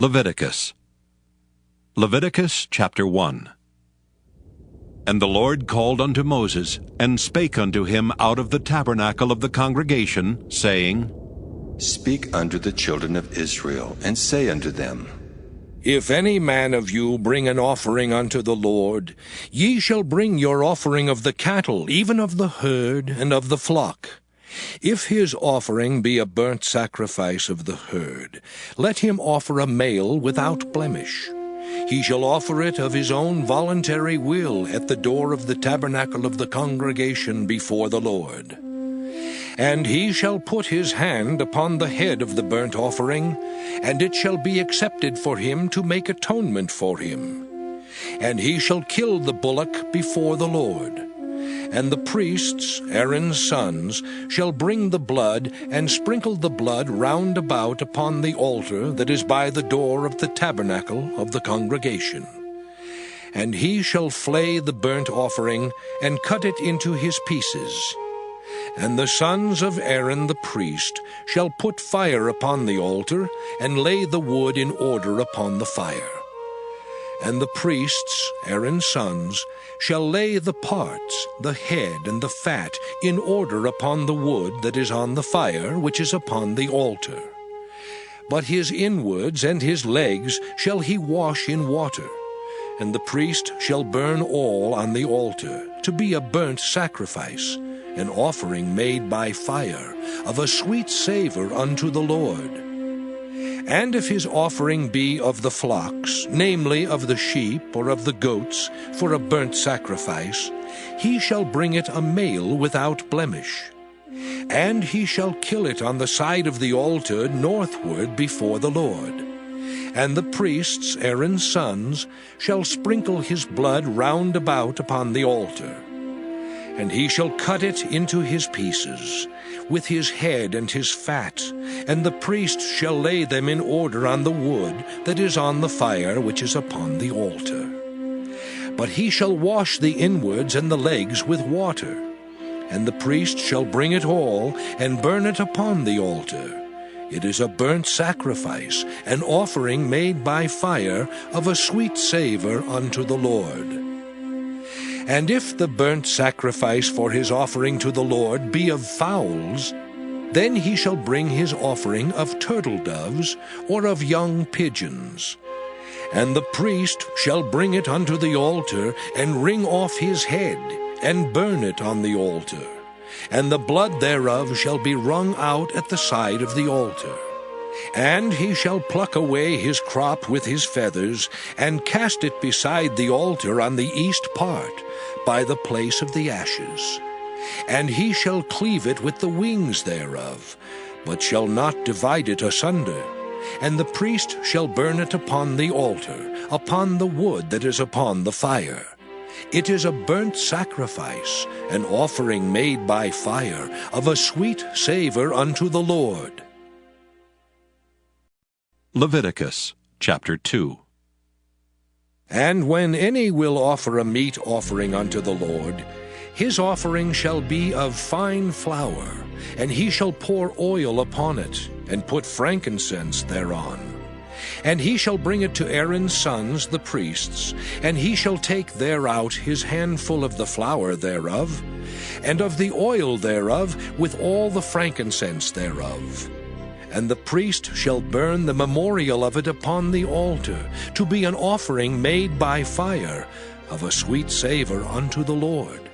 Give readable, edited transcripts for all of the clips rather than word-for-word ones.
Leviticus. Leviticus chapter 1. And the Lord called unto Moses, and spake unto him out of the tabernacle of the congregation, saying, Speak unto the children of Israel, and say unto them, If any man of you bring an offering unto the Lord, ye shall bring your offering of the cattle, even of the herd and of the flock. If his offering be a burnt sacrifice of the herd, let him offer a male without blemish. He shall offer it of his own voluntary will at the door of the tabernacle of the congregation before the Lord. And he shall put his hand upon the head of the burnt offering, and it shall be accepted for him to make atonement for him. And he shall kill the bullock before the Lord. And the priests, Aaron's sons, shall bring the blood, and sprinkle the blood round about upon the altar that is by the door of the tabernacle of the congregation. And he shall flay the burnt offering, and cut it into his pieces. And the sons of Aaron the priest shall put fire upon the altar, and lay the wood in order upon the fire. And the priests, Aaron's sons, shall lay the parts, the head and the fat, in order upon the wood that is on the fire which is upon the altar. But his inwards and his legs shall he wash in water, and the priest shall burn all on the altar, to be a burnt sacrifice, an offering made by fire, of a sweet savor unto the Lord. And if his offering be of the flocks, namely of the sheep or of the goats, for a burnt sacrifice, he shall bring it a male without blemish. And he shall kill it on the side of the altar northward before the Lord. And the priests, Aaron's sons, shall sprinkle his blood round about upon the altar. And he shall cut it into his pieces, with his head and his fat, and the priest shall lay them in order on the wood that is on the fire which is upon the altar. But he shall wash the inwards and the legs with water, and the priest shall bring it all, and burn it upon the altar. It is a burnt sacrifice, an offering made by fire, of a sweet savor unto the Lord. And if the burnt sacrifice for his offering to the Lord be of fowls, then he shall bring his offering of turtle doves or of young pigeons. And the priest shall bring it unto the altar, and wring off his head, and burn it on the altar. And the blood thereof shall be wrung out at the side of the altar. And he shall pluck away his crop with his feathers, and cast it beside the altar on the east part, by the place of the ashes. And he shall cleave it with the wings thereof, but shall not divide it asunder. And the priest shall burn it upon the altar, upon the wood that is upon the fire. It is a burnt sacrifice, an offering made by fire, of a sweet savor unto the Lord. Leviticus chapter 2. And when any will offer a meat offering unto the Lord, his offering shall be of fine flour, and he shall pour oil upon it, and put frankincense thereon. And he shall bring it to Aaron's sons the priests, and he shall take thereout his handful of the flour thereof, and of the oil thereof, with all the frankincense thereof. And the priest shall burn the memorial of it upon the altar, to be an offering made by fire, of a sweet savor unto the Lord.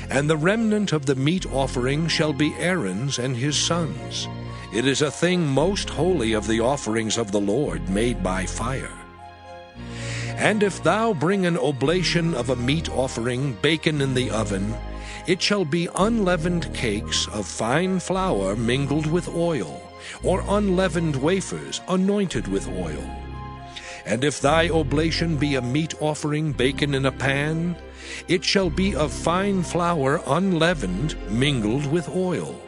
And the remnant of the meat offering shall be Aaron's and his sons. It is a thing most holy of the offerings of the Lord made by fire. And if thou bring an oblation of a meat offering baken in the oven, it shall be unleavened cakes of fine flour mingled with oil, or unleavened wafers anointed with oil. And if thy oblation be a meat offering baken in a pan, it shall be of fine flour unleavened mingled with oil.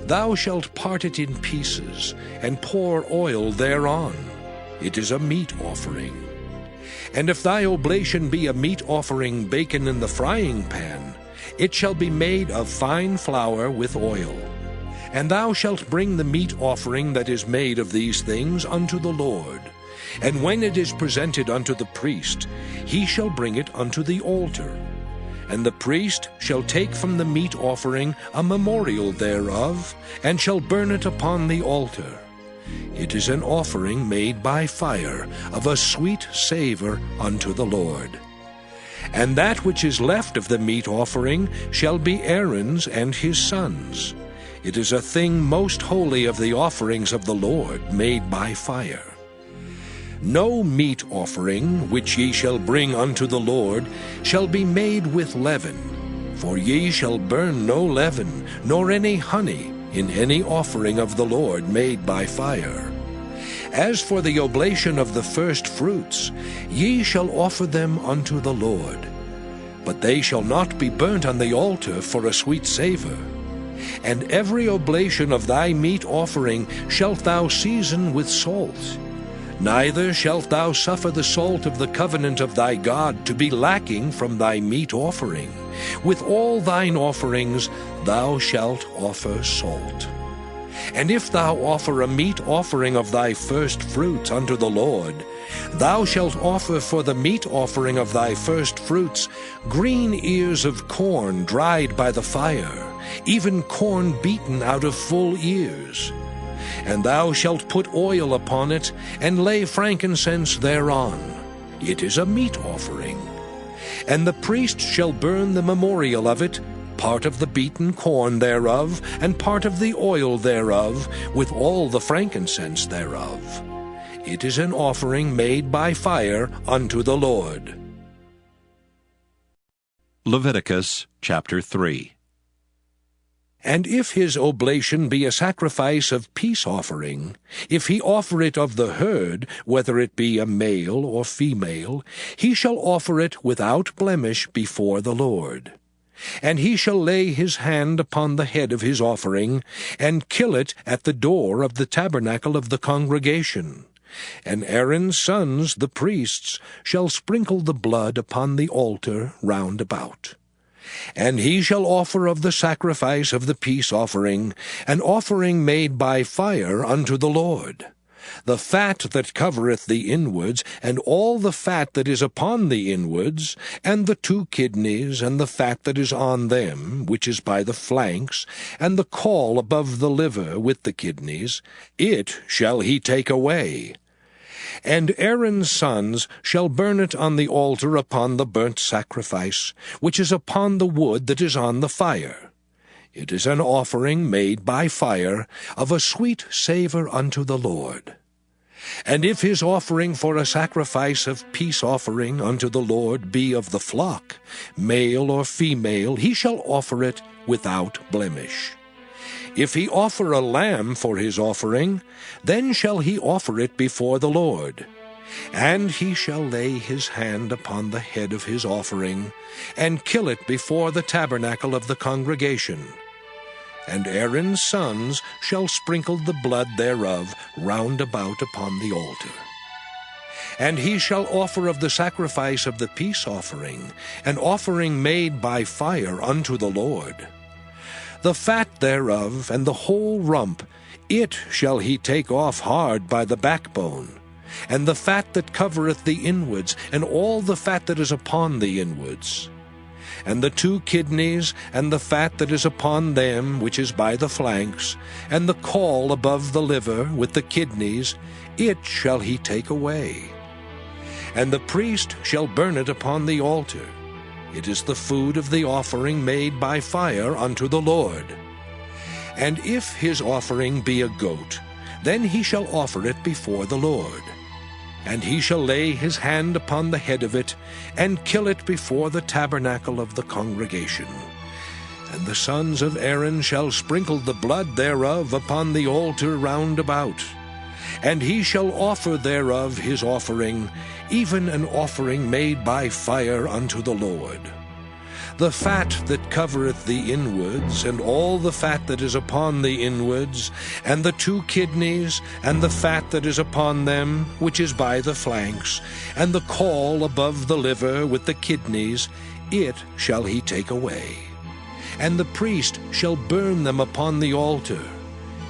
Thou shalt part it in pieces, and pour oil thereon. It is a meat offering. And if thy oblation be a meat offering baken in the frying pan, it shall be made of fine flour with oil. And thou shalt bring the meat offering that is made of these things unto the Lord. And when it is presented unto the priest, he shall bring it unto the altar. And the priest shall take from the meat offering a memorial thereof, and shall burn it upon the altar. It is an offering made by fire, of a sweet savour unto the Lord. And that which is left of the meat offering shall be Aaron's and his sons'. It is a thing most holy of the offerings of the Lord, made by fire. No meat offering which ye shall bring unto the Lord shall be made with leaven, for ye shall burn no leaven, nor any honey, in any offering of the Lord made by fire. As for the oblation of the first fruits, ye shall offer them unto the Lord. But they shall not be burnt on the altar for a sweet savour. And every oblation of thy meat offering shalt thou season with salt. Neither shalt thou suffer the salt of the covenant of thy God to be lacking from thy meat offering. With all thine offerings thou shalt offer salt. And if thou offer a meat offering of thy first fruits unto the Lord, thou shalt offer for the meat offering of thy first fruits green ears of corn dried by the fire, even corn beaten out of full ears. And thou shalt put oil upon it, and lay frankincense thereon. It is a meat offering. And the priest shall burn the memorial of it, part of the beaten corn thereof, and part of the oil thereof, with all the frankincense thereof. It is an offering made by fire unto the Lord. Leviticus chapter 3. And if his oblation be a sacrifice of peace offering, if he offer it of the herd, whether it be a male or female, he shall offer it without blemish before the Lord. And he shall lay his hand upon the head of his offering, and kill it at the door of the tabernacle of the congregation. And Aaron's sons, the priests, shall sprinkle the blood upon the altar round about. And he shall offer of the sacrifice of the peace offering, an offering made by fire unto the Lord. The fat that covereth the inwards, and all the fat that is upon the inwards, and the 2 kidneys, and the fat that is on them, which is by the flanks, and the caul above the liver with the kidneys, it shall he take away. And Aaron's sons shall burn it on the altar upon the burnt sacrifice, which is upon the wood that is on the fire. It is an offering made by fire, of a sweet savour unto the Lord. And if his offering for a sacrifice of peace offering unto the Lord be of the flock, male or female, he shall offer it without blemish. If he offer a lamb for his offering, then shall he offer it before the Lord. And he shall lay his hand upon the head of his offering, and kill it before the tabernacle of the congregation. And Aaron's sons shall sprinkle the blood thereof round about upon the altar. And he shall offer of the sacrifice of the peace offering, an offering made by fire unto the Lord. The fat thereof, and the whole rump, it shall he take off hard by the backbone, and the fat that covereth the inwards, and all the fat that is upon the inwards. And the 2 kidneys, and the fat that is upon them, which is by the flanks, and the caul above the liver with the kidneys, it shall he take away. And the priest shall burn it upon the altar. It is the food of the offering made by fire unto the Lord. And if his offering be a goat, then he shall offer it before the Lord. And he shall lay his hand upon the head of it, and kill it before the tabernacle of the congregation. And the sons of Aaron shall sprinkle the blood thereof upon the altar round about. And he shall offer thereof his offering, even an offering made by fire unto the Lord. The fat that covereth the inwards, and all the fat that is upon the inwards, and the 2 kidneys, and the fat that is upon them, which is by the flanks, and the caul above the liver with the kidneys, it shall he take away. And the priest shall burn them upon the altar,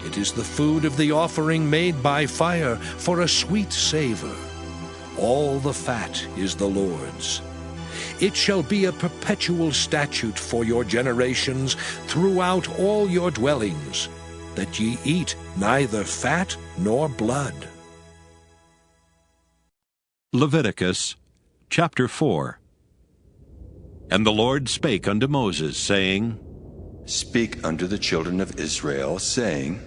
It is the food of the offering made by fire for a sweet savor. All the fat is the Lord's. It shall be a perpetual statute for your generations throughout all your dwellings, that ye eat neither fat nor blood. Leviticus chapter 4. And the Lord spake unto Moses, saying, Speak unto the children of Israel, saying,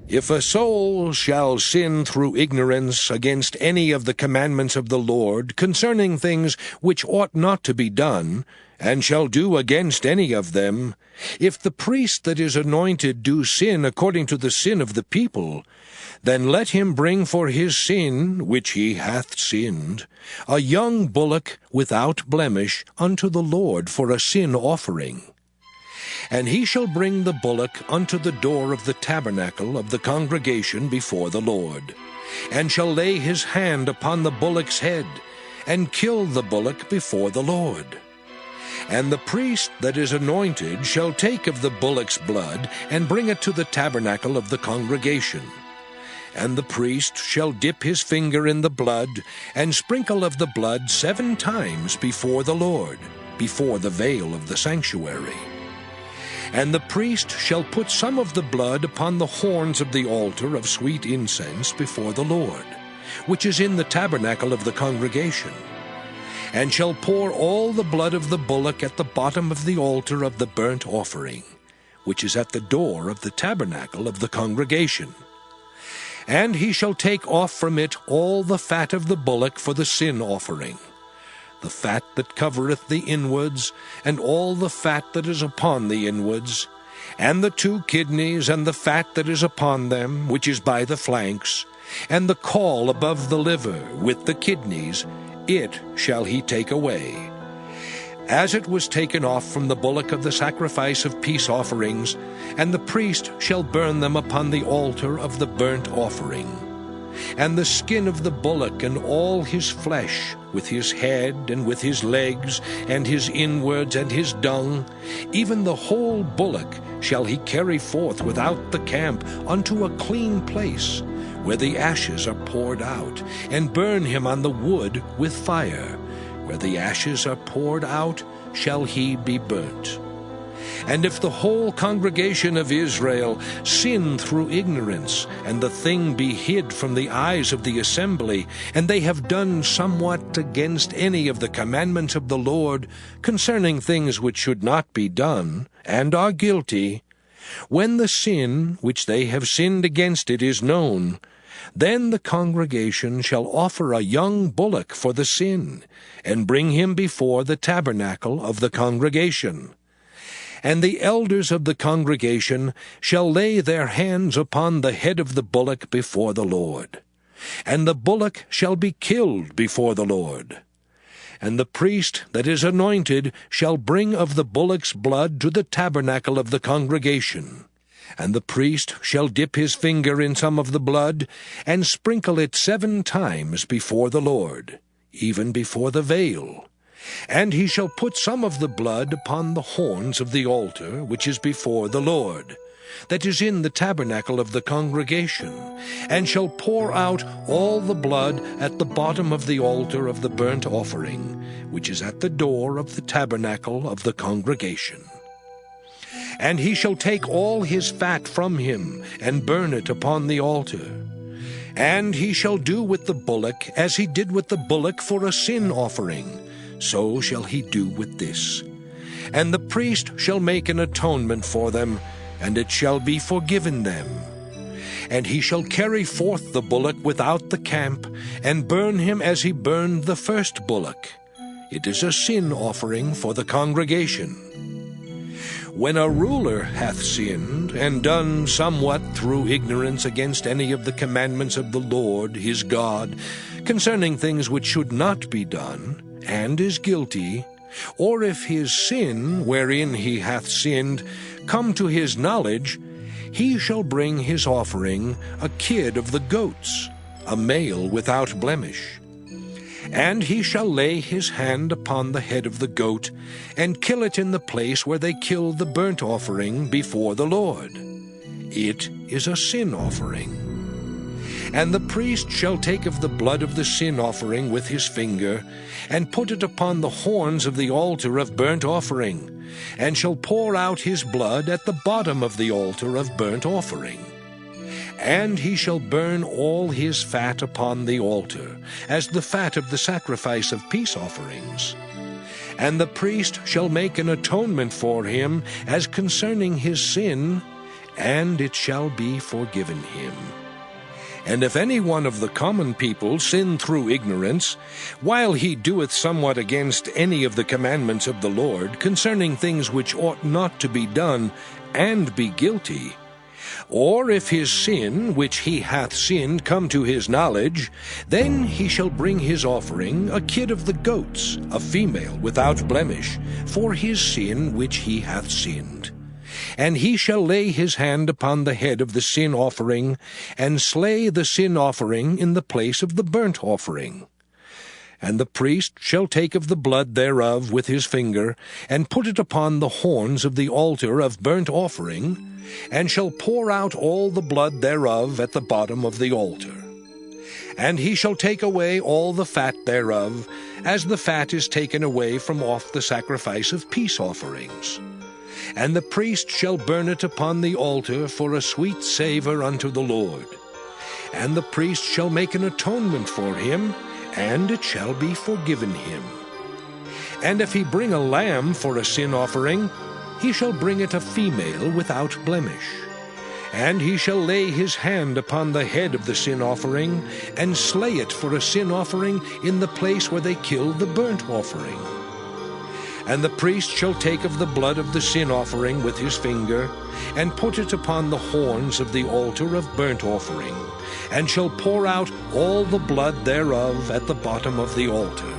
If a soul shall sin through ignorance against any of the commandments of the Lord concerning things which ought not to be done, and shall do against any of them, if the priest that is anointed do sin according to the sin of the people, then let him bring for his sin, which he hath sinned, a young bullock without blemish unto the Lord for a sin offering. And he shall bring the bullock unto the door of the tabernacle of the congregation before the Lord, and shall lay his hand upon the bullock's head, and kill the bullock before the Lord. And the priest that is anointed shall take of the bullock's blood, and bring it to the tabernacle of the congregation. And the priest shall dip his finger in the blood, and sprinkle of the blood 7 times before the Lord, before the veil of the sanctuary. And the priest shall put some of the blood upon the horns of the altar of sweet incense before the Lord, which is in the tabernacle of the congregation, and shall pour all the blood of the bullock at the bottom of the altar of the burnt offering, which is at the door of the tabernacle of the congregation. And he shall take off from it all the fat of the bullock for the sin offering, the fat that covereth the inwards, and all the fat that is upon the inwards, and the 2 kidneys, and the fat that is upon them, which is by the flanks, and the caul above the liver, with the kidneys, it shall he take away. As it was taken off from the bullock of the sacrifice of peace offerings, and the priest shall burn them upon the altar of the burnt offering. And the skin of the bullock and all his flesh, with his head and with his legs, and his inwards and his dung, even the whole bullock shall he carry forth without the camp unto a clean place, where the ashes are poured out, and burn him on the wood with fire. Where the ashes are poured out, shall he be burnt. And if the whole congregation of Israel sin through ignorance, and the thing be hid from the eyes of the assembly, and they have done somewhat against any of the commandments of the Lord concerning things which should not be done, and are guilty, when the sin which they have sinned against it is known, then the congregation shall offer a young bullock for the sin, and bring him before the tabernacle of the congregation. And the elders of the congregation shall lay their hands upon the head of the bullock before the Lord. And the bullock shall be killed before the Lord. And the priest that is anointed shall bring of the bullock's blood to the tabernacle of the congregation. And the priest shall dip his finger in some of the blood, and sprinkle it 7 times before the Lord, even before the veil. And he shall put some of the blood upon the horns of the altar which is before the Lord, that is in the tabernacle of the congregation, and shall pour out all the blood at the bottom of the altar of the burnt offering, which is at the door of the tabernacle of the congregation. And he shall take all his fat from him, and burn it upon the altar. And he shall do with the bullock as he did with the bullock for a sin offering, so shall he do with this. And the priest shall make an atonement for them, and it shall be forgiven them. And he shall carry forth the bullock without the camp, and burn him as he burned the first bullock. It is a sin offering for the congregation. When a ruler hath sinned, and done somewhat through ignorance against any of the commandments of the Lord his God, concerning things which should not be done, and is guilty, or if his sin, wherein he hath sinned, come to his knowledge, he shall bring his offering, a kid of the goats, a male without blemish. And he shall lay his hand upon the head of the goat, and kill it in the place where they kill the burnt offering before the Lord. It is a sin offering. And the priest shall take of the blood of the sin offering with his finger, and put it upon the horns of the altar of burnt offering, and shall pour out his blood at the bottom of the altar of burnt offering. And he shall burn all his fat upon the altar, as the fat of the sacrifice of peace offerings. And the priest shall make an atonement for him as concerning his sin, and it shall be forgiven him. And if any one of the common people sin through ignorance, while he doeth somewhat against any of the commandments of the Lord, concerning things which ought not to be done, and be guilty, or if his sin which he hath sinned come to his knowledge, then he shall bring his offering, a kid of the goats, a female without blemish, for his sin which he hath sinned. And he shall lay his hand upon the head of the sin offering, and slay the sin offering in the place of the burnt offering. And the priest shall take of the blood thereof with his finger, and put it upon the horns of the altar of burnt offering, and shall pour out all the blood thereof at the bottom of the altar. And he shall take away all the fat thereof, as the fat is taken away from off the sacrifice of peace offerings. And the priest shall burn it upon the altar for a sweet savour unto the Lord. And the priest shall make an atonement for him, and it shall be forgiven him. And if he bring a lamb for a sin offering, he shall bring it a female without blemish. And he shall lay his hand upon the head of the sin offering, and slay it for a sin offering in the place where they killed the burnt offering. And the priest shall take of the blood of the sin offering with his finger, and put it upon the horns of the altar of burnt offering, and shall pour out all the blood thereof at the bottom of the altar.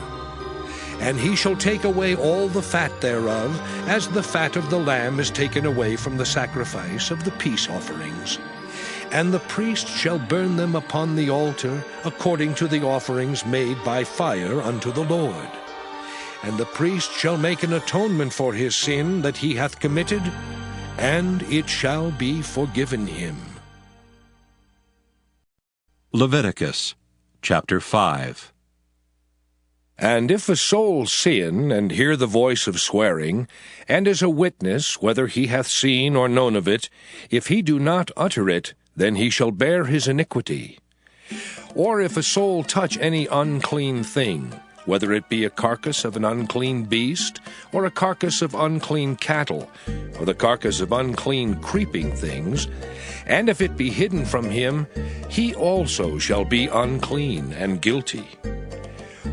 And he shall take away all the fat thereof, as the fat of the lamb is taken away from the sacrifice of the peace offerings. And the priest shall burn them upon the altar, according to the offerings made by fire unto the Lord. And the priest shall make an atonement for his sin that he hath committed, and it shall be forgiven him. Leviticus chapter 5. And if a soul sin, and hear the voice of swearing, and is a witness, whether he hath seen or known of it, if he do not utter it, then he shall bear his iniquity. Or if a soul touch any unclean thing, whether it be a carcass of an unclean beast, or a carcass of unclean cattle, or the carcass of unclean creeping things, and if it be hidden from him, he also shall be unclean and guilty.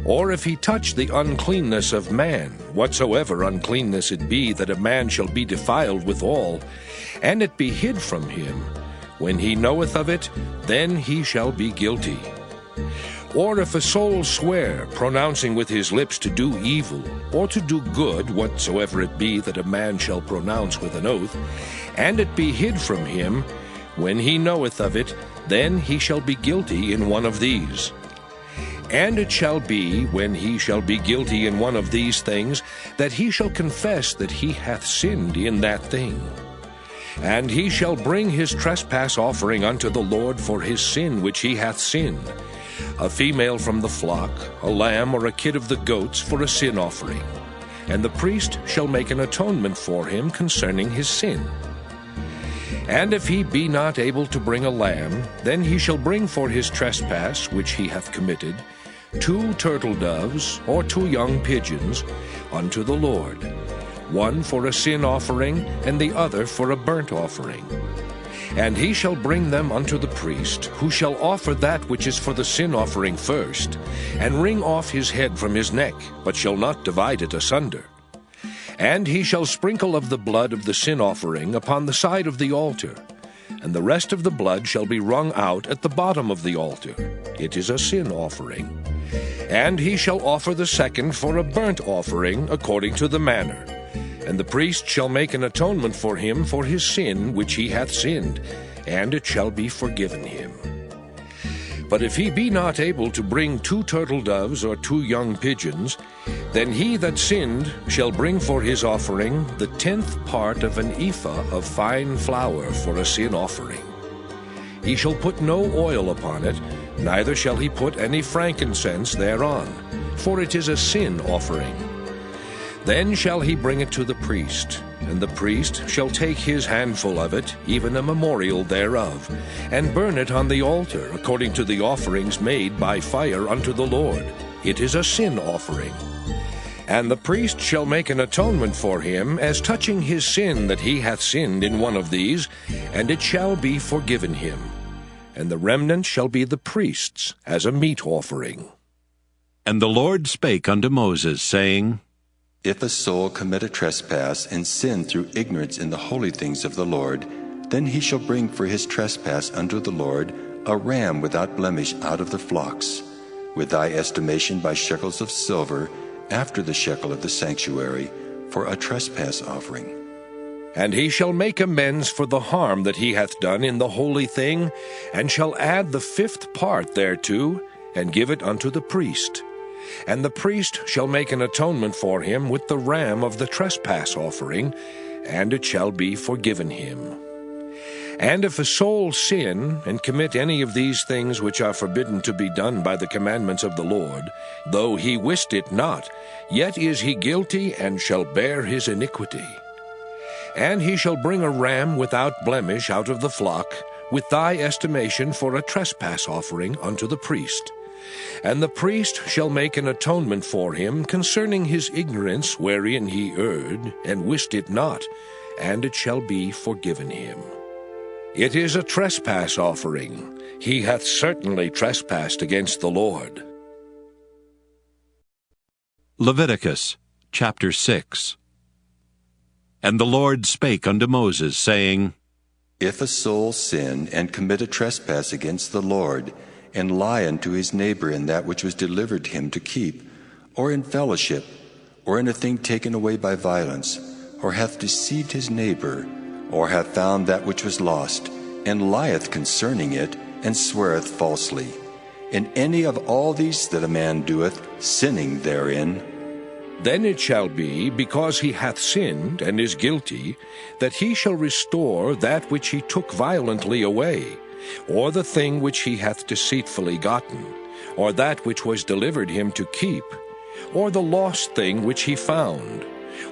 Or if he touch the uncleanness of man, whatsoever uncleanness it be, that a man shall be defiled withal, and it be hid from him, when he knoweth of it, then he shall be guilty. Or if a soul swear, pronouncing with his lips to do evil, or to do good, whatsoever it be that a man shall pronounce with an oath, and it be hid from him, when he knoweth of it, then he shall be guilty in one of these. And it shall be, when he shall be guilty in one of these things, that he shall confess that he hath sinned in that thing. And he shall bring his trespass offering unto the Lord for his sin which he hath sinned, a female from the flock, a lamb or a kid of the goats for a sin offering. And the priest shall make an atonement for him concerning his sin. And if he be not able to bring a lamb, then he shall bring for his trespass which he hath committed 2 turtle doves or 2 young pigeons unto the Lord, one for a sin offering, and the other for a burnt offering. And he shall bring them unto the priest, who shall offer that which is for the sin offering first, and wring off his head from his neck, but shall not divide it asunder. And he shall sprinkle of the blood of the sin offering upon the side of the altar, and the rest of the blood shall be wrung out at the bottom of the altar. It is a sin offering. And he shall offer the second for a burnt offering according to the manner. And the priest shall make an atonement for him for his sin which he hath sinned, and it shall be forgiven him. But if he be not able to bring 2 turtle doves or 2 young pigeons, then he that sinned shall bring for his offering the 10th part of an ephah of fine flour for a sin offering. He shall put no oil upon it, neither shall he put any frankincense thereon, for it is a sin offering. Then shall he bring it to the priest, and the priest shall take his handful of it, even a memorial thereof, and burn it on the altar, according to the offerings made by fire unto the Lord. It is a sin offering. And the priest shall make an atonement for him, as touching his sin that he hath sinned in one of these, and it shall be forgiven him. And the remnant shall be the priest's, as a meat offering. And the Lord spake unto Moses, saying, If a soul commit a trespass and sin through ignorance in the holy things of the Lord, then he shall bring for his trespass unto the Lord a ram without blemish out of the flocks, with thy estimation by shekels of silver, after the shekel of the sanctuary, for a trespass offering. And he shall make amends for the harm that he hath done in the holy thing, and shall add the 5th part thereto, and give it unto the priest. And the priest shall make an atonement for him with the ram of the trespass offering, and it shall be forgiven him. And if a soul sin, and commit any of these things which are forbidden to be done by the commandments of the Lord, though he wist it not, yet is he guilty, and shall bear his iniquity. And he shall bring a ram without blemish out of the flock, with thy estimation for a trespass offering unto the priest. And the priest shall make an atonement for him concerning his ignorance wherein he erred, and wist it not, and it shall be forgiven him. It is a trespass offering. He hath certainly trespassed against the Lord. Leviticus chapter 6. And the Lord spake unto Moses, saying, If a soul sin and commit a trespass against the Lord, and lie unto his neighbor in that which was delivered him to keep, or in fellowship, or in a thing taken away by violence, or hath deceived his neighbor, or hath found that which was lost, and lieth concerning it, and sweareth falsely, in any of all these that a man doeth, sinning therein, then it shall be, because he hath sinned and is guilty, that he shall restore that which he took violently away, or the thing which he hath deceitfully gotten, or that which was delivered him to keep, or the lost thing which he found,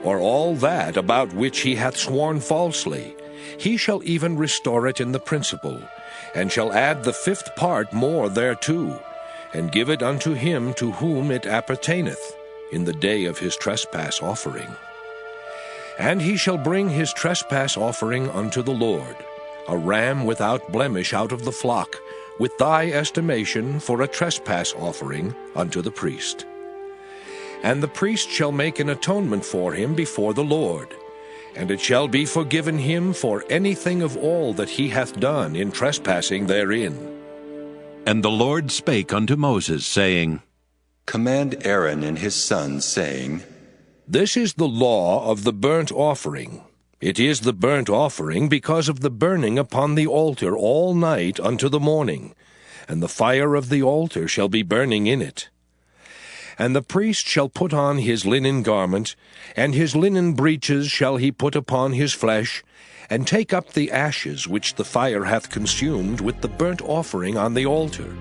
or all that about which he hath sworn falsely. He shall even restore it in the principal, and shall add the 5th part more thereto, and give it unto him to whom it appertaineth, in the day of his trespass offering. And he shall bring his trespass offering unto the Lord, a ram without blemish out of the flock, with thy estimation for a trespass offering unto the priest. And the priest shall make an atonement for him before the Lord, and it shall be forgiven him for anything of all that he hath done in trespassing therein. And the Lord spake unto Moses, saying, Command Aaron and his sons, saying, This is the law of the burnt offering. It is the burnt offering because of the burning upon the altar all night unto the morning, and the fire of the altar shall be burning in it. And the priest shall put on his linen garment, and his linen breeches shall he put upon his flesh, and take up the ashes which the fire hath consumed with the burnt offering on the altar,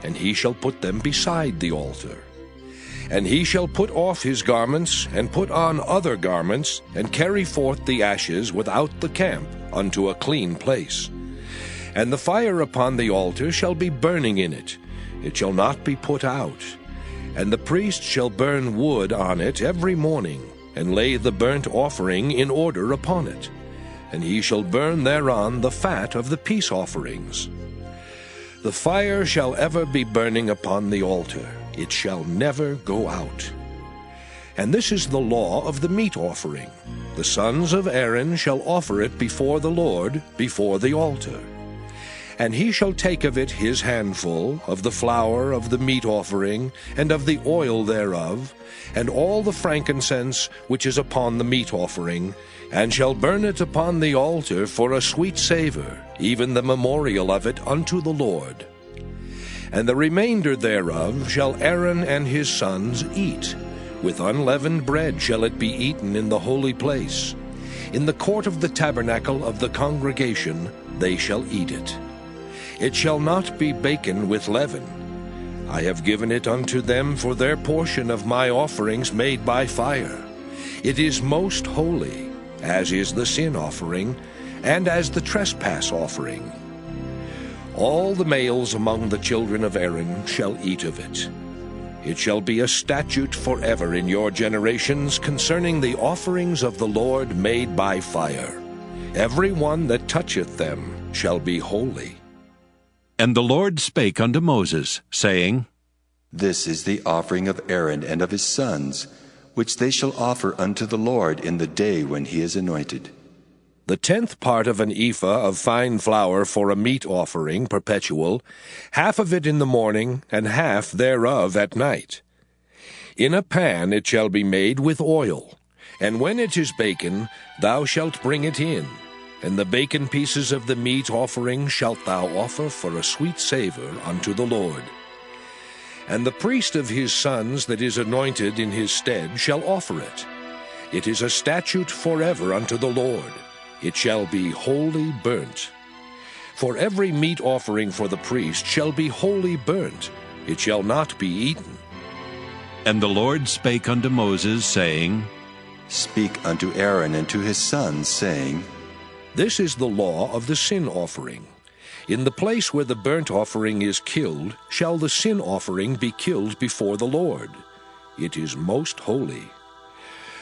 and he shall put them beside the altar. And he shall put off his garments, and put on other garments, and carry forth the ashes without the camp unto a clean place. And the fire upon the altar shall be burning in it, it shall not be put out. And the priest shall burn wood on it every morning, and lay the burnt offering in order upon it. And he shall burn thereon the fat of the peace offerings. The fire shall ever be burning upon the altar, it shall never go out. And this is the law of the meat offering. The sons of Aaron shall offer it before the Lord, before the altar. And he shall take of it his handful, of the flour of the meat offering, and of the oil thereof, and all the frankincense which is upon the meat offering, and shall burn it upon the altar for a sweet savour, even the memorial of it unto the Lord. And the remainder thereof shall Aaron and his sons eat. With unleavened bread shall it be eaten in the holy place. In the court of the tabernacle of the congregation they shall eat it. It shall not be baken with leaven. I have given it unto them for their portion of my offerings made by fire. It is most holy, as is the sin offering, and as the trespass offering. All the males among the children of Aaron shall eat of it. It shall be a statute forever in your generations concerning the offerings of the Lord made by fire. Every one that toucheth them shall be holy. And the Lord spake unto Moses, saying, This is the offering of Aaron and of his sons, which they shall offer unto the Lord in the day when he is anointed. The 10th part of an ephah of fine flour for a meat offering perpetual, half of it in the morning, and half thereof at night. In a pan it shall be made with oil, and when it is baken, thou shalt bring it in, and the baken pieces of the meat offering shalt thou offer for a sweet savour unto the Lord. And the priest of his sons that is anointed in his stead shall offer it. It is a statute forever unto the Lord. It shall be wholly burnt. For every meat offering for the priest shall be wholly burnt. It shall not be eaten. And the Lord spake unto Moses, saying, Speak unto Aaron and to his sons, saying, This is the law of the sin offering. In the place where the burnt offering is killed, shall the sin offering be killed before the Lord. It is most holy.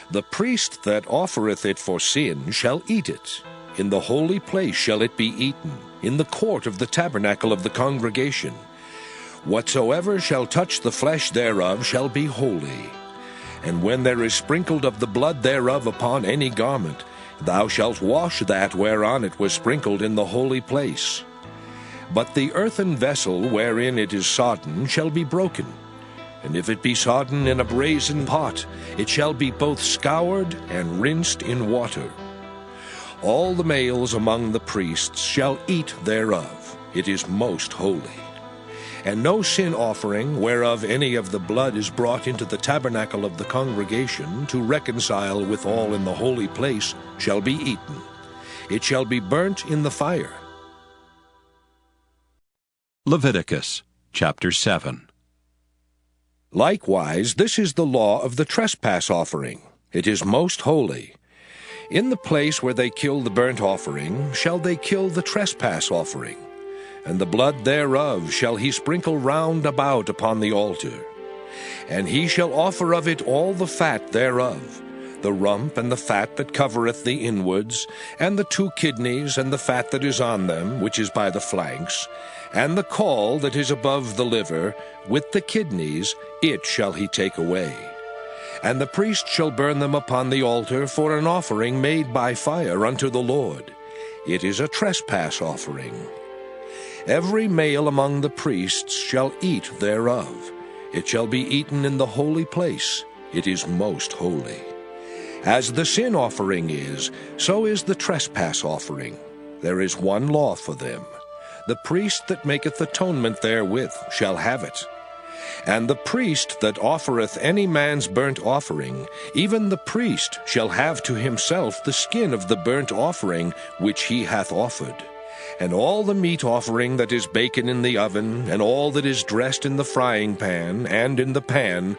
The priest that offereth it for sin shall eat it. In the holy place shall it be eaten, in the court of the tabernacle of the congregation. Whatsoever shall touch the flesh thereof shall be holy. And when there is sprinkled of the blood thereof upon any garment, thou shalt wash that whereon it was sprinkled in the holy place. But the earthen vessel wherein it is sodden shall be broken. And if it be sodden in a brazen pot, it shall be both scoured and rinsed in water. All the males among the priests shall eat thereof. It is most holy. And no sin offering, whereof any of the blood is brought into the tabernacle of the congregation, to reconcile with all in the holy place, shall be eaten. It shall be burnt in the fire. Leviticus chapter 7. Likewise, this is the law of the trespass offering. It is most holy. In the place where they kill the burnt offering shall they kill the trespass offering, and the blood thereof shall he sprinkle round about upon the altar. And he shall offer of it all the fat thereof, the rump and the fat that covereth the inwards, and the 2 kidneys and the fat that is on them, which is by the flanks, and the caul that is above the liver, with the kidneys, it shall he take away. And the priest shall burn them upon the altar for an offering made by fire unto the Lord. It is a trespass offering. Every male among the priests shall eat thereof. It shall be eaten in the holy place. It is most holy. As the sin offering is, so is the trespass offering. There is one law for them. The priest that maketh atonement therewith shall have it. And the priest that offereth any man's burnt offering, even the priest shall have to himself the skin of the burnt offering which he hath offered. And all the meat offering that is baken in the oven, and all that is dressed in the frying pan and in the pan,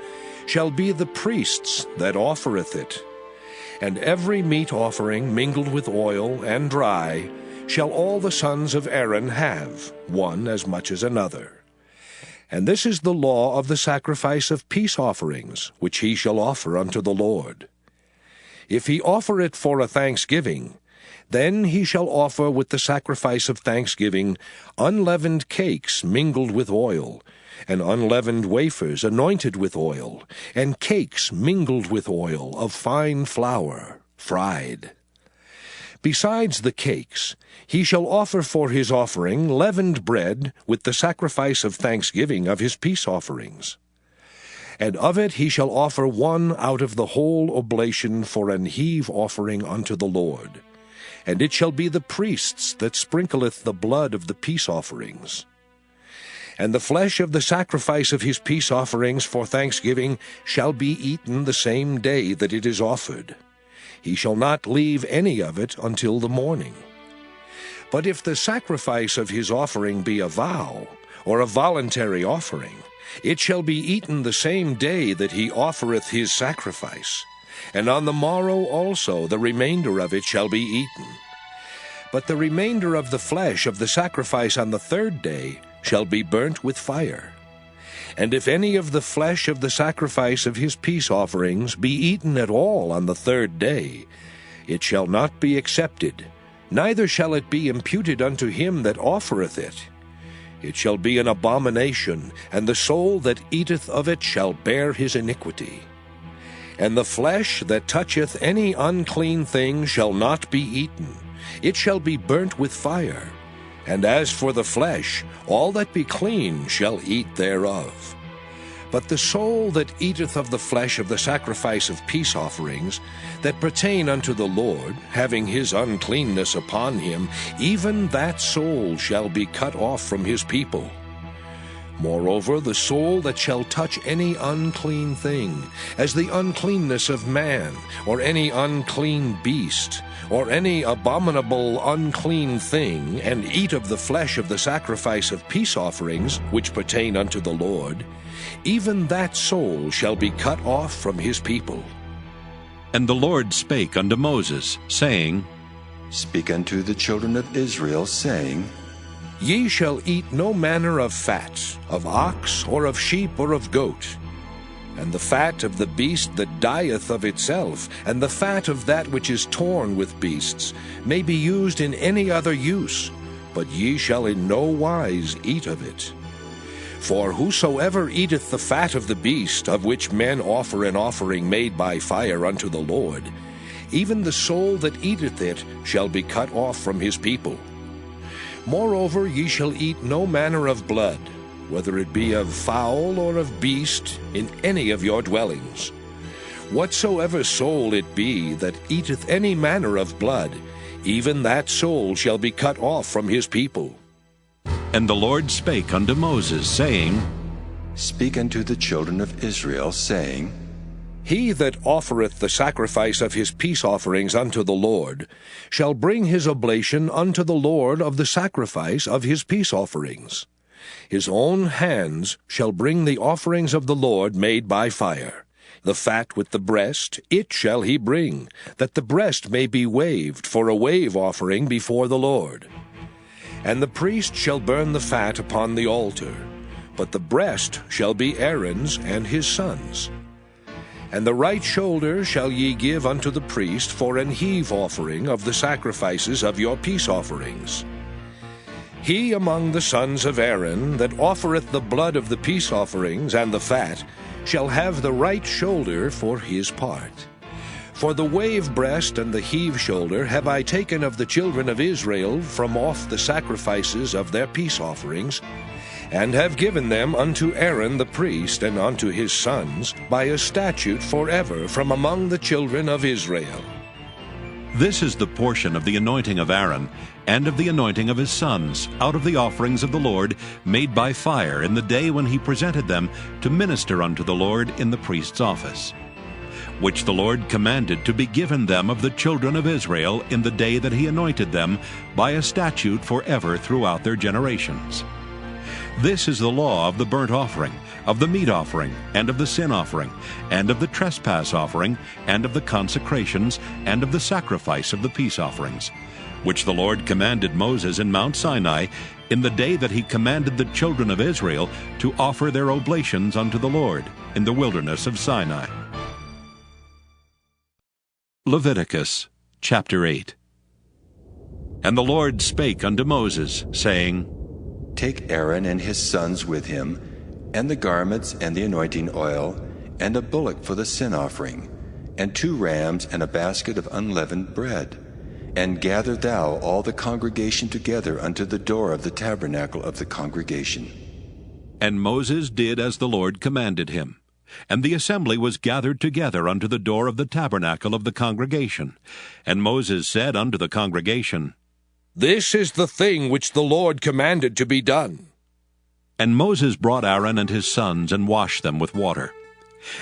shall be the priest's that offereth it. And every meat offering mingled with oil and dry shall all the sons of Aaron have, one as much as another. And this is the law of the sacrifice of peace offerings, which he shall offer unto the Lord. If he offer it for a thanksgiving, then he shall offer with the sacrifice of thanksgiving unleavened cakes mingled with oil, and unleavened wafers anointed with oil, and cakes mingled with oil of fine flour, fried. Besides the cakes, he shall offer for his offering leavened bread with the sacrifice of thanksgiving of his peace offerings. And of it he shall offer one out of the whole oblation for an heave offering unto the Lord. And it shall be the priest's that sprinkleth the blood of the peace offerings. And the flesh of the sacrifice of his peace offerings for thanksgiving shall be eaten the same day that it is offered. He shall not leave any of it until the morning. But if the sacrifice of his offering be a vow, or a voluntary offering, it shall be eaten the same day that he offereth his sacrifice, and on the morrow also the remainder of it shall be eaten. But the remainder of the flesh of the sacrifice on the third day shall be burnt with fire. And if any of the flesh of the sacrifice of his peace offerings be eaten at all on the third day, it shall not be accepted, neither shall it be imputed unto him that offereth it. It shall be an abomination, and the soul that eateth of it shall bear his iniquity. And the flesh that toucheth any unclean thing shall not be eaten, it shall be burnt with fire. And as for the flesh, all that be clean shall eat thereof. But the soul that eateth of the flesh of the sacrifice of peace offerings, that pertain unto the Lord, having his uncleanness upon him, even that soul shall be cut off from his people. Moreover, the soul that shall touch any unclean thing, as the uncleanness of man, or any unclean beast, or any abominable unclean thing, and eat of the flesh of the sacrifice of peace offerings, which pertain unto the Lord, even that soul shall be cut off from his people. And the Lord spake unto Moses, saying, Speak unto the children of Israel, saying, Ye shall eat no manner of fat, of ox, or of sheep, or of goat. And the fat of the beast that dieth of itself, and the fat of that which is torn with beasts, may be used in any other use, but ye shall in no wise eat of it. For whosoever eateth the fat of the beast, of which men offer an offering made by fire unto the Lord, even the soul that eateth it shall be cut off from his people. Moreover, ye shall eat no manner of blood, whether it be of fowl or of beast, in any of your dwellings. Whatsoever soul it be that eateth any manner of blood, even that soul shall be cut off from his people. And the Lord spake unto Moses, saying, Speak unto the children of Israel, saying, He that offereth the sacrifice of his peace offerings unto the Lord shall bring his oblation unto the Lord of the sacrifice of his peace offerings. His own hands shall bring the offerings of the Lord made by fire. The fat with the breast, it shall he bring, that the breast may be waved for a wave offering before the Lord. And the priest shall burn the fat upon the altar, but the breast shall be Aaron's and his sons'. And the right shoulder shall ye give unto the priest for an heave offering of the sacrifices of your peace offerings. He among the sons of Aaron that offereth the blood of the peace offerings and the fat shall have the right shoulder for his part. For the wave breast and the heave shoulder have I taken of the children of Israel from off the sacrifices of their peace offerings, and have given them unto Aaron the priest and unto his sons by a statute forever from among the children of Israel. This is the portion of the anointing of Aaron, and of the anointing of his sons, out of the offerings of the Lord, made by fire in the day when he presented them to minister unto the Lord in the priest's office, which the Lord commanded to be given them of the children of Israel in the day that he anointed them, by a statute forever throughout their generations. This is the law of the burnt offering, of the meat offering, and of the sin offering, and of the trespass offering, and of the consecrations, and of the sacrifice of the peace offerings, which the Lord commanded Moses in Mount Sinai in the day that he commanded the children of Israel to offer their oblations unto the Lord in the wilderness of Sinai. Leviticus chapter 8. And the Lord spake unto Moses, saying, Take Aaron and his sons with him, and the garments and the anointing oil, and a bullock for the sin offering, and 2 rams and a basket of unleavened bread. And gather thou all the congregation together unto the door of the tabernacle of the congregation. And Moses did as the Lord commanded him. And the assembly was gathered together unto the door of the tabernacle of the congregation. And Moses said unto the congregation, This is the thing which the Lord commanded to be done. And Moses brought Aaron and his sons, and washed them with water.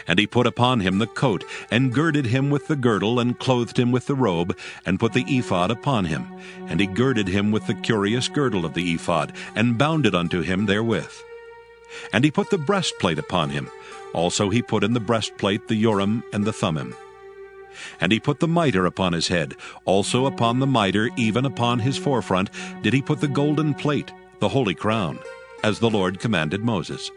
And he put upon him the coat, and girded him with the girdle, and clothed him with the robe, and put the ephod upon him. And he girded him with the curious girdle of the ephod, and bound it unto him therewith. And he put the breastplate upon him. Also he put in the breastplate the Urim and the Thummim. And he put the mitre upon his head. Also upon the mitre, even upon his forefront, did he put the golden plate, the holy crown, as the Lord commanded Moses.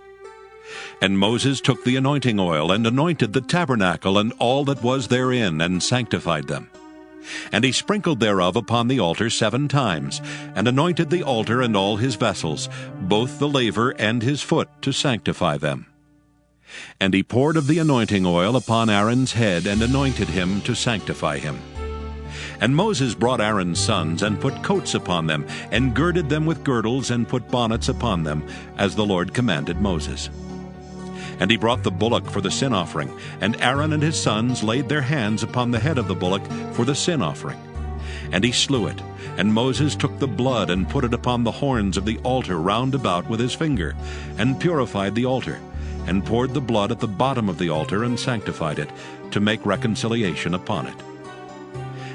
And Moses took the anointing oil, and anointed the tabernacle and all that was therein, and sanctified them. And he sprinkled thereof upon the altar 7 times, and anointed the altar and all his vessels, both the laver and his foot, to sanctify them. And he poured of the anointing oil upon Aaron's head, and anointed him to sanctify him. And Moses brought Aaron's sons, and put coats upon them, and girded them with girdles, and put bonnets upon them, as the Lord commanded Moses. And he brought the bullock for the sin offering, and Aaron and his sons laid their hands upon the head of the bullock for the sin offering. And he slew it, and Moses took the blood, and put it upon the horns of the altar round about with his finger, and purified the altar, and poured the blood at the bottom of the altar, and sanctified it, to make reconciliation upon it.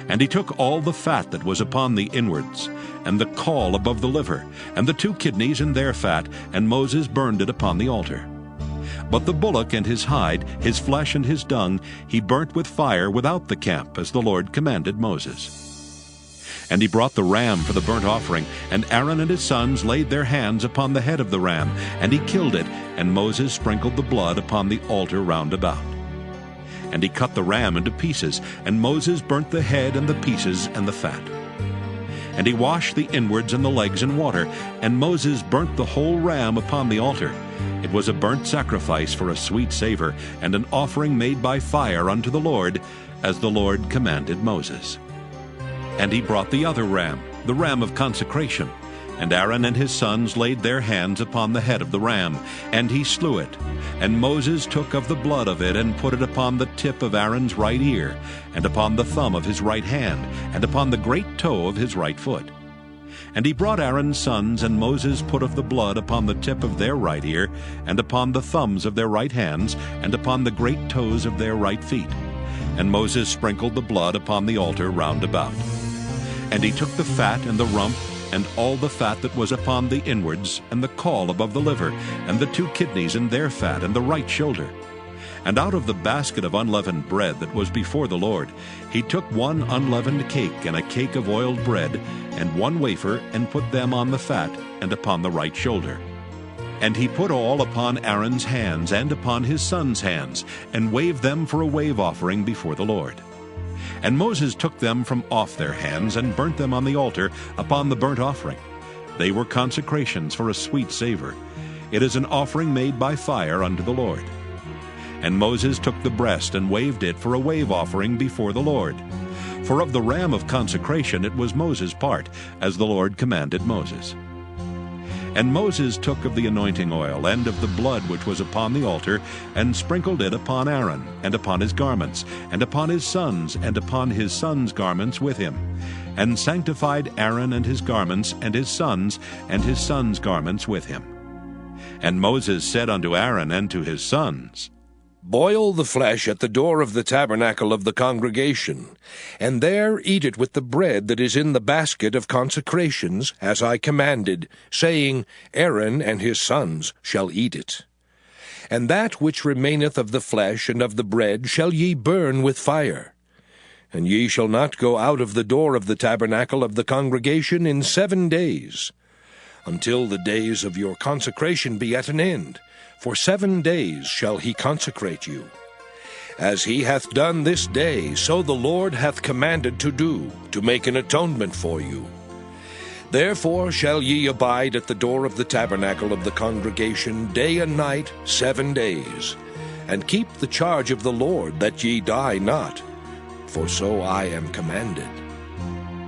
And he took all the fat that was upon the inwards, and the caul above the liver, and the 2 kidneys and their fat, and Moses burned it upon the altar. But the bullock and his hide, his flesh and his dung, he burnt with fire without the camp, as the Lord commanded Moses. And he brought the ram for the burnt offering, and Aaron and his sons laid their hands upon the head of the ram, and he killed it, and Moses sprinkled the blood upon the altar round about. And he cut the ram into pieces, and Moses burnt the head and the pieces and the fat. And he washed the inwards and the legs in water, and Moses burnt the whole ram upon the altar. It was a burnt sacrifice for a sweet savor, and an offering made by fire unto the Lord, as the Lord commanded Moses. And he brought the other ram, the ram of consecration, and Aaron and his sons laid their hands upon the head of the ram, and he slew it. And Moses took of the blood of it, and put it upon the tip of Aaron's right ear, and upon the thumb of his right hand, and upon the great toe of his right foot. And he brought Aaron's sons, and Moses put of the blood upon the tip of their right ear, and upon the thumbs of their right hands, and upon the great toes of their right feet. And Moses sprinkled the blood upon the altar round about. And he took the fat and the rump, and all the fat that was upon the inwards, and the caul above the liver, and the 2 kidneys and their fat, and the right shoulder. And out of the basket of unleavened bread that was before the Lord, he took 1 unleavened cake, and a cake of oiled bread, and 1 wafer, and put them on the fat, and upon the right shoulder. And he put all upon Aaron's hands, and upon his sons' hands, and waved them for a wave offering before the Lord. And Moses took them from off their hands, and burnt them on the altar upon the burnt offering. They were consecrations for a sweet savor. It is an offering made by fire unto the Lord. And Moses took the breast, and waved it for a wave offering before the Lord. For of the ram of consecration it was Moses' part, as the Lord commanded Moses. And Moses took of the anointing oil, and of the blood which was upon the altar, and sprinkled it upon Aaron, and upon his garments, and upon his sons, and upon his sons' garments with him, and sanctified Aaron and his garments, and his sons' garments with him. And Moses said unto Aaron and to his sons, Boil the flesh at the door of the tabernacle of the congregation, and there eat it with the bread that is in the basket of consecrations, as I commanded, saying, Aaron and his sons shall eat it. And that which remaineth of the flesh and of the bread shall ye burn with fire. And ye shall not go out of the door of the tabernacle of the congregation in 7 days, until the days of your consecration be at an end. For 7 days shall he consecrate you. As he hath done this day, so the Lord hath commanded to do, to make an atonement for you. Therefore shall ye abide at the door of the tabernacle of the congregation day and night 7 days, and keep the charge of the Lord, that ye die not, for so I am commanded.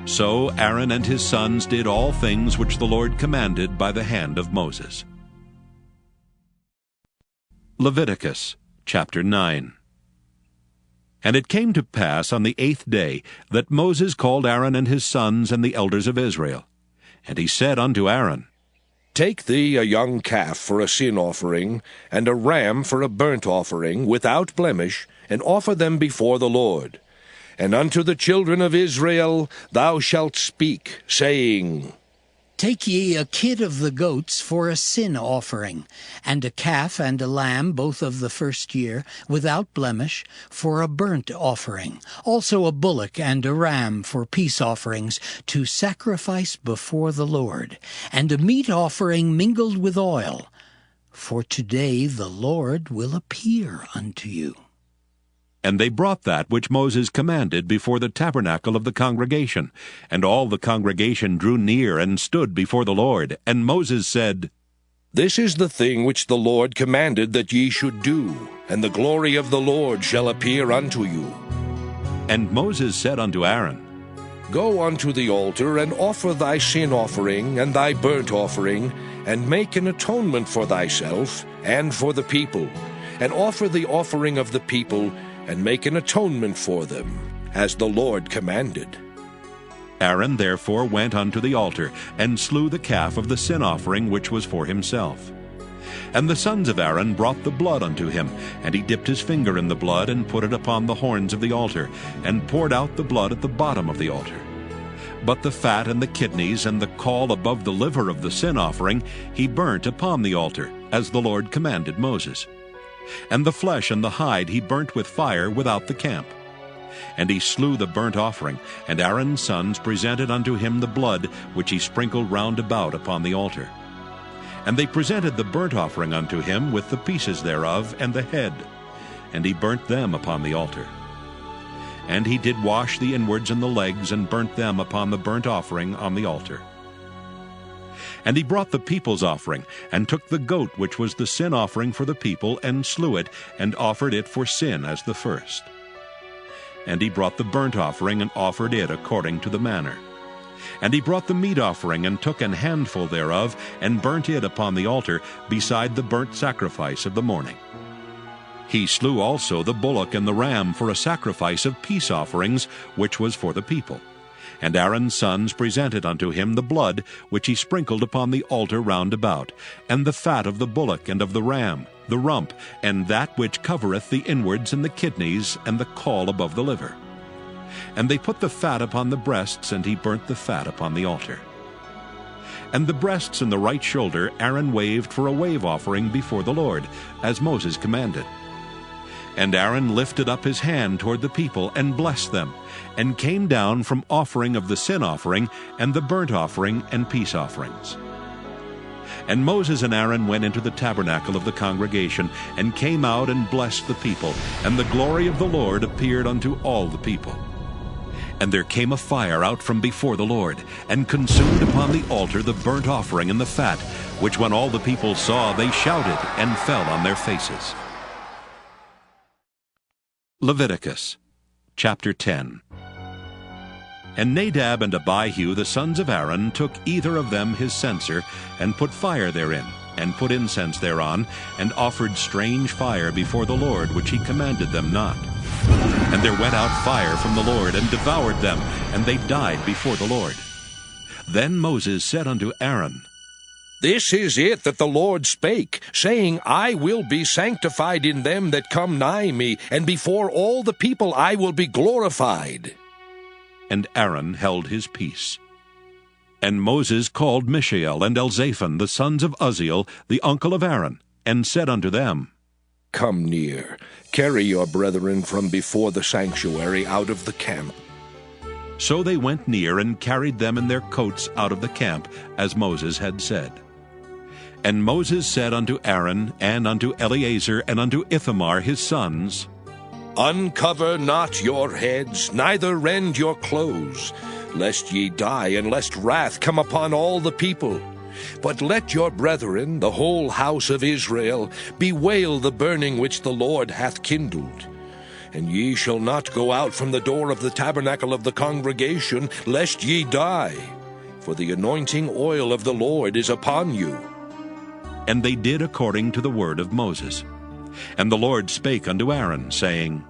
So Aaron and his sons did all things which the Lord commanded by the hand of Moses. Leviticus chapter 9. And it came to pass on the 8th day that Moses called Aaron and his sons and the elders of Israel. And he said unto Aaron, Take thee a young calf for a sin offering, and a ram for a burnt offering, without blemish, and offer them before the Lord. And unto the children of Israel thou shalt speak, saying, Take ye a kid of the goats for a sin offering, and a calf and a lamb, both of the first year, without blemish, for a burnt offering. Also a bullock and a ram for peace offerings, to sacrifice before the Lord, and a meat offering mingled with oil. For today the Lord will appear unto you. And they brought that which Moses commanded before the tabernacle of the congregation. And all the congregation drew near and stood before the Lord. And Moses said, This is the thing which the Lord commanded that ye should do, and the glory of the Lord shall appear unto you. And Moses said unto Aaron, Go unto the altar, and offer thy sin offering and thy burnt offering, and make an atonement for thyself and for the people, and offer the offering of the people, and make an atonement for them, as the Lord commanded. Aaron therefore went unto the altar, and slew the calf of the sin offering which was for himself. And the sons of Aaron brought the blood unto him, and he dipped his finger in the blood, and put it upon the horns of the altar, and poured out the blood at the bottom of the altar. But the fat and the kidneys and the caul above the liver of the sin offering he burnt upon the altar, as the Lord commanded Moses. And the flesh and the hide he burnt with fire without the camp. And he slew the burnt offering, and Aaron's sons presented unto him the blood which he sprinkled round about upon the altar. And they presented the burnt offering unto him with the pieces thereof and the head, and he burnt them upon the altar. And he did wash the inwards and the legs, and burnt them upon the burnt offering on the altar. And he brought the people's offering, and took the goat which was the sin offering for the people, and slew it, and offered it for sin as the first. And he brought the burnt offering, and offered it according to the manner. And he brought the meat offering, and took an handful thereof, and burnt it upon the altar, beside the burnt sacrifice of the morning. He slew also the bullock and the ram for a sacrifice of peace offerings, which was for the people. And Aaron's sons presented unto him the blood which he sprinkled upon the altar round about, and the fat of the bullock and of the ram, the rump, and that which covereth the inwards and the kidneys, and the caul above the liver. And they put the fat upon the breasts, and he burnt the fat upon the altar. And the breasts and the right shoulder Aaron waved for a wave offering before the Lord, as Moses commanded. And Aaron lifted up his hand toward the people, and blessed them, and came down from offering of the sin offering, and the burnt offering, and peace offerings. And Moses and Aaron went into the tabernacle of the congregation, and came out and blessed the people, and the glory of the Lord appeared unto all the people. And there came a fire out from before the Lord, and consumed upon the altar the burnt offering and the fat, which when all the people saw, they shouted, and fell on their faces. Leviticus chapter 10. And Nadab and Abihu the sons of Aaron took either of them his censer, and put fire therein, and put incense thereon, and offered strange fire before the Lord, which he commanded them not. And there went out fire from the Lord, and devoured them, and they died before the Lord. Then Moses said unto Aaron, This is it that the Lord spake, saying, I will be sanctified in them that come nigh me, and before all the people I will be glorified. And Aaron held his peace. And Moses called Mishael and Elzaphan, the sons of Uzziel, the uncle of Aaron, and said unto them, Come near, carry your brethren from before the sanctuary out of the camp. So they went near, and carried them in their coats out of the camp, as Moses had said. And Moses said unto Aaron, and unto Eleazar, and unto Ithamar his sons, Uncover not your heads, neither rend your clothes, lest ye die, and lest wrath come upon all the people. But let your brethren, the whole house of Israel, bewail the burning which the Lord hath kindled. And ye shall not go out from the door of the tabernacle of the congregation, lest ye die. For the anointing oil of the Lord is upon you. And they did according to the word of Moses. And the Lord spake unto Aaron, saying,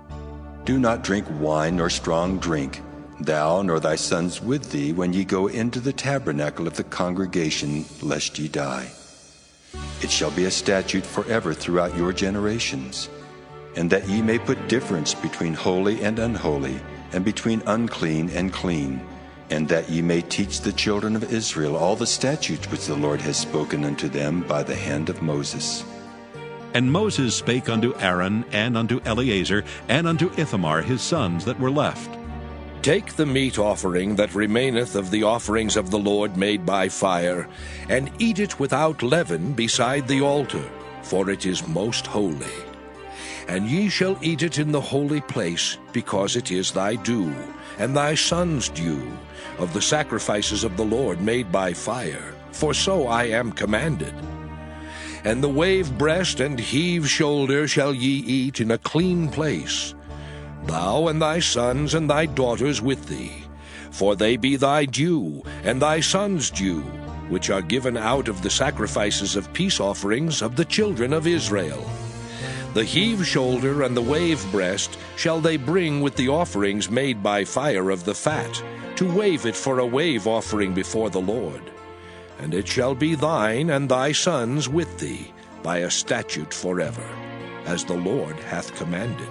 Do not drink wine nor strong drink, thou nor thy sons with thee, when ye go into the tabernacle of the congregation, lest ye die. It shall be a statute forever throughout your generations, and that ye may put difference between holy and unholy, and between unclean and clean, and that ye may teach the children of Israel all the statutes which the Lord has spoken unto them by the hand of Moses. And Moses spake unto Aaron, and unto Eleazar, and unto Ithamar his sons that were left. Take the meat offering that remaineth of the offerings of the Lord made by fire, and eat it without leaven beside the altar, for it is most holy. And ye shall eat it in the holy place, because it is thy due, and thy son's due, of the sacrifices of the Lord made by fire, for so I am commanded. And the wave breast and heave shoulder shall ye eat in a clean place, thou and thy sons and thy daughters with thee, for they be thy due, and thy sons' due, which are given out of the sacrifices of peace offerings of the children of Israel. The heave shoulder and the wave breast shall they bring with the offerings made by fire of the fat, to wave it for a wave offering before the Lord. And it shall be thine and thy sons with thee, by a statute forever, as the Lord hath commanded.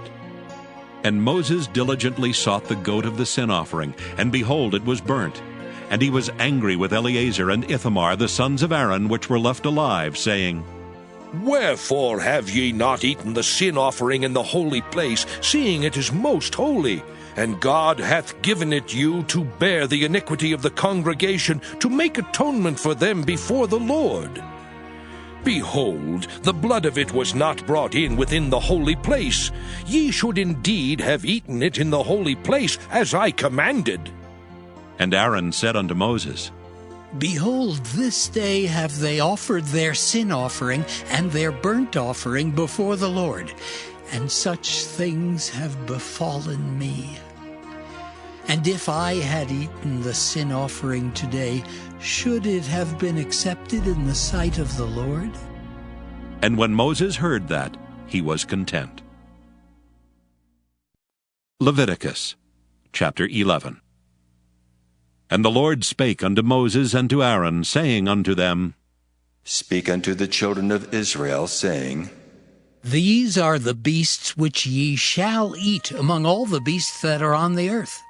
And Moses diligently sought the goat of the sin offering, and behold, it was burnt. And he was angry with Eleazar and Ithamar, the sons of Aaron, which were left alive, saying, Wherefore have ye not eaten the sin offering in the holy place, seeing it is most holy? And God hath given it you to bear the iniquity of the congregation, to make atonement for them before the Lord. Behold, the blood of it was not brought in within the holy place. Ye should indeed have eaten it in the holy place, as I commanded. And Aaron said unto Moses, Behold, this day have they offered their sin offering and their burnt offering before the Lord, and such things have befallen me. And if I had eaten the sin offering today, should it have been accepted in the sight of the Lord? And when Moses heard that, he was content. Leviticus chapter 11. And the Lord spake unto Moses and to Aaron, saying unto them, Speak unto the children of Israel, saying, These are the beasts which ye shall eat among all the beasts that are on the earth.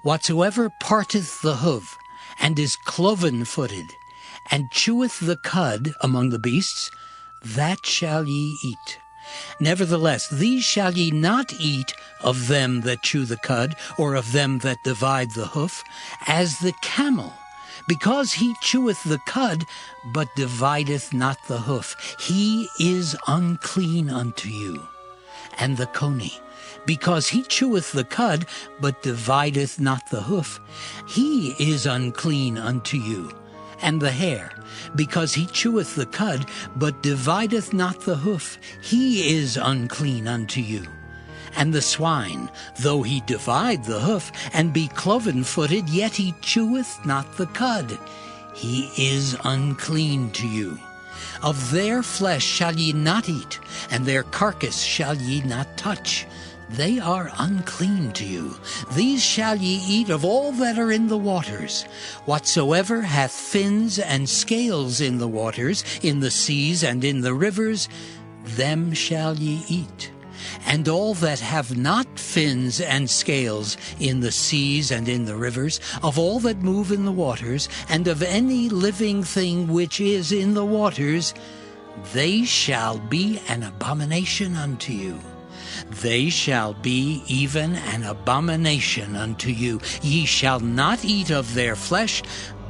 Whatsoever parteth the hoof, and is cloven-footed, and cheweth the cud among the beasts, that shall ye eat. Nevertheless, these shall ye not eat of them that chew the cud, or of them that divide the hoof, as the camel, because he cheweth the cud, but divideth not the hoof. He is unclean unto you. And the coney, because he cheweth the cud, but divideth not the hoof, he is unclean unto you. And the hare, because he cheweth the cud, but divideth not the hoof, he is unclean unto you. And the swine, though he divide the hoof, and be cloven-footed, yet he cheweth not the cud, he is unclean to you. Of their flesh shall ye not eat, and their carcass shall ye not touch. They are unclean to you. These shall ye eat of all that are in the waters. Whatsoever hath fins and scales in the waters, in the seas and in the rivers, them shall ye eat. And all that have not fins and scales in the seas and in the rivers, of all that move in the waters, and of any living thing which is in the waters, they shall be an abomination unto you. They shall be even an abomination unto you. Ye shall not eat of their flesh,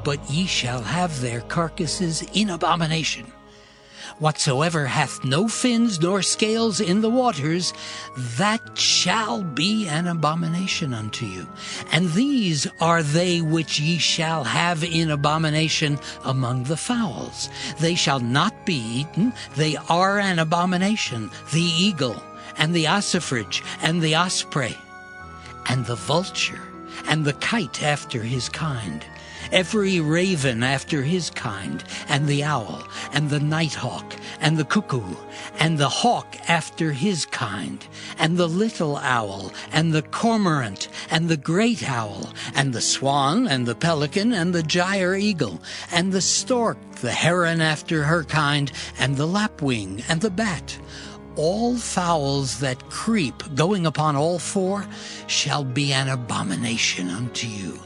but ye shall have their carcasses in abomination. Whatsoever hath no fins nor scales in the waters, that shall be an abomination unto you. And these are they which ye shall have in abomination among the fowls. They shall not be eaten, they are an abomination, the eagle, and the ossifrage, and the osprey, and the vulture, and the kite after his kind, every raven after his kind, and the owl, and the nighthawk, and the cuckoo, and the hawk after his kind, and the little owl, and the cormorant, and the great owl, and the swan, and the pelican, and the gyre eagle, and the stork, the heron after her kind, and the lapwing, and the bat. All fowls that creep, going upon all four, shall be an abomination unto you.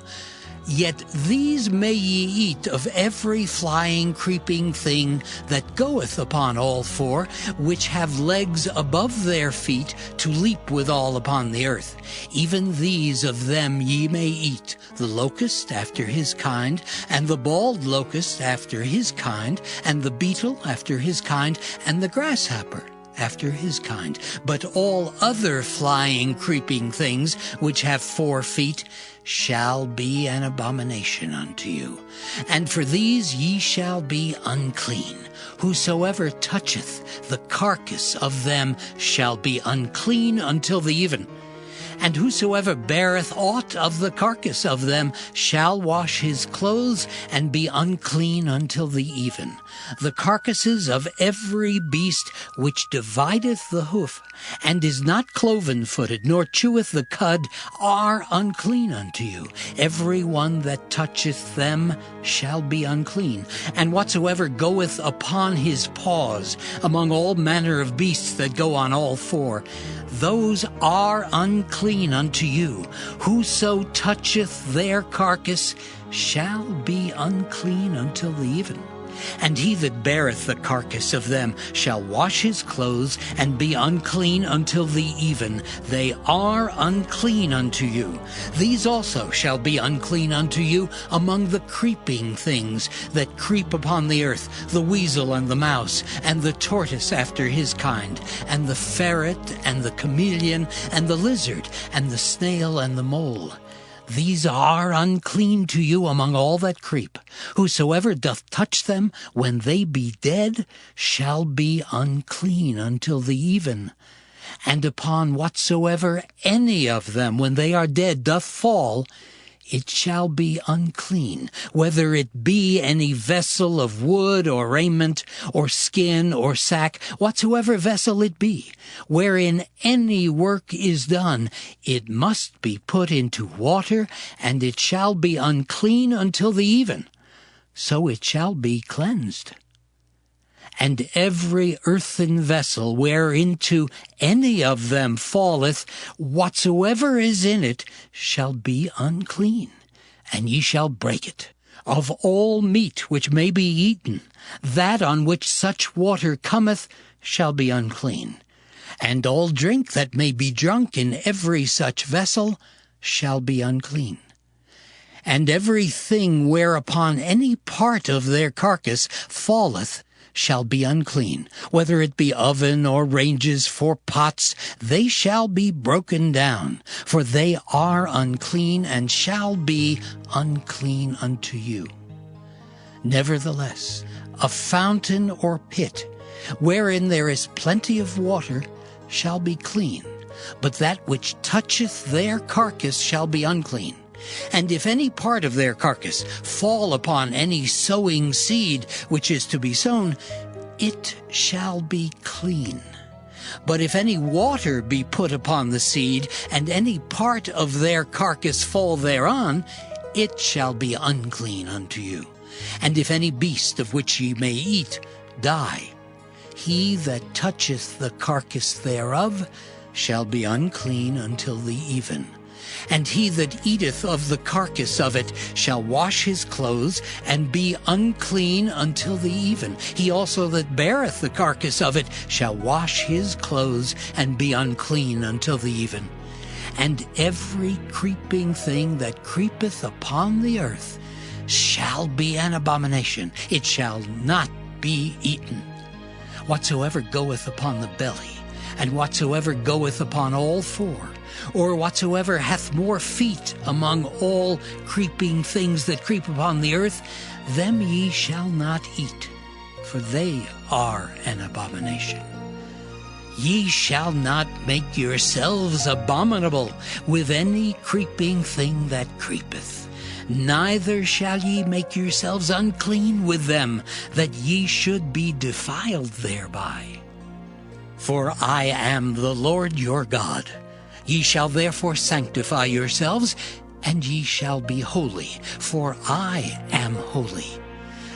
Yet these may ye eat of every flying, creeping thing that goeth upon all four, which have legs above their feet to leap withal upon the earth. Even these of them ye may eat, the locust after his kind, and the bald locust after his kind, and the beetle after his kind, and the grasshopper after his kind. But all other flying, creeping things which have 4 feet shall be an abomination unto you. And for these ye shall be unclean. Whosoever toucheth the carcass of them shall be unclean until the even. And whosoever beareth aught of the carcass of them shall wash his clothes, and be unclean until the even. The carcasses of every beast which divideth the hoof, and is not cloven-footed, nor cheweth the cud, are unclean unto you. Every one that toucheth them shall be unclean. And whatsoever goeth upon his paws among all manner of beasts that go on all 4, those are unclean unto you. Whoso toucheth their carcass shall be unclean until the even. And he that beareth the carcass of them shall wash his clothes, and be unclean until the even. They are unclean unto you. These also shall be unclean unto you among the creeping things that creep upon the earth, the weasel and the mouse, and the tortoise after his kind, and the ferret, and the chameleon, and the lizard, and the snail, and the mole. These are unclean to you among all that creep. Whosoever doth touch them when they be dead shall be unclean until the even. And upon whatsoever any of them when they are dead doth fall, it shall be unclean, whether it be any vessel of wood or raiment or skin or sack, whatsoever vessel it be, wherein any work is done, it must be put into water, and it shall be unclean until the even. So it shall be cleansed. And every earthen vessel whereinto any of them falleth, whatsoever is in it shall be unclean, and ye shall break it. Of all meat which may be eaten, that on which such water cometh shall be unclean. And all drink that may be drunk in every such vessel shall be unclean. And every thing whereupon any part of their carcass falleth shall be unclean, whether it be oven or ranges for pots, they shall be broken down, for they are unclean, and shall be unclean unto you. Nevertheless, a fountain or pit, wherein there is plenty of water, shall be clean, but that which toucheth their carcass shall be unclean. And if any part of their carcass fall upon any sowing seed which is to be sown, it shall be clean. But if any water be put upon the seed, and any part of their carcass fall thereon, it shall be unclean unto you. And if any beast of which ye may eat die, he that toucheth the carcass thereof shall be unclean until the even. And he that eateth of the carcass of it shall wash his clothes, and be unclean until the even. He also that beareth the carcass of it shall wash his clothes, and be unclean until the even. And every creeping thing that creepeth upon the earth shall be an abomination. It shall not be eaten. Whatsoever goeth upon the belly, and whatsoever goeth upon all 4, or whatsoever hath more feet among all creeping things that creep upon the earth, them ye shall not eat, for they are an abomination. Ye shall not make yourselves abominable with any creeping thing that creepeth, neither shall ye make yourselves unclean with them, that ye should be defiled thereby. For I am the Lord your God. Ye shall therefore sanctify yourselves, and ye shall be holy, for I am holy.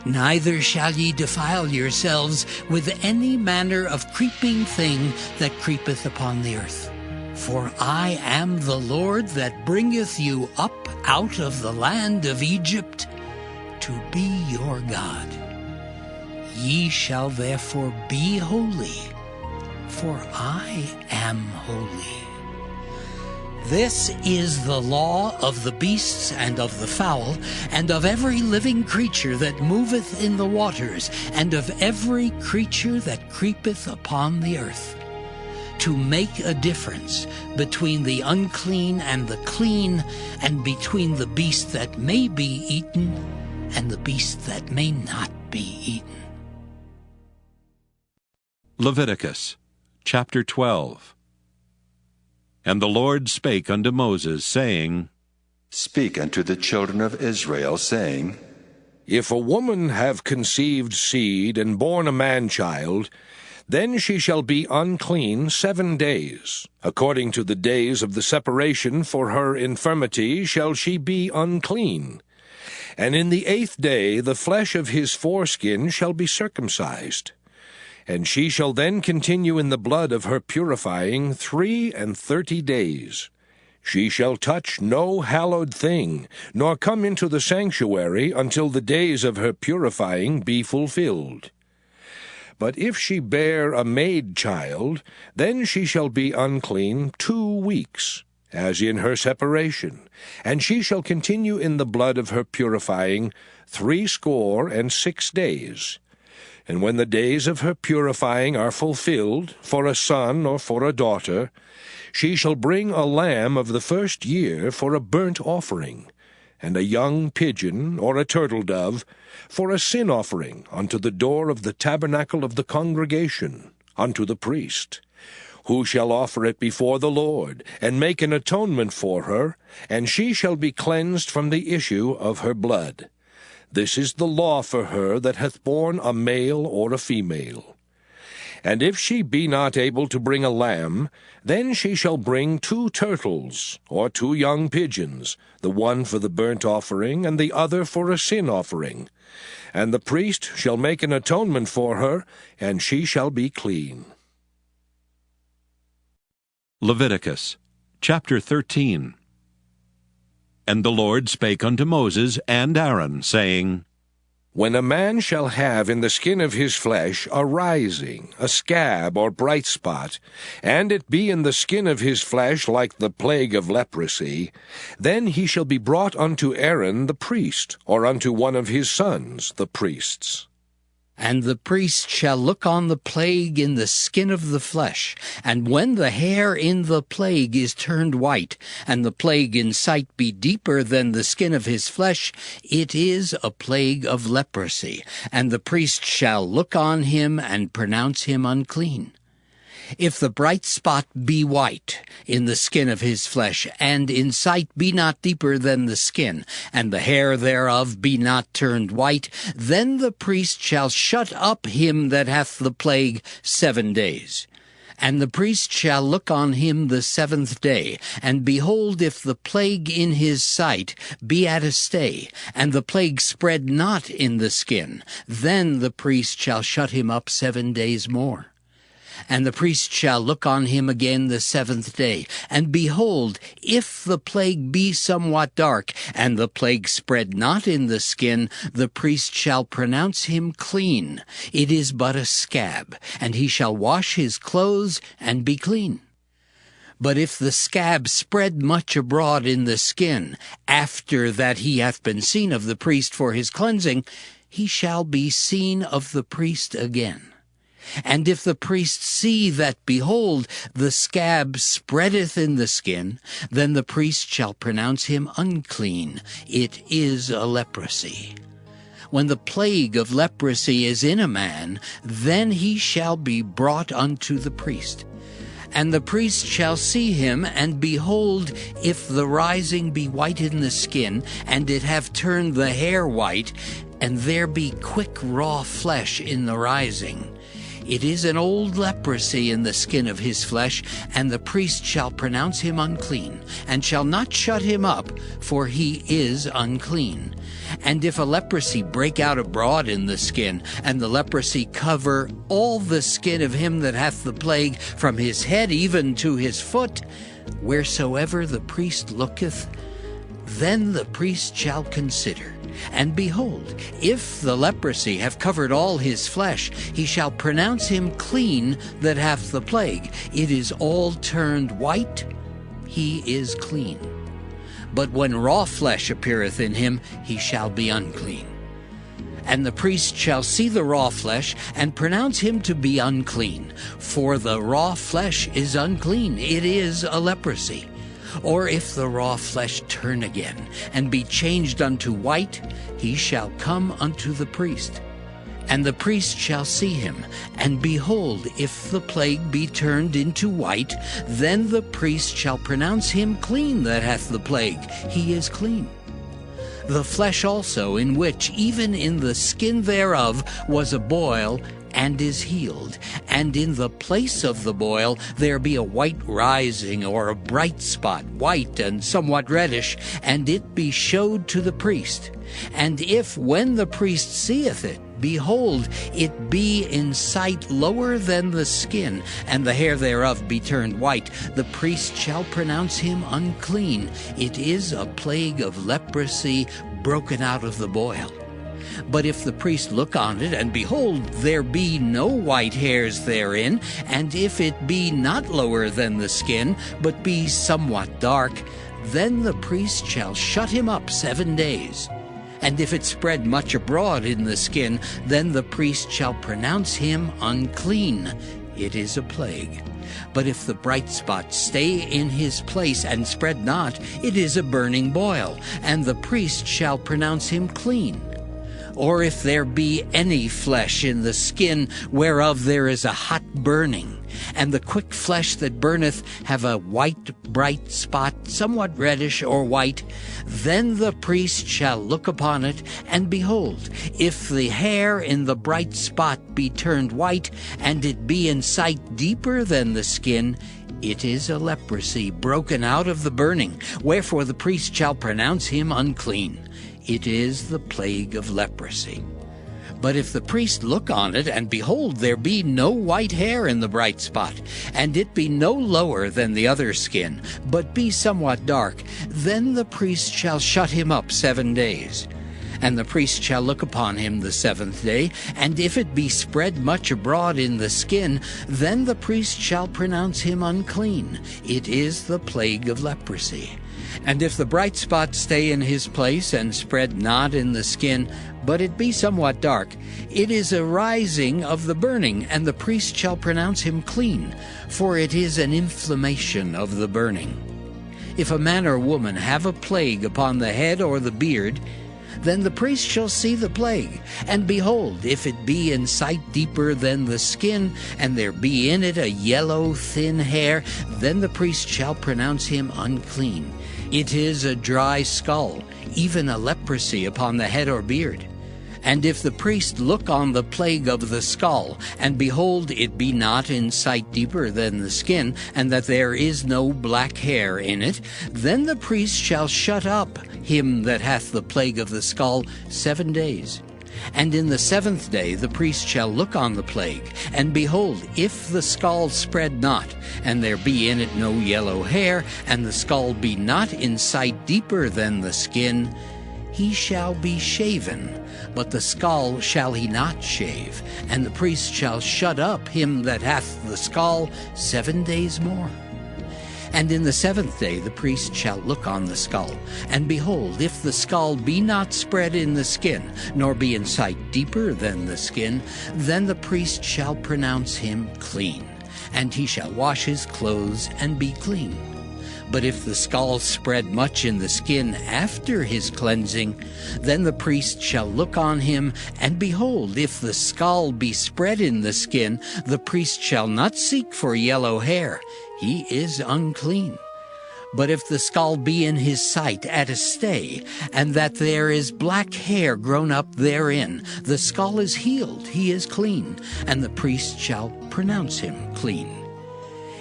Neither shall ye defile yourselves with any manner of creeping thing that creepeth upon the earth. For I am the Lord that bringeth you up out of the land of Egypt to be your God. Ye shall therefore be holy, for I am holy. This is the law of the beasts and of the fowl, and of every living creature that moveth in the waters, and of every creature that creepeth upon the earth, to make a difference between the unclean and the clean, and between the beast that may be eaten and the beast that may not be eaten. Leviticus chapter 12. And the Lord spake unto Moses, saying, Speak unto the children of Israel, saying, If a woman have conceived seed and born a man-child, then she shall be unclean 7 days. According to the days of the separation for her infirmity shall she be unclean. And in the 8th day the flesh of his foreskin shall be circumcised. And she shall then continue in the blood of her purifying 33 days. She shall touch no hallowed thing, nor come into the sanctuary until the days of her purifying be fulfilled. But if she bear a maid child, then she shall be unclean 2 weeks, as in her separation, and she shall continue in the blood of her purifying 66 days. And when the days of her purifying are fulfilled, for a son or for a daughter, she shall bring a lamb of the 1st year for a burnt offering, and a young pigeon or a turtle-dove for a sin offering unto the door of the tabernacle of the congregation, unto the priest, who shall offer it before the Lord, and make an atonement for her, and she shall be cleansed from the issue of her blood. This is the law for her that hath borne a male or a female. And if she be not able to bring a lamb, then she shall bring 2 turtles, or 2 young pigeons, the one for the burnt offering, and the other for a sin offering. And the priest shall make an atonement for her, and she shall be clean. Leviticus chapter 13. And the Lord spake unto Moses and Aaron, saying, When a man shall have in the skin of his flesh a rising, a scab or bright spot, and it be in the skin of his flesh like the plague of leprosy, then he shall be brought unto Aaron the priest, or unto one of his sons the priests. And the priest shall look on the plague in the skin of the flesh, and when the hair in the plague is turned white, and the plague in sight be deeper than the skin of his flesh, it is a plague of leprosy, and the priest shall look on him and pronounce him unclean. If the bright spot be white in the skin of his flesh, and in sight be not deeper than the skin, and the hair thereof be not turned white, then the priest shall shut up him that hath the plague 7 days. And the priest shall look on him the 7th day, and behold, if the plague in his sight be at a stay, and the plague spread not in the skin, then the priest shall shut him up 7 days more. And the priest shall look on him again the 7th day, and behold, if the plague be somewhat dark, and the plague spread not in the skin, the priest shall pronounce him clean. It is but a scab, and he shall wash his clothes and be clean. But if the scab spread much abroad in the skin, after that he hath been seen of the priest for his cleansing, he shall be seen of the priest again. And if the priest see that, behold, the scab spreadeth in the skin, then the priest shall pronounce him unclean. It is a leprosy. when the plague of leprosy is in a man, then he shall be brought unto the priest. And the priest shall see him, and behold, if the rising be white in the skin, and it have turned the hair white, and there be quick raw flesh in the rising, it is an old leprosy in the skin of his flesh, and the priest shall pronounce him unclean, and shall not shut him up, for he is unclean. And if a leprosy break out abroad in the skin, and the leprosy cover all the skin of him that hath the plague, from his head even to his foot, wheresoever the priest looketh, then the priest shall consider. And behold, if the leprosy have covered all his flesh, he shall pronounce him clean that hath the plague. It is all turned white, he is clean. But when raw flesh appeareth in him, he shall be unclean. And the priest shall see the raw flesh, and pronounce him to be unclean. For the raw flesh is unclean, it is a leprosy. Or if the raw flesh turn again, and be changed unto white, he shall come unto the priest. And the priest shall see him, and behold, if the plague be turned into white, then the priest shall pronounce him clean that hath the plague, he is clean. The flesh also, in which even in the skin thereof was a boil, and is healed, and in the place of the boil there be a white rising, or a bright spot, white and somewhat reddish, and it be showed to the priest. And if, when the priest seeth it, behold, it be in sight lower than the skin, and the hair thereof be turned white, the priest shall pronounce him unclean. It is a plague of leprosy broken out of the boil. But if the priest look on it, and behold, there be no white hairs therein, and if it be not lower than the skin, but be somewhat dark, then the priest shall shut him up 7 days. And if it spread much abroad in the skin, then the priest shall pronounce him unclean. It is a plague. But if the bright spot stay in his place and spread not, it is a burning boil, and the priest shall pronounce him clean. Or if there be any flesh in the skin whereof there is a hot burning, and the quick flesh that burneth have a white bright spot, somewhat reddish or white, then the priest shall look upon it, and behold, if the hair in the bright spot be turned white, and it be in sight deeper than the skin, it is a leprosy broken out of the burning, wherefore the priest shall pronounce him unclean. It is the plague of leprosy. But if the priest look on it, and behold, there be no white hair in the bright spot, and it be no lower than the other skin, but be somewhat dark, then the priest shall shut him up 7 days. And the priest shall look upon him the 7th day, and if it be spread much abroad in the skin, then the priest shall pronounce him unclean. It is the plague of leprosy. And if the bright spot stay in his place, and spread not in the skin, but it be somewhat dark, it is a rising of the burning, and the priest shall pronounce him clean, for it is an inflammation of the burning. If a man or woman have a plague upon the head or the beard, then the priest shall see the plague, and behold, if it be in sight deeper than the skin, and there be in it a yellow thin hair, then the priest shall pronounce him unclean. It is a dry skull, even a leprosy upon the head or beard. And if the priest look on the plague of the skull, and behold, it be not in sight deeper than the skin, and that there is no black hair in it, then the priest shall shut up him that hath the plague of the skull 7 days. And in the 7th day the priest shall look on the plague, and behold, if the skull spread not, and there be in it no yellow hair, and the skull be not in sight deeper than the skin, he shall be shaven, but the skull shall he not shave, and the priest shall shut up him that hath the skull 7 days more. And in the 7th day the priest shall look on the skull, and behold, if the skull be not spread in the skin, nor be in sight deeper than the skin, then the priest shall pronounce him clean, and he shall wash his clothes and be clean. But if the scald spread much in the skin after his cleansing, then the priest shall look on him, and behold, if the scald be spread in the skin, the priest shall not seek for yellow hair. He is unclean. But if the scald be in his sight at a stay, and that there is black hair grown up therein, the scald is healed, he is clean, and the priest shall pronounce him clean.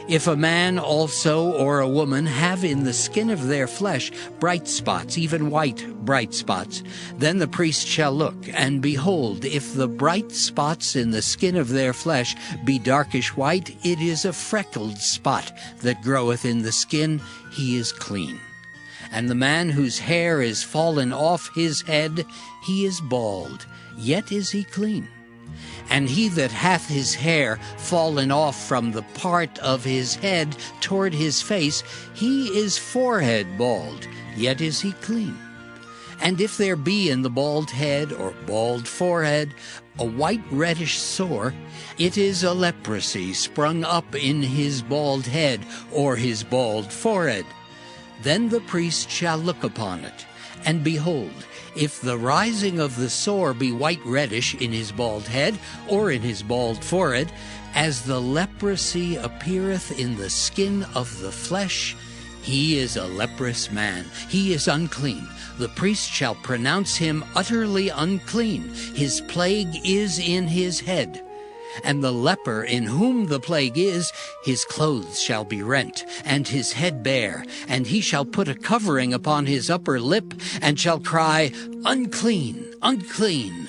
If a man also or a woman have in the skin of their flesh bright spots, even white bright spots, then the priest shall look, and behold, if the bright spots in the skin of their flesh be darkish white, it is a freckled spot that groweth in the skin, he is clean. And the man whose hair is fallen off his head, he is bald, yet is he clean. And he that hath his hair fallen off from the part of his head toward his face, he is forehead bald, yet is he clean. And if there be in the bald head or bald forehead a white reddish sore, it is a leprosy sprung up in his bald head or his bald forehead. Then the priest shall look upon it, and behold, if the rising of the sore be white reddish in his bald head or in his bald forehead, as the leprosy appeareth in the skin of the flesh, he is a leprous man, he is unclean. The priest shall pronounce him utterly unclean. His plague is in his head. And the leper in whom the plague is, his clothes shall be rent, and his head bare, and he shall put a covering upon his upper lip, and shall cry, Unclean, unclean.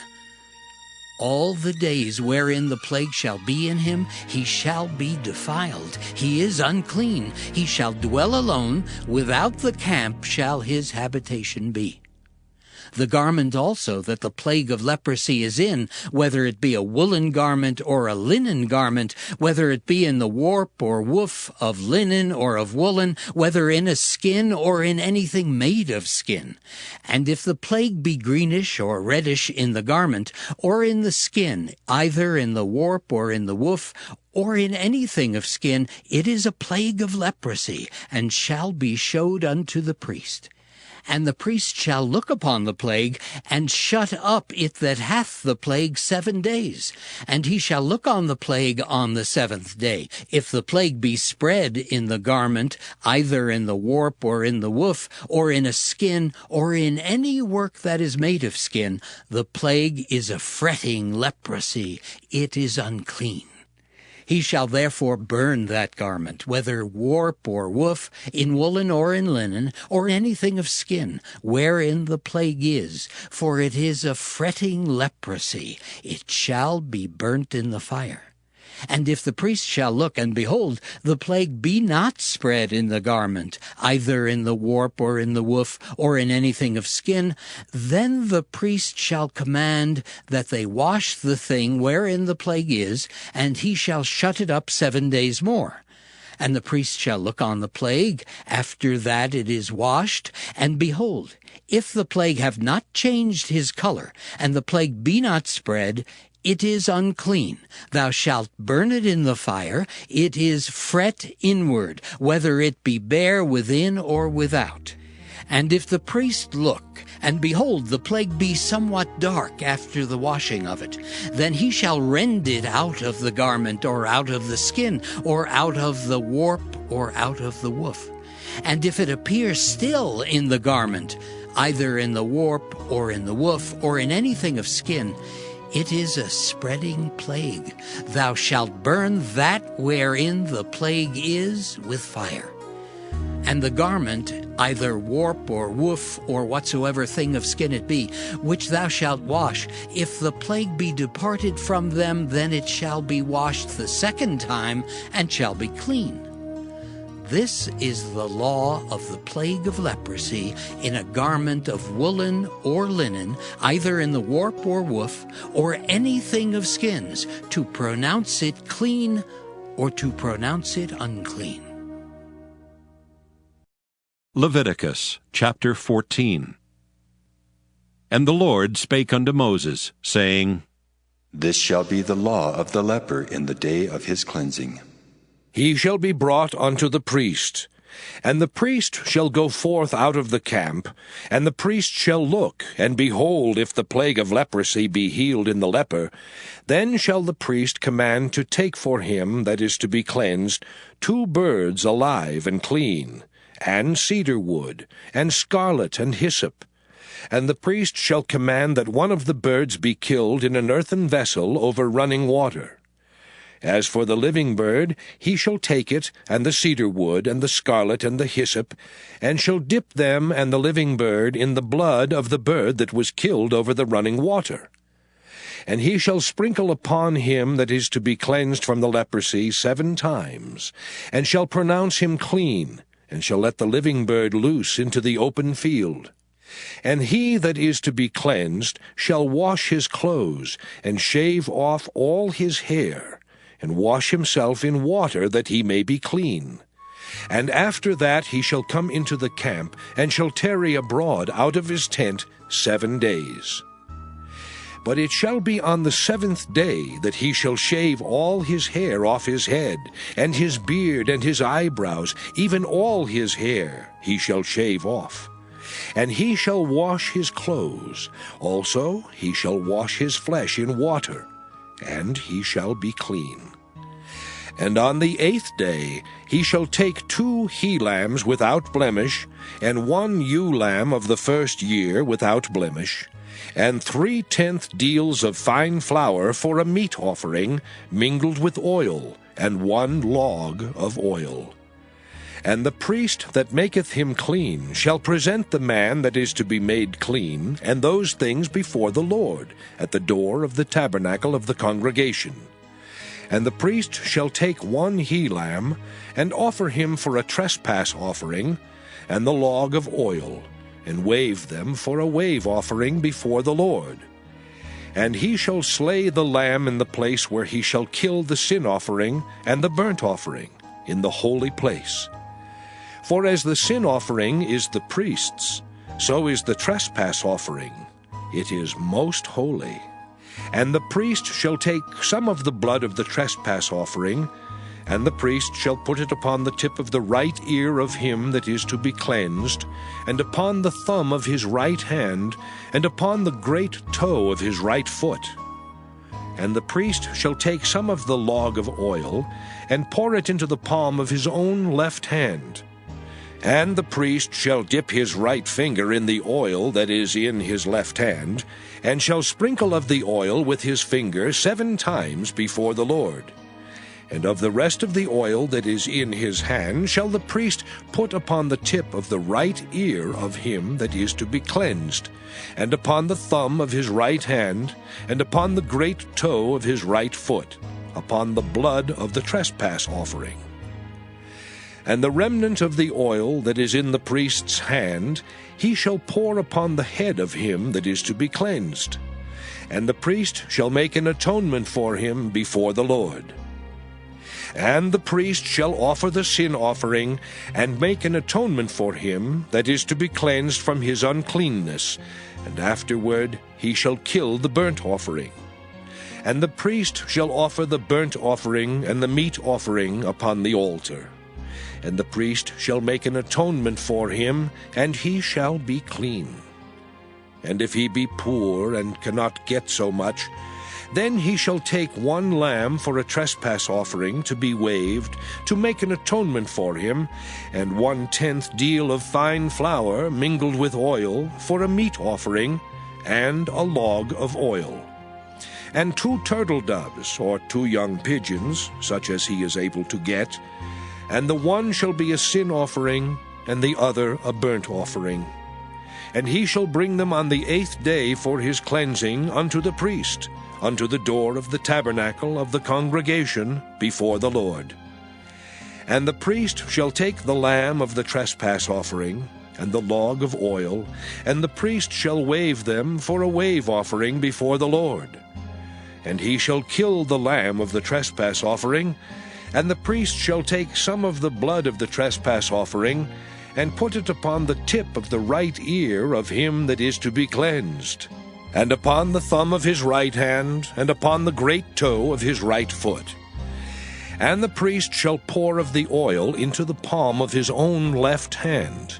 All the days wherein the plague shall be in him, he shall be defiled. He is unclean. He shall dwell alone. Without the camp shall his habitation be. The garment also that the plague of leprosy is in, whether it be a woolen garment or a linen garment, whether it be in the warp or woof of linen or of woolen, whether in a skin or in anything made of skin. And if the plague be greenish or reddish in the garment, or in the skin, either in the warp or in the woof, or in anything of skin, it is a plague of leprosy, and shall be showed unto the priest. And the priest shall look upon the plague, and shut up it that hath the plague 7 days. And he shall look on the plague on the 7th day. If the plague be spread in the garment, either in the warp or in the woof, or in a skin, or in any work that is made of skin, the plague is a fretting leprosy. It is unclean. He shall therefore burn that garment, whether warp or woof, in woolen or in linen, or anything of skin, wherein the plague is, for it is a fretting leprosy. It shall be burnt in the fire. And if the priest shall look, and behold, the plague be not spread in the garment, either in the warp or in the woof, or in anything of skin, then the priest shall command that they wash the thing wherein the plague is, and he shall shut it up 7 days more. And the priest shall look on the plague after that it is washed, and behold, if the plague have not changed his color, and the plague be not spread, it is unclean. Thou shalt burn it in the fire. It is fret inward, whether it be bare within or without. And if the priest look, and behold, the plague be somewhat dark after the washing of it, then he shall rend it out of the garment, or out of the skin, or out of the warp, or out of the woof. And if it appear still in the garment, either in the warp, or in the woof, or in anything of skin, it is a spreading plague. Thou shalt burn that wherein the plague is with fire. And the garment, either warp or woof, or whatsoever thing of skin it be, which thou shalt wash, if the plague be departed from them, then it shall be washed the 2nd time, and shall be clean. This is the law of the plague of leprosy in a garment of woolen or linen, either in the warp or woof, or anything of skins, to pronounce it clean or to pronounce it unclean. Leviticus chapter 14. And the Lord spake unto Moses, saying, This shall be the law of the leper in the day of his cleansing. He shall be brought unto the priest, And the priest shall go forth out of the camp, and the priest shall look, and behold, if the plague of leprosy be healed in the leper, then shall the priest command to take for him that is to be cleansed 2 birds alive and clean, and cedar wood, and scarlet and hyssop. And the priest shall command that one of the birds be killed in an earthen vessel over running water. As for the living bird, he shall take it, and the cedar wood, and the scarlet, and the hyssop, and shall dip them and the living bird in the blood of the bird that was killed over the running water. And he shall sprinkle upon him that is to be cleansed from the leprosy 7 times, and shall pronounce him clean, and shall let the living bird loose into the open field. And he that is to be cleansed shall wash his clothes, and shave off all his hair, and wash himself in water, that he may be clean. And after that he shall come into the camp, and shall tarry abroad out of his tent 7 days. But it shall be on the 7th day that he shall shave all his hair off his head, and his beard, and his eyebrows, even all his hair he shall shave off. And he shall wash his clothes, also he shall wash his flesh in water, and he shall be clean. And on the 8th day he shall take 2 he-lambs without blemish, and 1 ewe-lamb of the 1st year without blemish, and 3/10 deals of fine flour for a meat offering, mingled with oil, and 1 log of oil. And the priest that maketh him clean shall present the man that is to be made clean, and those things before the Lord, at the door of the tabernacle of the congregation. And the priest shall take 1 he-lamb, and offer him for a trespass offering, and the log of oil, and wave them for a wave offering before the Lord. And he shall slay the lamb in the place where he shall kill the sin offering and the burnt offering, in the holy place. For as the sin offering is the priest's, so is the trespass offering. It is most holy. And the priest shall take some of the blood of the trespass offering, and the priest shall put it upon the tip of the right ear of him that is to be cleansed, and upon the thumb of his right hand, and upon the great toe of his right foot. And the priest shall take some of the log of oil, and pour it into the palm of his own left hand. And the priest shall dip his right finger in the oil that is in his left hand, and shall sprinkle of the oil with his finger 7 times before the Lord. And of the rest of the oil that is in his hand shall the priest put upon the tip of the right ear of him that is to be cleansed, and upon the thumb of his right hand, and upon the great toe of his right foot, upon the blood of the trespass offering. And the remnant of the oil that is in the priest's hand he shall pour upon the head of him that is to be cleansed. And the priest shall make an atonement for him before the Lord. And the priest shall offer the sin offering, and make an atonement for him that is to be cleansed from his uncleanness, and afterward he shall kill the burnt offering. And the priest shall offer the burnt offering and the meat offering upon the altar. And the priest shall make an atonement for him, and he shall be clean. And if he be poor and cannot get so much, then he shall take 1 lamb for a trespass offering to be waved, to make an atonement for him, and 1/10 deal of fine flour mingled with oil for a meat offering, and a log of oil. And 2 turtle doves, or 2 young pigeons, such as he is able to get, and the one shall be a sin offering, and the other a burnt offering. And he shall bring them on the 8th day for his cleansing unto the priest, unto the door of the tabernacle of the congregation before the Lord. And the priest shall take the lamb of the trespass offering, and the log of oil, and the priest shall wave them for a wave offering before the Lord. And he shall kill the lamb of the trespass offering, and the priest shall take some of the blood of the trespass offering, and put it upon the tip of the right ear of him that is to be cleansed, and upon the thumb of his right hand, and upon the great toe of his right foot. And the priest shall pour of the oil into the palm of his own left hand.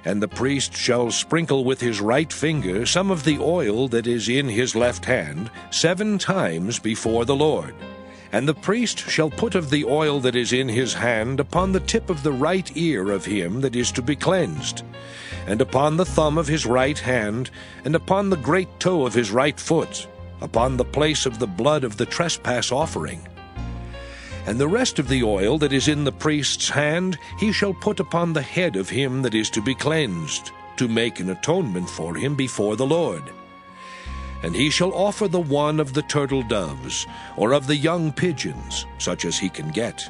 And the priest shall sprinkle with his right finger some of the oil that is in his left hand 7 times before the Lord. And the priest shall put of the oil that is in his hand upon the tip of the right ear of him that is to be cleansed, and upon the thumb of his right hand, and upon the great toe of his right foot, upon the place of the blood of the trespass offering. And the rest of the oil that is in the priest's hand he shall put upon the head of him that is to be cleansed, to make an atonement for him before the Lord. And he shall offer the one of the turtle doves, or of the young pigeons, such as he can get,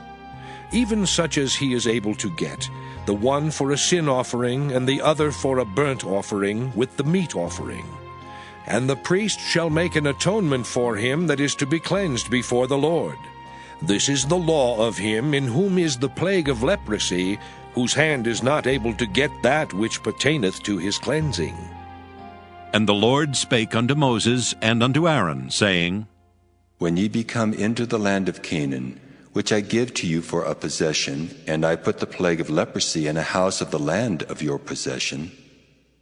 even such as he is able to get, the one for a sin offering, and the other for a burnt offering with the meat offering. And the priest shall make an atonement for him that is to be cleansed before the Lord. This is the law of him in whom is the plague of leprosy, whose hand is not able to get that which pertaineth to his cleansing. And the Lord spake unto Moses and unto Aaron, saying, When ye be come into the land of Canaan, which I give to you for a possession, and I put the plague of leprosy in a house of the land of your possession,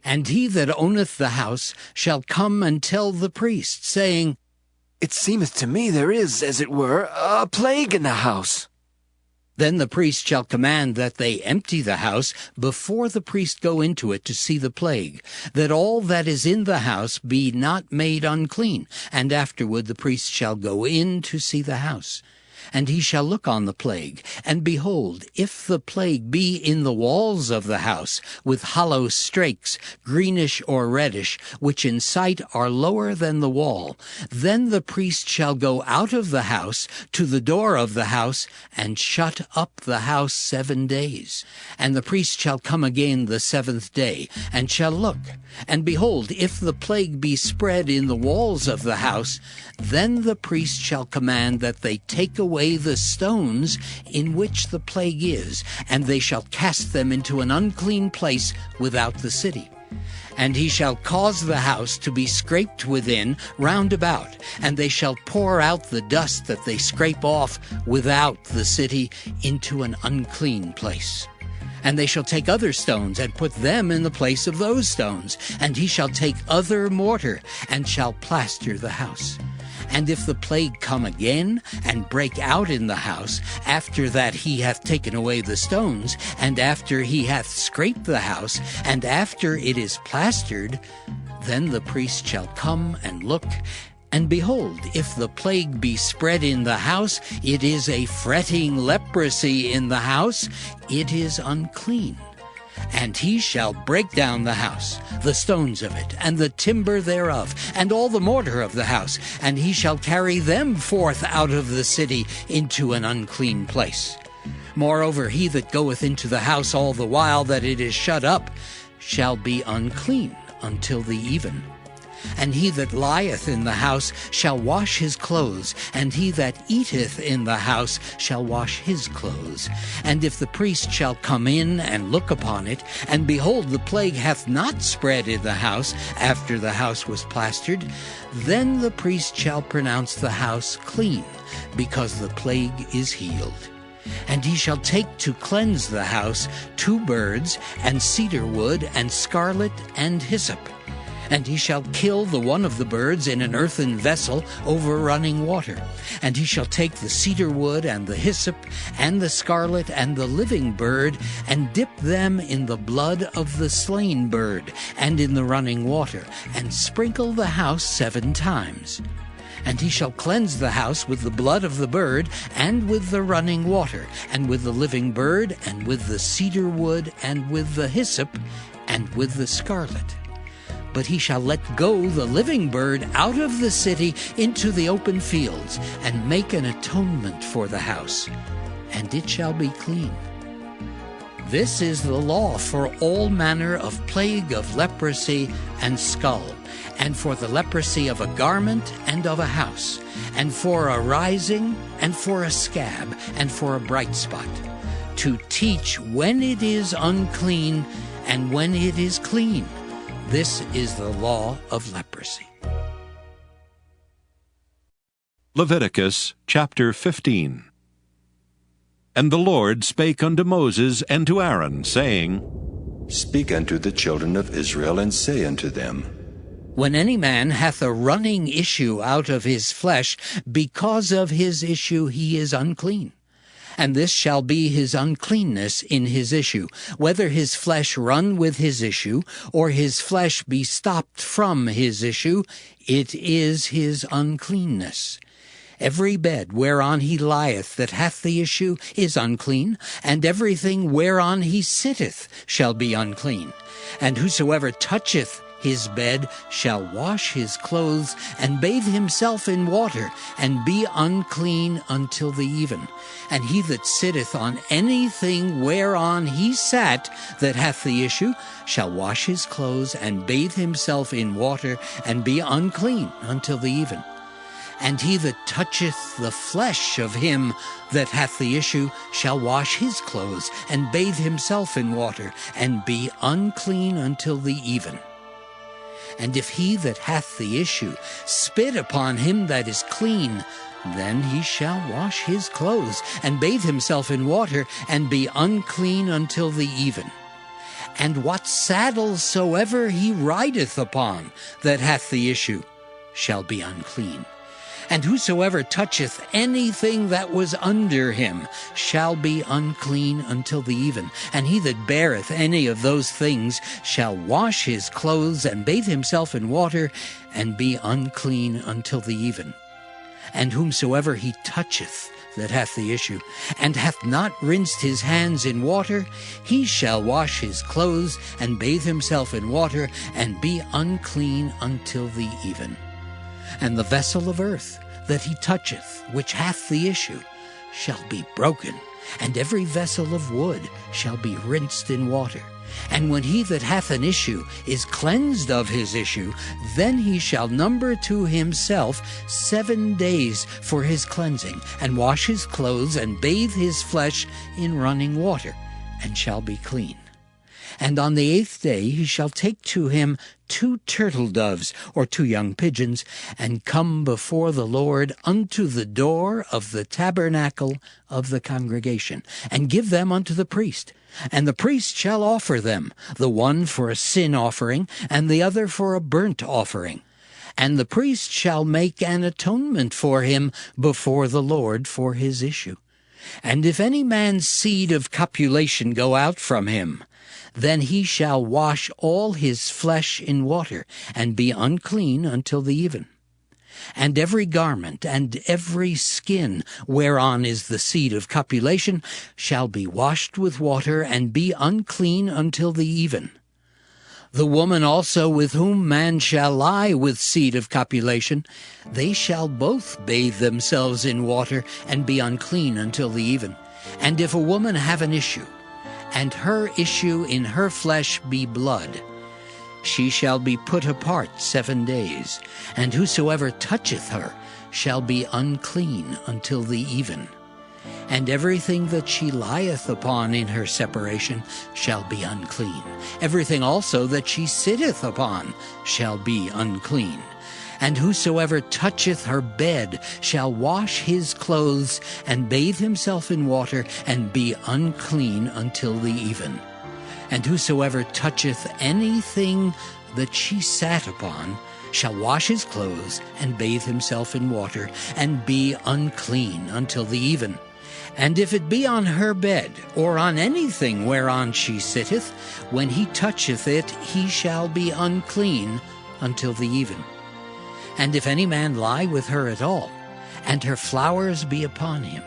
and he that owneth the house shall come and tell the priest, saying, It seemeth to me there is, as it were, a plague in the house. Then the priest shall command that they empty the house before the priest go into it to see the plague, that all that is in the house be not made unclean. And afterward the priest shall go in to see the house. And he shall look on the plague, and behold, if the plague be in the walls of the house, with hollow strakes, greenish or reddish, which in sight are lower than the wall, then the priest shall go out of the house to the door of the house, and shut up the house 7 days. And the priest shall come again the 7th day, and shall look. And behold, if the plague be spread in the walls of the house, then the priest shall command that they take away the stones in which the plague is, and they shall cast them into an unclean place without the city. And he shall cause the house to be scraped within round about, and they shall pour out the dust that they scrape off without the city into an unclean place. And they shall take other stones, and put them in the place of those stones. And he shall take other mortar, and shall plaster the house. And if the plague come again, and break out in the house, after that he hath taken away the stones, and after he hath scraped the house, and after it is plastered, then the priest shall come and look. And behold, if the plague be spread in the house, it is a fretting leprosy in the house, it is unclean. And he shall break down the house, the stones of it, and the timber thereof, and all the mortar of the house, and he shall carry them forth out of the city into an unclean place. Moreover, he that goeth into the house all the while that it is shut up shall be unclean until the even. And he that lieth in the house shall wash his clothes, and he that eateth in the house shall wash his clothes. And if the priest shall come in and look upon it, and behold, the plague hath not spread in the house after the house was plastered, then the priest shall pronounce the house clean, because the plague is healed. And he shall take to cleanse the house 2 birds, and cedar wood, and scarlet, and hyssop. And he shall kill the one of the birds in an earthen vessel over running water. And he shall take the cedar wood, and the hyssop, and the scarlet, and the living bird, and dip them in the blood of the slain bird, and in the running water, and sprinkle the house 7 times. And he shall cleanse the house with the blood of the bird, and with the running water, and with the living bird, and with the cedar wood, and with the hyssop, and with the scarlet. But he shall let go the living bird out of the city into the open fields, and make an atonement for the house, and it shall be clean. This is the law for all manner of plague of leprosy and skull, and for the leprosy of a garment and of a house, and for a rising, and for a scab, and for a bright spot, to teach when it is unclean and when it is clean. This is the law of leprosy. Leviticus chapter 15. And the Lord spake unto Moses and to Aaron, saying, Speak unto the children of Israel, and say unto them, When any man hath a running issue out of his flesh, because of his issue he is unclean. And this shall be his uncleanness in his issue, whether his flesh run with his issue, or his flesh be stopped from his issue, it is his uncleanness. Every bed whereon he lieth that hath the issue is unclean, and everything whereon he sitteth shall be unclean. And whosoever toucheth his bed shall wash his clothes, and bathe himself in water, and be unclean until the even. And he that sitteth on anything whereon he sat that hath the issue shall wash his clothes, and bathe himself in water, and be unclean until the even. And he that toucheth the flesh of him that hath the issue shall wash his clothes, and bathe himself in water, and be unclean until the even. And if he that hath the issue spit upon him that is clean, then he shall wash his clothes, and bathe himself in water, and be unclean until the even. And what saddle soever he rideth upon that hath the issue shall be unclean. And whosoever toucheth anything that was under him shall be unclean until the even. And he that beareth any of those things shall wash his clothes, and bathe himself in water, and be unclean until the even. And whomsoever he toucheth that hath the issue, and hath not rinsed his hands in water, he shall wash his clothes, and bathe himself in water, and be unclean until the even. And the vessel of earth that he toucheth, which hath the issue, shall be broken, and every vessel of wood shall be rinsed in water. And when he that hath an issue is cleansed of his issue, then he shall number to himself 7 days for his cleansing, and wash his clothes, and bathe his flesh in running water, and shall be clean. And on the 8th day he shall take to him 2 turtle doves, or 2 young pigeons, and come before the Lord unto the door of the tabernacle of the congregation, and give them unto the priest. And the priest shall offer them, the one for a sin offering, and the other for a burnt offering. And the priest shall make an atonement for him before the Lord for his issue. And if any man's seed of copulation go out from him, then he shall wash all his flesh in water, and be unclean until the even. And every garment and every skin whereon is the seed of copulation shall be washed with water, and be unclean until the even. The woman also with whom man shall lie with seed of copulation, they shall both bathe themselves in water, and be unclean until the even. And if a woman have an issue, and her issue in her flesh be blood, she shall be put apart 7 days, and whosoever toucheth her shall be unclean until the even. And everything that she lieth upon in her separation shall be unclean. Everything also that she sitteth upon shall be unclean. And whosoever toucheth her bed shall wash his clothes, and bathe himself in water, and be unclean until the even. And whosoever toucheth anything that she sat upon shall wash his clothes, and bathe himself in water, and be unclean until the even. And if it be on her bed, or on anything whereon she sitteth, when he toucheth it, he shall be unclean until the even. And if any man lie with her at all, and her flowers be upon him,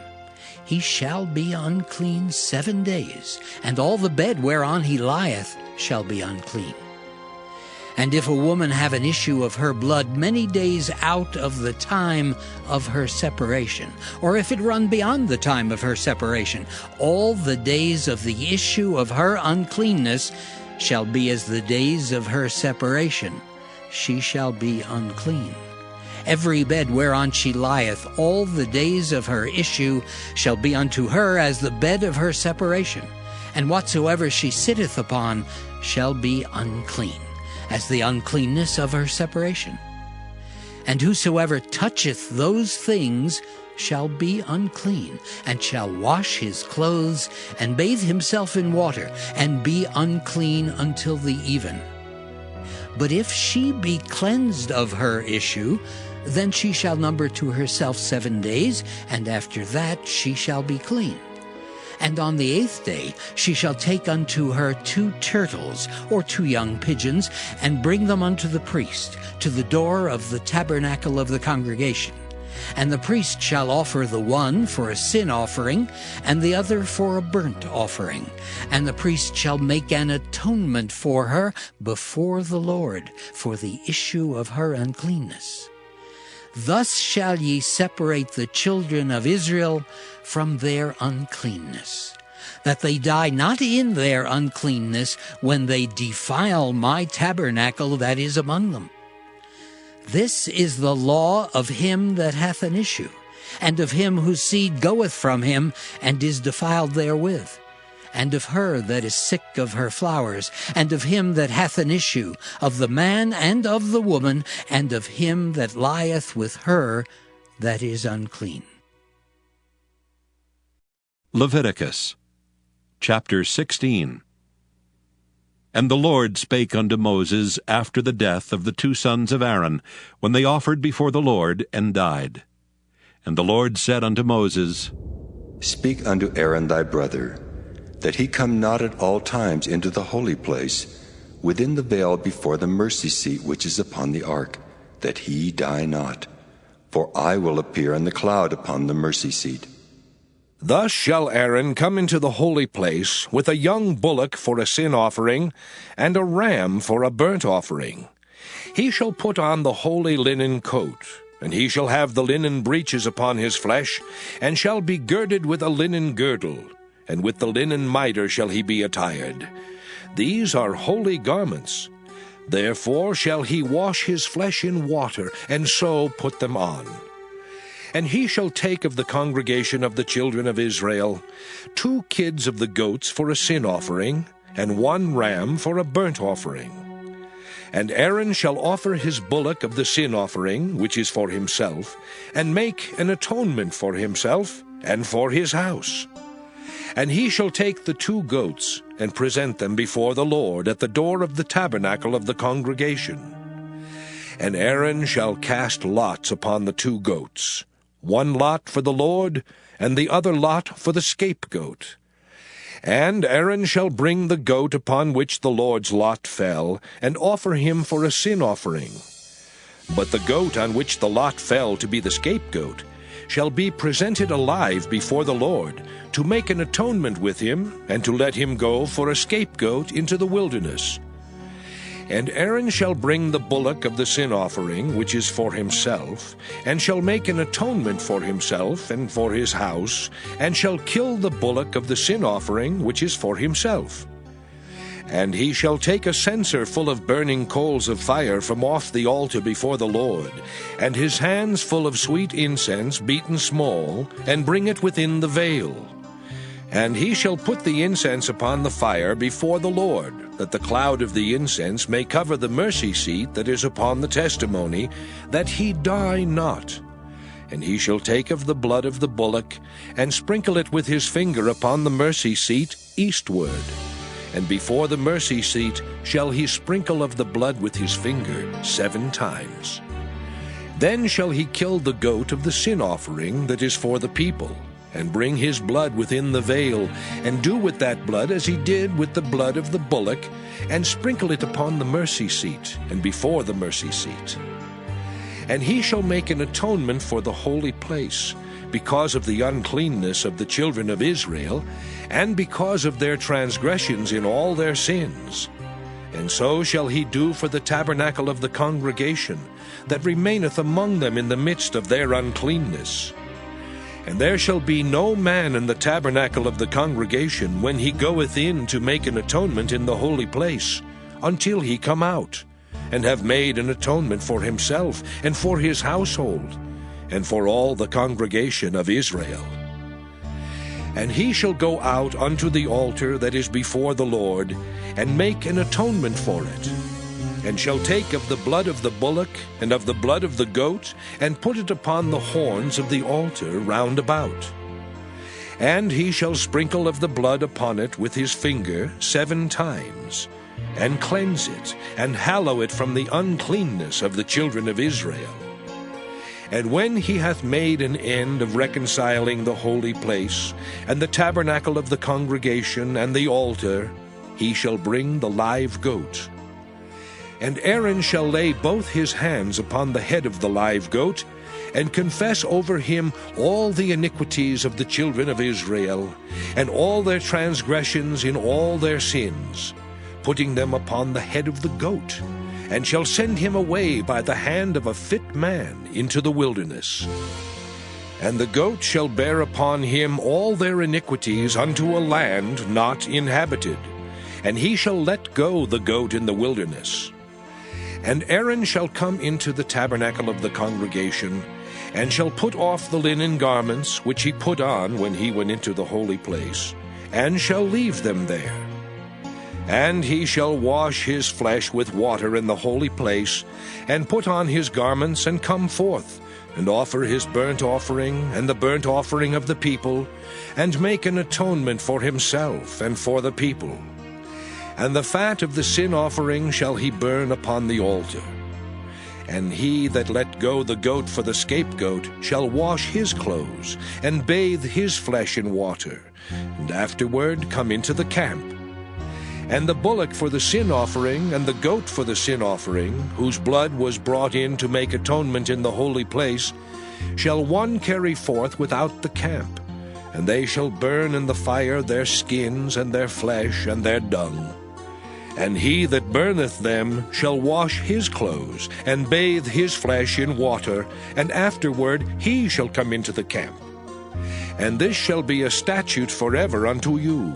he shall be unclean 7 days, and all the bed whereon he lieth shall be unclean. And if a woman have an issue of her blood many days out of the time of her separation, or if it run beyond the time of her separation, all the days of the issue of her uncleanness shall be as the days of her separation. She shall be unclean. Every bed whereon she lieth all the days of her issue shall be unto her as the bed of her separation, and whatsoever she sitteth upon shall be unclean, as the uncleanness of her separation. And whosoever toucheth those things shall be unclean, and shall wash his clothes, and bathe himself in water, and be unclean until the even. But if she be cleansed of her issue, then she shall number to herself 7 days, and after that she shall be clean. And on the 8th day she shall take unto her 2 turtles, or 2 young pigeons, and bring them unto the priest, to the door of the tabernacle of the congregation. And the priest shall offer the one for a sin offering, and the other for a burnt offering. And the priest shall make an atonement for her before the Lord, for the issue of her uncleanness. Thus shall ye separate the children of Israel from their uncleanness, that they die not in their uncleanness when they defile my tabernacle that is among them. This is the law of him that hath an issue, and of him whose seed goeth from him, and is defiled therewith, and of her that is sick of her flowers, and of him that hath an issue, of the man and of the woman, and of him that lieth with her that is unclean. Leviticus chapter 16. And the Lord spake unto Moses after the death of the 2 sons of Aaron, when they offered before the Lord, and died. And the Lord said unto Moses, Speak unto Aaron thy brother, that he come not at all times into the holy place, within the veil before the mercy seat which is upon the ark, that he die not. For I will appear in the cloud upon the mercy seat. Thus shall Aaron come into the holy place with a young bullock for a sin offering, and a ram for a burnt offering. He shall put on the holy linen coat, and he shall have the linen breeches upon his flesh, and shall be girded with a linen girdle, and with the linen mitre shall he be attired. These are holy garments. Therefore shall he wash his flesh in water, and so put them on. And he shall take of the congregation of the children of Israel 2 kids of the goats for a sin offering, and 1 ram for a burnt offering. And Aaron shall offer his bullock of the sin offering, which is for himself, and make an atonement for himself and for his house. And he shall take the 2 goats, and present them before the Lord at the door of the tabernacle of the congregation. And Aaron shall cast lots upon the 2 goats, 1 lot for the Lord, and the other lot for the scapegoat. And Aaron shall bring the goat upon which the Lord's lot fell, and offer him for a sin offering. But the goat on which the lot fell to be the scapegoat shall be presented alive before the Lord, to make an atonement with him, and to let him go for a scapegoat into the wilderness. And Aaron shall bring the bullock of the sin offering, which is for himself, and shall make an atonement for himself and for his house, and shall kill the bullock of the sin offering, which is for himself. And he shall take a censer full of burning coals of fire from off the altar before the Lord, and his hands full of sweet incense beaten small, and bring it within the veil. And he shall put the incense upon the fire before the Lord, that the cloud of the incense may cover the mercy seat that is upon the testimony, that he die not. And he shall take of the blood of the bullock, and sprinkle it with his finger upon the mercy seat eastward. And before the mercy seat shall he sprinkle of the blood with his finger 7 times. Then shall he kill the goat of the sin offering that is for the people, and bring his blood within the veil, and do with that blood as he did with the blood of the bullock, and sprinkle it upon the mercy seat, and before the mercy seat. And he shall make an atonement for the holy place, because of the uncleanness of the children of Israel, and because of their transgressions in all their sins. And so shall he do for the tabernacle of the congregation, that remaineth among them in the midst of their uncleanness. And there shall be no man in the tabernacle of the congregation when he goeth in to make an atonement in the holy place, until he come out, and have made an atonement for himself, and for his household, and for all the congregation of Israel. And he shall go out unto the altar that is before the Lord, and make an atonement for it. and shall take of the blood of the bullock and of the blood of the goat, and put it upon the horns of the altar round about. And he shall sprinkle of the blood upon it with his finger 7 times, and cleanse it, and hallow it from the uncleanness of the children of Israel. And when he hath made an end of reconciling the holy place, and the tabernacle of the congregation, and the altar, he shall bring the live goat. And Aaron shall lay both his hands upon the head of the live goat, and confess over him all the iniquities of the children of Israel, and all their transgressions in all their sins, putting them upon the head of the goat, and shall send him away by the hand of a fit man into the wilderness. And the goat shall bear upon him all their iniquities unto a land not inhabited, and he shall let go the goat in the wilderness. And Aaron shall come into the tabernacle of the congregation, and shall put off the linen garments which he put on when he went into the holy place, and shall leave them there. And he shall wash his flesh with water in the holy place, and put on his garments, and come forth, and offer his burnt offering, and the burnt offering of the people, and make an atonement for himself and for the people. And the fat of the sin offering shall he burn upon the altar. And he that let go the goat for the scapegoat shall wash his clothes, and bathe his flesh in water, and afterward come into the camp. And the bullock for the sin offering, and the goat for the sin offering, whose blood was brought in to make atonement in the holy place, shall one carry forth without the camp, and they shall burn in the fire their skins, and their flesh, and their dung. And he that burneth them shall wash his clothes, and bathe his flesh in water, and afterward he shall come into the camp. And this shall be a statute forever unto you,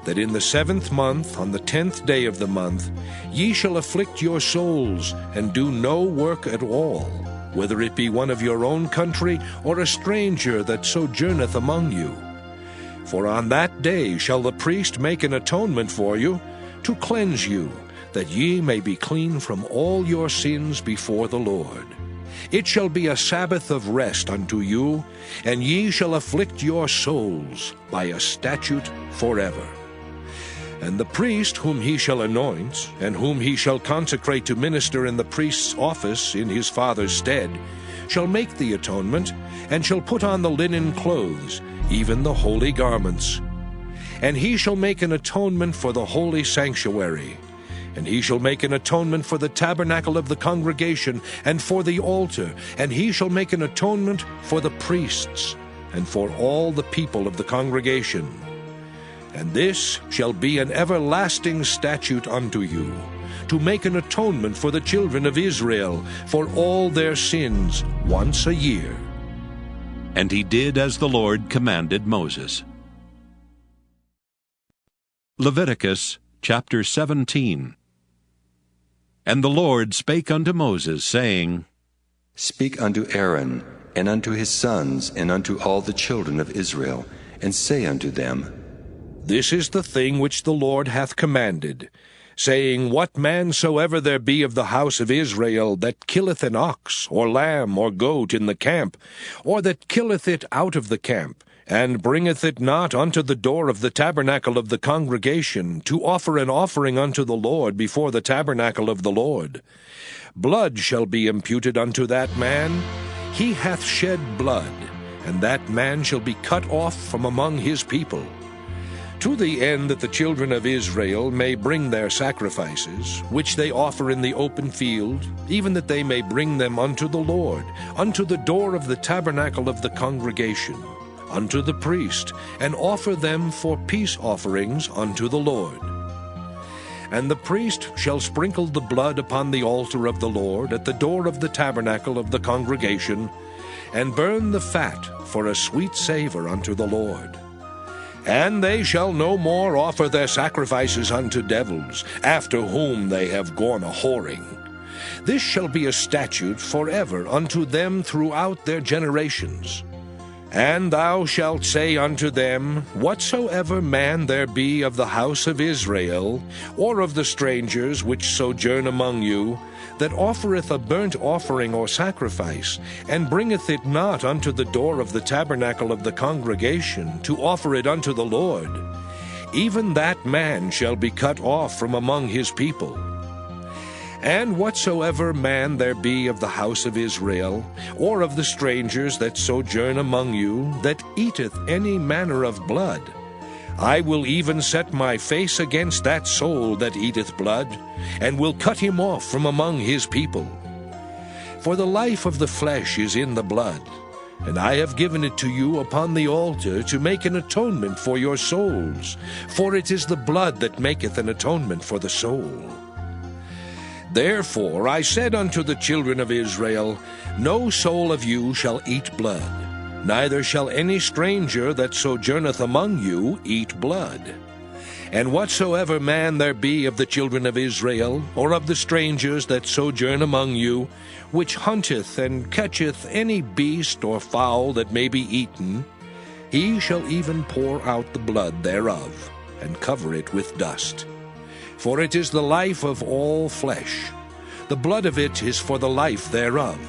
that in the 7th month, on the 10th day of the month, ye shall afflict your souls, and do no work at all, whether it be one of your own country, or a stranger that sojourneth among you. For on that day shall the priest make an atonement for you, to cleanse you, that ye may be clean from all your sins before the Lord. It shall be a Sabbath of rest unto you, and ye shall afflict your souls by a statute forever. And the priest whom he shall anoint, and whom he shall consecrate to minister in the priest's office in his father's stead, shall make the atonement, and shall put on the linen clothes, even the holy garments. And he shall make an atonement for the holy sanctuary, and he shall make an atonement for the tabernacle of the congregation, and for the altar, and he shall make an atonement for the priests, and for all the people of the congregation. And this shall be an everlasting statute unto you, to make an atonement for the children of Israel for all their sins once a year. And he did as the Lord commanded Moses. Leviticus chapter 17. And the Lord spake unto Moses, saying, Speak unto Aaron, and unto his sons, and unto all the children of Israel, and say unto them, This is the thing which the Lord hath commanded, saying, What man soever there be of the house of Israel that killeth an ox, or lamb, or goat in the camp, or that killeth it out of the camp, and bringeth it not unto the door of the tabernacle of the congregation, to offer an offering unto the Lord before the tabernacle of the Lord, blood shall be imputed unto that man. He hath shed blood, and that man shall be cut off from among his people. To the end that the children of Israel may bring their sacrifices, which they offer in the open field, even that they may bring them unto the Lord, unto the door of the tabernacle of the congregation, unto the priest, and offer them for peace offerings unto the Lord. And the priest shall sprinkle the blood upon the altar of the Lord at the door of the tabernacle of the congregation, and burn the fat for a sweet savor unto the Lord. And they shall no more offer their sacrifices unto devils, after whom they have gone a-whoring. This shall be a statute forever unto them throughout their generations. And thou shalt say unto them, Whatsoever man there be of the house of Israel, or of the strangers which sojourn among you, that offereth a burnt offering or sacrifice, and bringeth it not unto the door of the tabernacle of the congregation, to offer it unto the Lord, even that man shall be cut off from among his people. And whatsoever man there be of the house of Israel, or of the strangers that sojourn among you, that eateth any manner of blood, I will even set my face against that soul that eateth blood, and will cut him off from among his people. For the life of the flesh is in the blood, and I have given it to you upon the altar to make an atonement for your souls, for it is the blood that maketh an atonement for the soul. Therefore I said unto the children of Israel, No soul of you shall eat blood, neither shall any stranger that sojourneth among you eat blood. And whatsoever man there be of the children of Israel, or of the strangers that sojourn among you, which hunteth and catcheth any beast or fowl that may be eaten, he shall even pour out the blood thereof, and cover it with dust. For it is the life of all flesh. The blood of it is for the life thereof.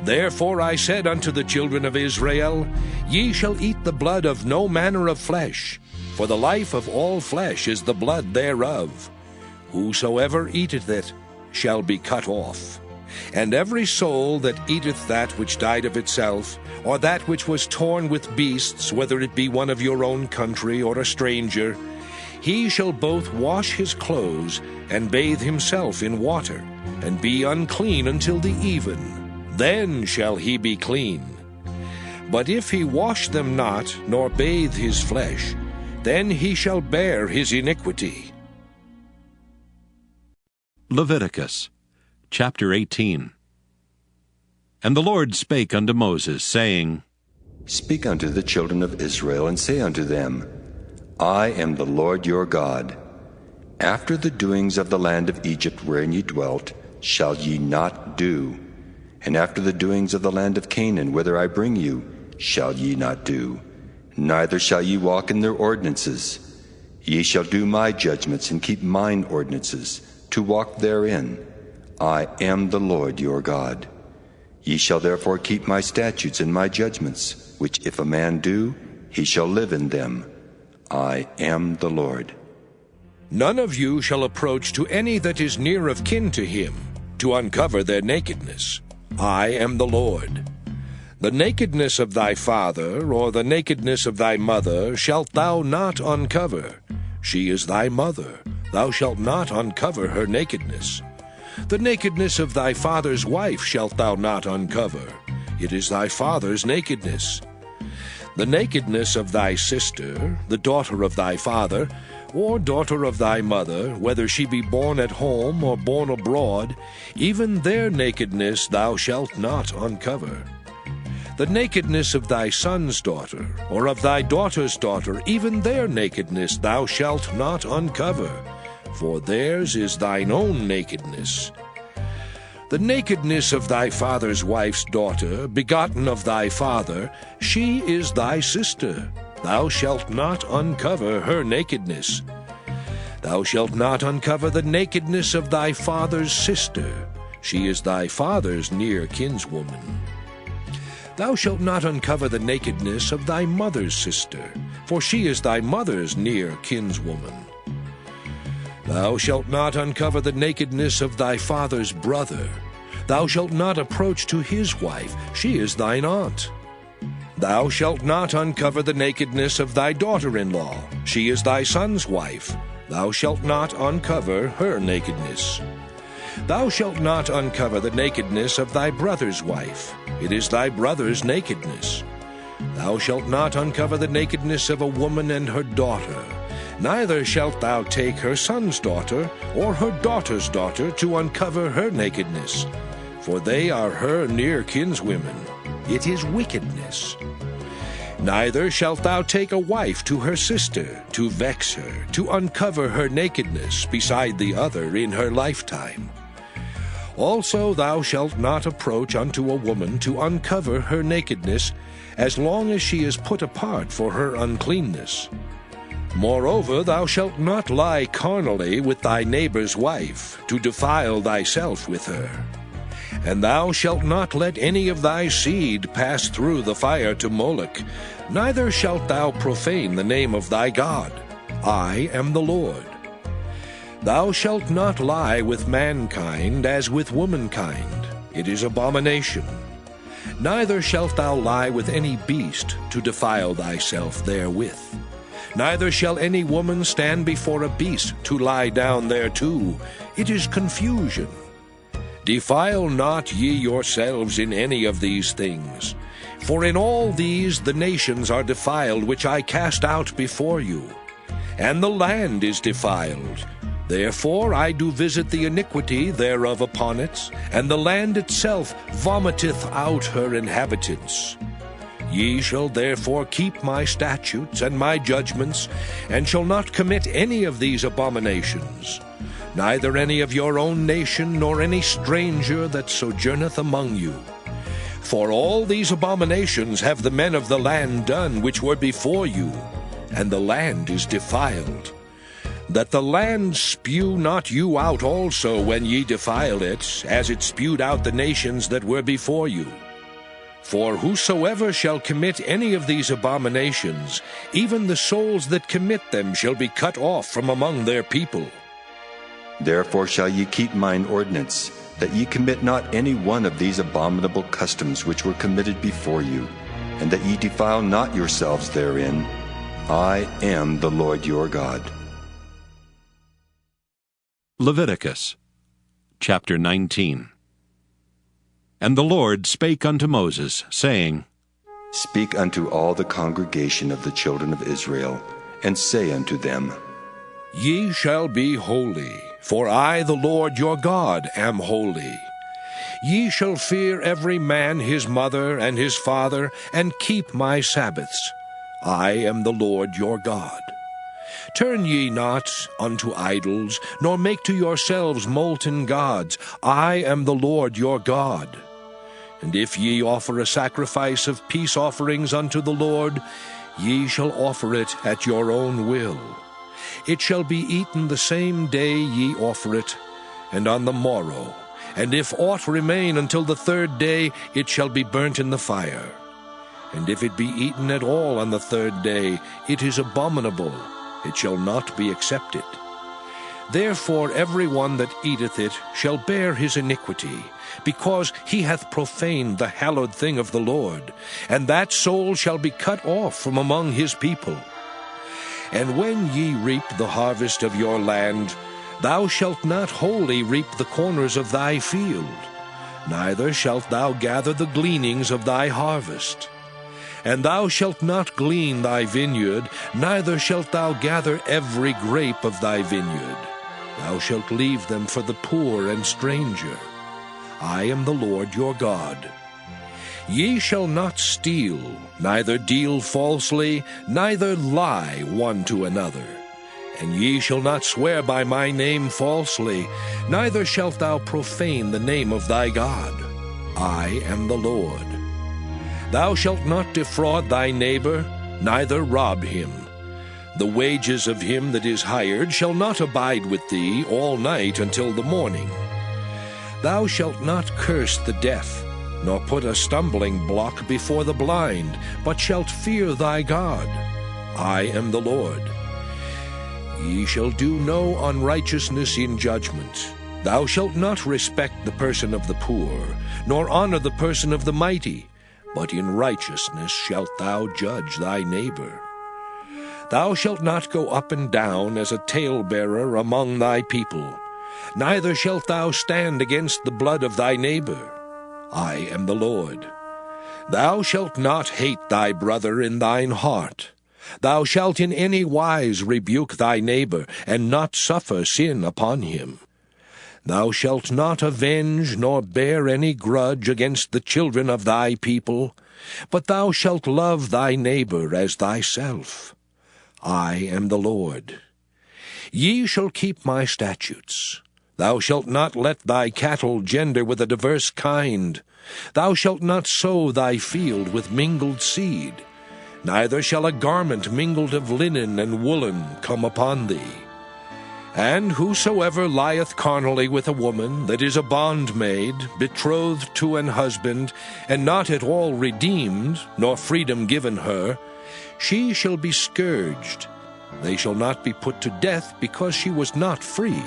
Therefore I said unto the children of Israel, Ye shall eat the blood of no manner of flesh, for the life of all flesh is the blood thereof. Whosoever eateth it shall be cut off. And every soul that eateth that which died of itself, or that which was torn with beasts, whether it be one of your own country or a stranger, he shall both wash his clothes and bathe himself in water, and be unclean until the even. Then shall he be clean. But if he wash them not, nor bathe his flesh, then he shall bear his iniquity. Leviticus chapter 18. And the Lord spake unto Moses, saying, Speak unto the children of Israel, and say unto them, I am the Lord your God. After the doings of the land of Egypt wherein ye dwelt, shall ye not do. And after the doings of the land of Canaan, whither I bring you, shall ye not do. Neither shall ye walk in their ordinances. Ye shall do my judgments, and keep mine ordinances, to walk therein. I am the Lord your God. Ye shall therefore keep my statutes and my judgments, which if a man do, he shall live in them. I am the Lord. None of you shall approach to any that is near of kin to him, to uncover their nakedness. I am the Lord. The nakedness of thy father, or the nakedness of thy mother, shalt thou not uncover. She is thy mother. Thou shalt not uncover her nakedness. The nakedness of thy father's wife shalt thou not uncover. It is thy father's nakedness. The nakedness of thy sister, the daughter of thy father, or daughter of thy mother, whether she be born at home or born abroad, even their nakedness thou shalt not uncover. The nakedness of thy son's daughter, or of thy daughter's daughter, even their nakedness thou shalt not uncover, for theirs is thine own nakedness. The nakedness of thy father's wife's daughter, begotten of thy father, she is thy sister. Thou shalt not uncover her nakedness. Thou shalt not uncover the nakedness of thy father's sister. She is thy father's near kinswoman. Thou shalt not uncover the nakedness of thy mother's sister, for she is thy mother's near kinswoman. Thou shalt not uncover the nakedness of thy father's brother. Thou shalt not approach to his wife. She is thine aunt. Thou shalt not uncover the nakedness of thy daughter-in-law. She is thy son's wife. Thou shalt not uncover her nakedness. Thou shalt not uncover the nakedness of thy brother's wife. It is thy brother's nakedness. Thou shalt not uncover the nakedness of a woman and her daughter. Neither shalt thou take her son's daughter or her daughter's daughter to uncover her nakedness, for they are her near kinswomen. It is wickedness. Neither shalt thou take a wife to her sister, to vex her, to uncover her nakedness beside the other in her lifetime. Also thou shalt not approach unto a woman to uncover her nakedness, as long as she is put apart for her uncleanness. Moreover, thou shalt not lie carnally with thy neighbor's wife, to defile thyself with her. And thou shalt not let any of thy seed pass through the fire to Moloch, neither shalt thou profane the name of thy God. I am the Lord. Thou shalt not lie with mankind as with womankind. It is abomination. Neither shalt thou lie with any beast to defile thyself therewith. Neither shall any woman stand before a beast to lie down thereto. It is confusion. Defile not ye yourselves in any of these things. For in all these the nations are defiled, which I cast out before you. And the land is defiled. Therefore I do visit the iniquity thereof upon it, and the land itself vomiteth out her inhabitants. Ye shall therefore keep my statutes and my judgments, and shall not commit any of these abominations, neither any of your own nation, nor any stranger that sojourneth among you. For all these abominations have the men of the land done which were before you, and the land is defiled. That the land spew not you out also when ye defile it, as it spewed out the nations that were before you. For whosoever shall commit any of these abominations, even the souls that commit them shall be cut off from among their people. Therefore shall ye keep mine ordinance, that ye commit not any one of these abominable customs which were committed before you, and that ye defile not yourselves therein. I am the Lord your God. Leviticus chapter 19. And the Lord spake unto Moses, saying, Speak unto all the congregation of the children of Israel, and say unto them, Ye shall be holy, for I, the Lord your God, am holy. Ye shall fear every man his mother and his father, and keep my Sabbaths. I am the Lord your God. Turn ye not unto idols, nor make to yourselves molten gods. I am the Lord your God. And if ye offer a sacrifice of peace offerings unto the Lord, ye shall offer it at your own will. It shall be eaten the same day ye offer it, and on the morrow. And if aught remain until the third day, it shall be burnt in the fire. And if it be eaten at all on the third day, it is abominable. It shall not be accepted. Therefore every one that eateth it shall bear his iniquity, because he hath profaned the hallowed thing of the Lord, and that soul shall be cut off from among his people. And when ye reap the harvest of your land, thou shalt not wholly reap the corners of thy field, neither shalt thou gather the gleanings of thy harvest. And thou shalt not glean thy vineyard, neither shalt thou gather every grape of thy vineyard. Thou shalt leave them for the poor and stranger. I am the Lord your God. Ye shall not steal, neither deal falsely, neither lie one to another. And ye shall not swear by my name falsely, neither shalt thou profane the name of thy God. I am the Lord. Thou shalt not defraud thy neighbor, neither rob him. The wages of him that is hired shall not abide with thee all night until the morning. Thou shalt not curse the deaf, nor put a stumbling block before the blind, but shalt fear thy God. I am the Lord. Ye shall do no unrighteousness in judgment. Thou shalt not respect the person of the poor, nor honor the person of the mighty, but in righteousness shalt thou judge thy neighbor. Thou shalt not go up and down as a talebearer among thy people, neither shalt thou stand against the blood of thy neighbor. I am the Lord. Thou shalt not hate thy brother in thine heart. Thou shalt in any wise rebuke thy neighbor, and not suffer sin upon him. Thou shalt not avenge nor bear any grudge against the children of thy people, but thou shalt love thy neighbor as thyself. I am the Lord. Ye shall keep my statutes. Thou shalt not let thy cattle gender with a diverse kind. Thou shalt not sow thy field with mingled seed. Neither shall a garment mingled of linen and woolen come upon thee. And whosoever lieth carnally with a woman that is a bondmaid, betrothed to an husband, and not at all redeemed, nor freedom given her, she shall be scourged. They shall not be put to death, because she was not free.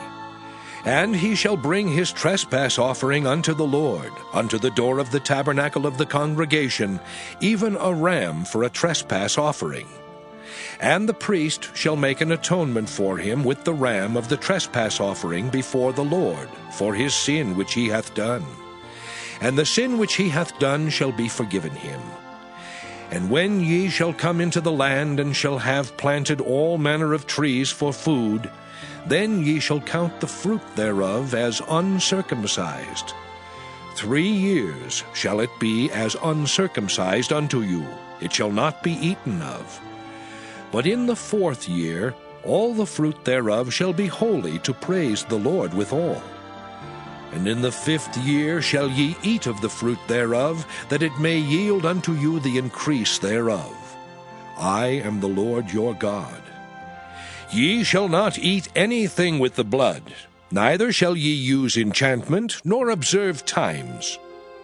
And he shall bring his trespass offering unto the Lord, unto the door of the tabernacle of the congregation, even a ram for a trespass offering. And the priest shall make an atonement for him with the ram of the trespass offering before the Lord, for his sin which he hath done. And the sin which he hath done shall be forgiven him. And when ye shall come into the land, and shall have planted all manner of trees for food, then ye shall count the fruit thereof as uncircumcised. 3 years shall it be as uncircumcised unto you, it shall not be eaten of. But in the 4th year all the fruit thereof shall be holy, to praise the Lord withal. And in the 5th year shall ye eat of the fruit thereof, that it may yield unto you the increase thereof. I am the Lord your God. Ye shall not eat anything with the blood, neither shall ye use enchantment, nor observe times.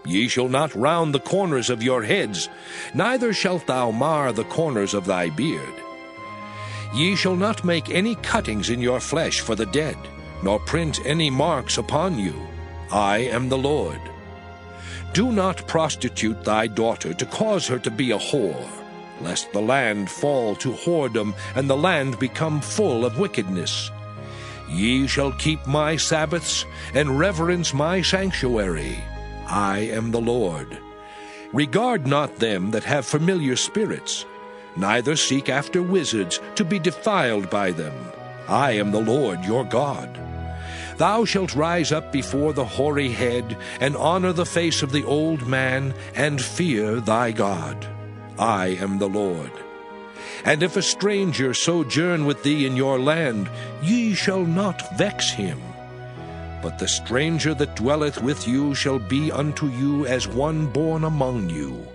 Ye shall not round the corners of your heads, neither shalt thou mar the corners of thy beard. Ye shall not make any cuttings in your flesh for the dead, nor print any marks upon you. I am the Lord. Do not prostitute thy daughter, to cause her to be a whore, lest the land fall to whoredom, and the land become full of wickedness. Ye shall keep my Sabbaths, and reverence my sanctuary. I am the Lord. Regard not them that have familiar spirits, neither seek after wizards, to be defiled by them. I am the Lord your God. Thou shalt rise up before the hoary head, and honor the face of the old man, and fear thy God. I am the Lord. And if a stranger sojourn with thee in your land, ye shall not vex him. But the stranger that dwelleth with you shall be unto you as one born among you,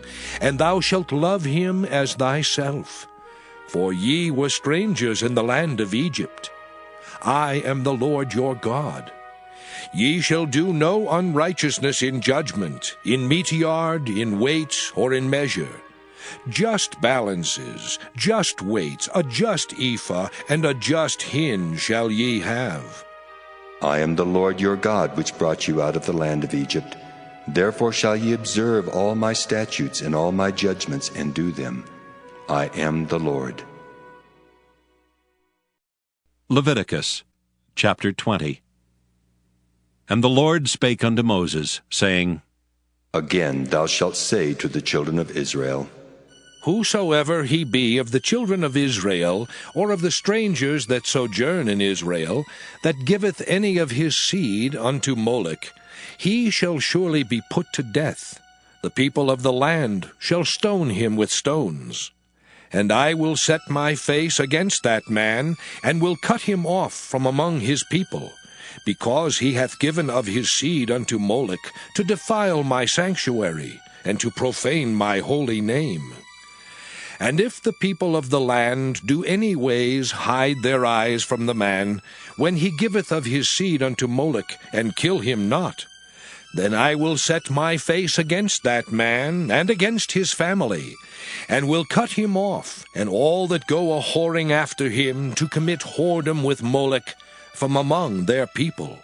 and thou shalt love him as thyself. For ye were strangers in the land of Egypt. I am the Lord your God. Ye shall do no unrighteousness in judgment, in meteyard, in weight, or in measure. Just balances, just weights, a just ephah, and a just hin shall ye have. I am the Lord your God, which brought you out of the land of Egypt. Therefore shall ye observe all my statutes and all my judgments, and do them. I am the Lord. Leviticus chapter 20. And the Lord spake unto Moses, saying, Again thou shalt say to the children of Israel, Whosoever he be of the children of Israel, or of the strangers that sojourn in Israel, that giveth any of his seed unto Moloch, he shall surely be put to death. The people of the land shall stone him with stones. And I will set my face against that man, and will cut him off from among his people, because he hath given of his seed unto Moloch, to defile my sanctuary, and to profane my holy name. And if the people of the land do any ways hide their eyes from the man, when he giveth of his seed unto Moloch, and kill him not, then I will set my face against that man, and against his family, and will cut him off, and all that go a-whoring after him, to commit whoredom with Moloch, from among their people.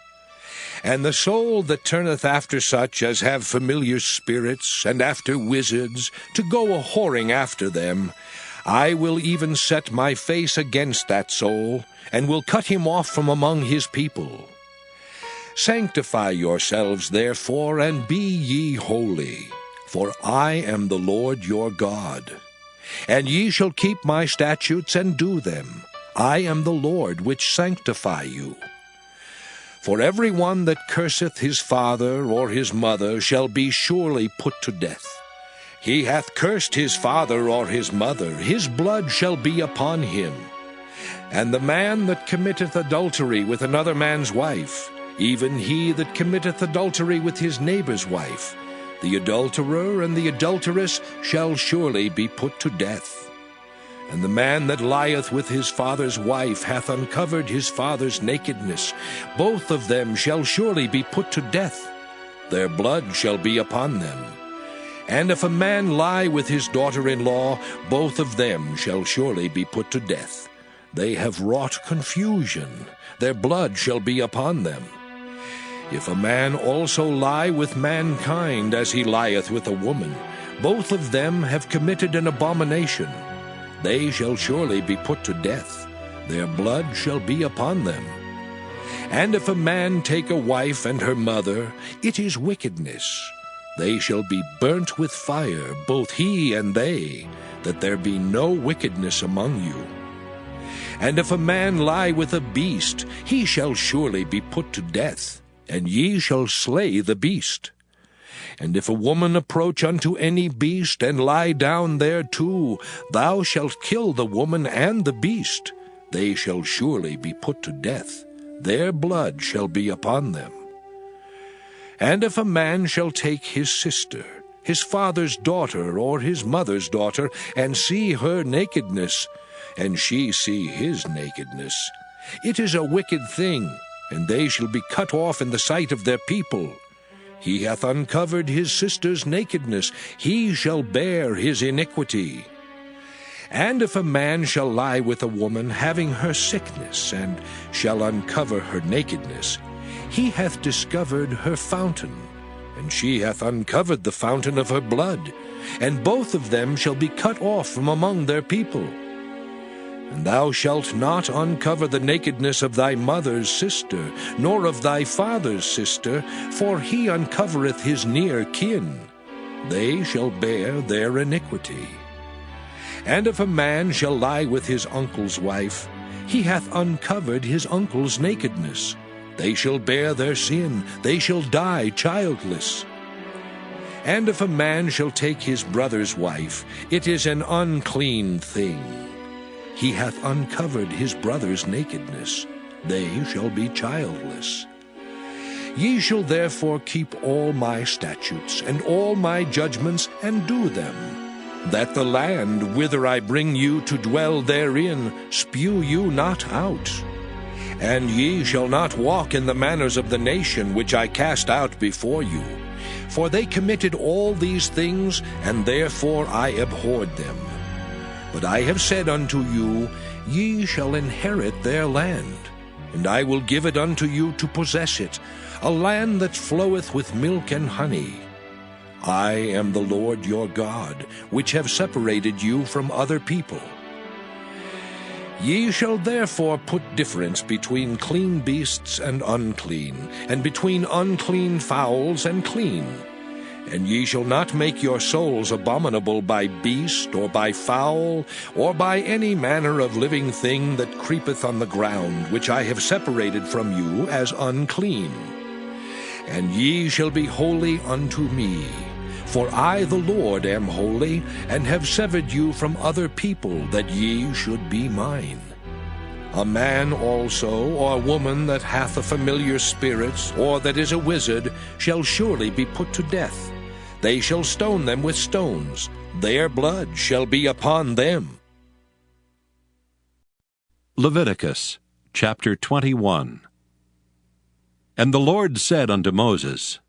And the soul that turneth after such as have familiar spirits, and after wizards, to go a-whoring after them, I will even set my face against that soul, and will cut him off from among his people. Sanctify yourselves therefore, and be ye holy, for I am the Lord your God. And ye shall keep my statutes and do them. I am the Lord which sanctify you. For every one that curseth his father or his mother shall be surely put to death. He hath cursed his father or his mother, his blood shall be upon him. And the man that committeth adultery with another man's wife, even he that committeth adultery with his neighbor's wife, the adulterer and the adulteress shall surely be put to death. And the man that lieth with his father's wife hath uncovered his father's nakedness. Both of them shall surely be put to death. Their blood shall be upon them. And if a man lie with his daughter-in-law, both of them shall surely be put to death. They have wrought confusion. Their blood shall be upon them. If a man also lie with mankind as he lieth with a woman, both of them have committed an abomination. They shall surely be put to death. Their blood shall be upon them. And if a man take a wife and her mother, it is wickedness. They shall be burnt with fire, both he and they, that there be no wickedness among you. And if a man lie with a beast, he shall surely be put to death, and ye shall slay the beast. And if a woman approach unto any beast, and lie down thereto, thou shalt kill the woman and the beast. They shall surely be put to death. Their blood shall be upon them. And if a man shall take his sister, his father's daughter, or his mother's daughter, and see her nakedness, and she see his nakedness, it is a wicked thing, and they shall be cut off in the sight of their people. He hath uncovered his sister's nakedness, he shall bear his iniquity. And if a man shall lie with a woman having her sickness, and shall uncover her nakedness, he hath discovered her fountain, and she hath uncovered the fountain of her blood, and both of them shall be cut off from among their people. And thou shalt not uncover the nakedness of thy mother's sister, nor of thy father's sister, for he uncovereth his near kin. They shall bear their iniquity. And if a man shall lie with his uncle's wife, he hath uncovered his uncle's nakedness. They shall bear their sin, they shall die childless. And if a man shall take his brother's wife, it is an unclean thing. He hath uncovered his brother's nakedness. They shall be childless. Ye shall therefore keep all my statutes and all my judgments, and do them, that the land whither I bring you to dwell therein spew you not out. And ye shall not walk in the manners of the nation which I cast out before you. For they committed all these things, and therefore I abhorred them. But I have said unto you, ye shall inherit their land, and I will give it unto you to possess it, a land that floweth with milk and honey. I am the Lord your God, which have separated you from other people. Ye shall therefore put difference between clean beasts and unclean, and between unclean fowls and clean. And ye shall not make your souls abominable by beast, or by fowl, or by any manner of living thing that creepeth on the ground, which I have separated from you as unclean. And ye shall be holy unto me. For I the Lord am holy, and have severed you from other people, that ye should be mine. A man also, or woman that hath a familiar spirit, or that is a wizard, shall surely be put to death. They shall stone them with stones. Their blood shall be upon them. Leviticus chapter 21. And the Lord said unto Moses,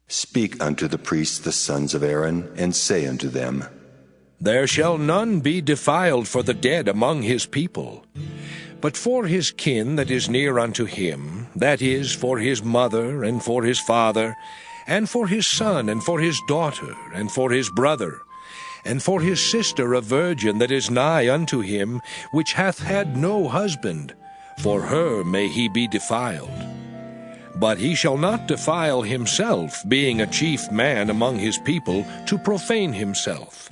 Speak unto the priests the sons of Aaron, and say unto them, There shall none be defiled for the dead among his people. But for his kin that is near unto him, that is, for his mother, and for his father, and for his son, and for his daughter, and for his brother, and for his sister a virgin that is nigh unto him, which hath had no husband, for her may he be defiled. But he shall not defile himself, being a chief man among his people, to profane himself.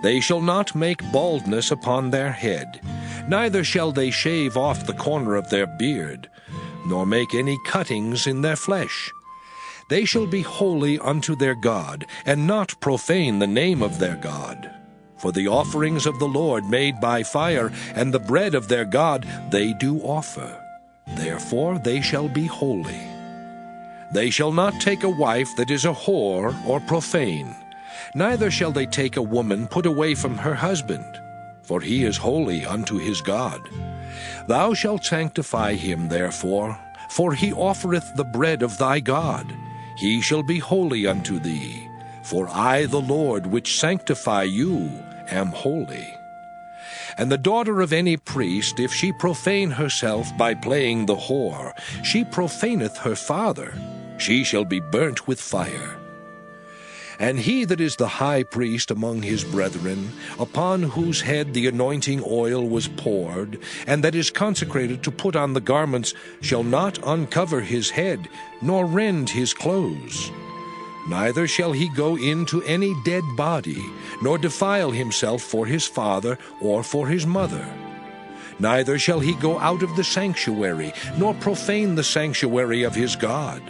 They shall not make baldness upon their head, neither shall they shave off the corner of their beard, nor make any cuttings in their flesh. They shall be holy unto their God, and not profane the name of their God. For the offerings of the Lord made by fire, and the bread of their God, they do offer. Therefore they shall be holy. They shall not take a wife that is a whore or profane, neither shall they take a woman put away from her husband, for he is holy unto his God. Thou shalt sanctify him therefore, for he offereth the bread of thy God. He shall be holy unto thee, for I the Lord which sanctify you am holy. And the daughter of any priest, if she profane herself by playing the whore, she profaneth her father. She shall be burnt with fire. And he that is the high priest among his brethren, upon whose head the anointing oil was poured, and that is consecrated to put on the garments, shall not uncover his head, nor rend his clothes. Neither shall he go into any dead body, nor defile himself for his father or for his mother. Neither shall he go out of the sanctuary, nor profane the sanctuary of his God.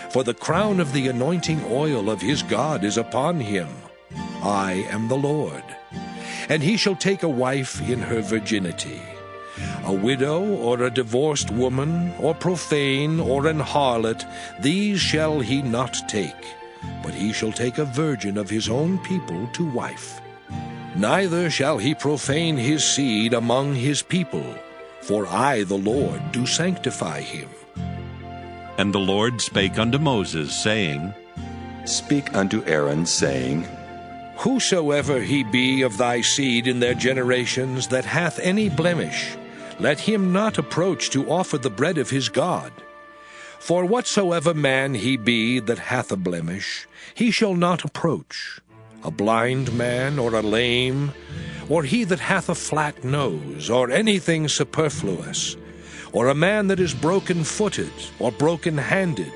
For the crown of the anointing oil of his God is upon him. I am the Lord. And he shall take a wife in her virginity. A widow, or a divorced woman, or profane, or an harlot, these shall he not take, but he shall take a virgin of his own people to wife. Neither shall he profane his seed among his people, for I the Lord do sanctify him. And the Lord spake unto Moses, saying, Speak unto Aaron, saying, Whosoever he be of thy seed in their generations that hath any blemish, let him not approach to offer the bread of his God. For whatsoever man he be that hath a blemish, he shall not approach, a blind man, or a lame, or he that hath a flat nose, or anything superfluous, or a man that is broken-footed, or broken-handed,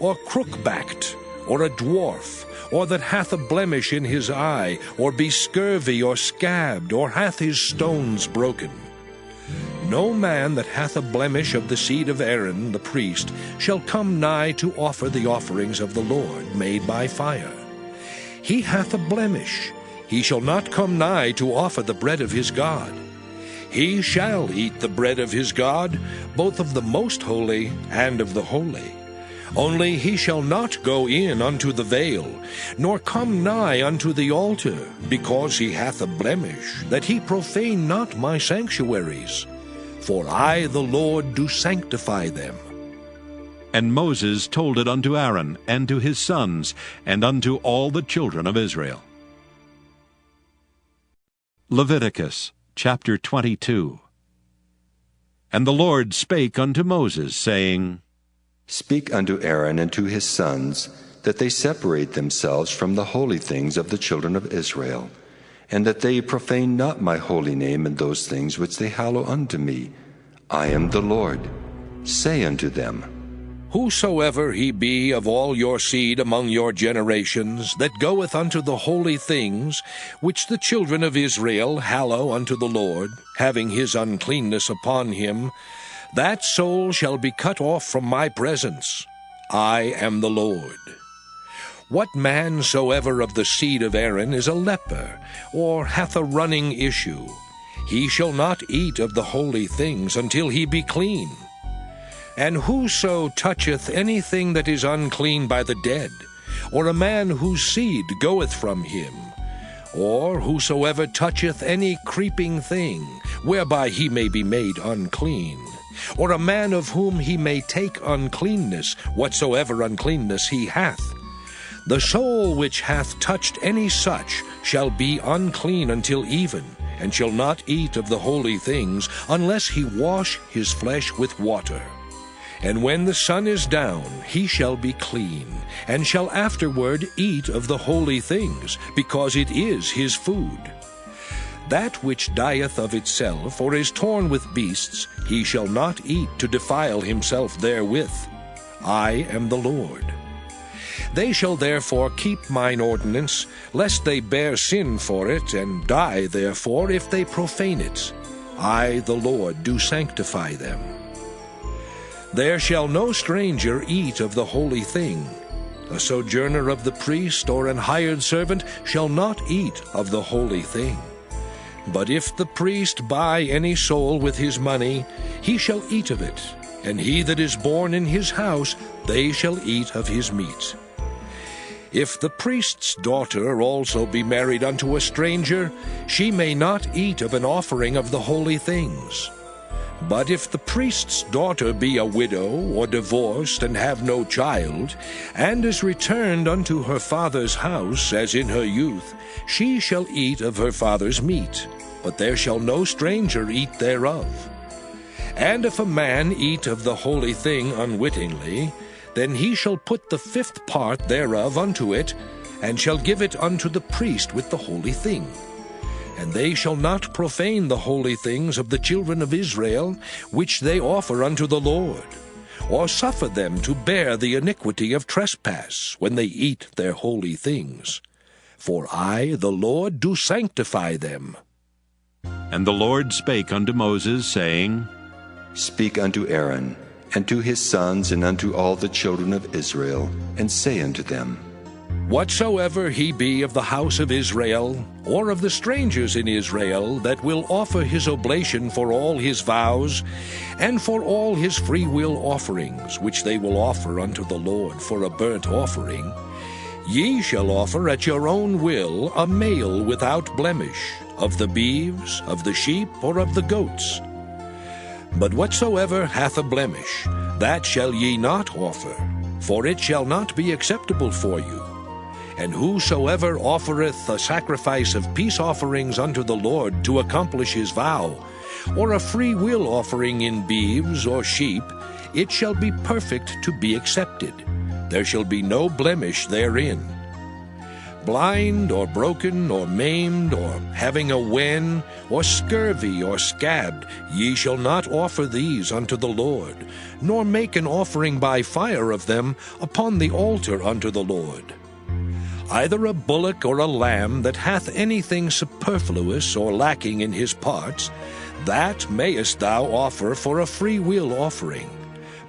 or crook-backed, or a dwarf, or that hath a blemish in his eye, or be scurvy, or scabbed, or hath his stones broken. No man that hath a blemish of the seed of Aaron the priest shall come nigh to offer the offerings of the Lord made by fire. He hath a blemish, he shall not come nigh to offer the bread of his God. He shall eat the bread of his God, both of the most holy and of the holy. Only he shall not go in unto the veil, nor come nigh unto the altar, because he hath a blemish, that he profane not my sanctuaries. For I the Lord do sanctify them. And Moses told it unto Aaron, and to his sons, and unto all the children of Israel. Leviticus chapter 22. And the Lord spake unto Moses, saying, Speak unto Aaron and to his sons, that they separate themselves from the holy things of the children of Israel, and that they profane not my holy name in those things which they hallow unto me. I am the Lord. Say unto them, Whosoever he be of all your seed among your generations, that goeth unto the holy things, which the children of Israel hallow unto the Lord, having his uncleanness upon him, that soul shall be cut off from my presence. I am the Lord. What man soever of the seed of Aaron is a leper, or hath a running issue, he shall not eat of the holy things until he be clean. And whoso toucheth anything that is unclean by the dead, or a man whose seed goeth from him, or whosoever toucheth any creeping thing, whereby he may be made unclean, or a man of whom he may take uncleanness, whatsoever uncleanness he hath, the soul which hath touched any such shall be unclean until even, and shall not eat of the holy things, unless he wash his flesh with water. And when the sun is down, he shall be clean, and shall afterward eat of the holy things, because it is his food. That which dieth of itself, or is torn with beasts, he shall not eat to defile himself therewith. I am the Lord. They shall therefore keep mine ordinance, lest they bear sin for it, and die therefore if they profane it. I the Lord do sanctify them. There shall no stranger eat of the holy thing. A sojourner of the priest or an hired servant shall not eat of the holy thing. But if the priest buy any soul with his money, he shall eat of it, and he that is born in his house, they shall eat of his meat. If the priest's daughter also be married unto a stranger, she may not eat of an offering of the holy things. But if the priest's daughter be a widow, or divorced, and have no child, and is returned unto her father's house, as in her youth, she shall eat of her father's meat, but there shall no stranger eat thereof. And if a man eat of the holy thing unwittingly, then he shall put the 5th part thereof unto it, and shall give it unto the priest with the holy thing. And they shall not profane the holy things of the children of Israel, which they offer unto the Lord, or suffer them to bear the iniquity of trespass, when they eat their holy things. For I, the Lord, do sanctify them. And the Lord spake unto Moses, saying, Speak unto Aaron, and to his sons, and unto all the children of Israel, and say unto them, Whatsoever he be of the house of Israel, or of the strangers in Israel, that will offer his oblation for all his vows, and for all his freewill offerings, which they will offer unto the Lord for a burnt offering, ye shall offer at your own will a male without blemish, of the beeves, of the sheep, or of the goats. But whatsoever hath a blemish, that shall ye not offer, for it shall not be acceptable for you. And whosoever offereth a sacrifice of peace offerings unto the Lord to accomplish his vow, or a free will offering in beeves or sheep, it shall be perfect to be accepted. There shall be no blemish therein. Blind, or broken, or maimed, or having a wen, or scurvy, or scabbed, ye shall not offer these unto the Lord, nor make an offering by fire of them upon the altar unto the Lord. Either a bullock or a lamb that hath anything superfluous or lacking in his parts, that mayest thou offer for a free will offering,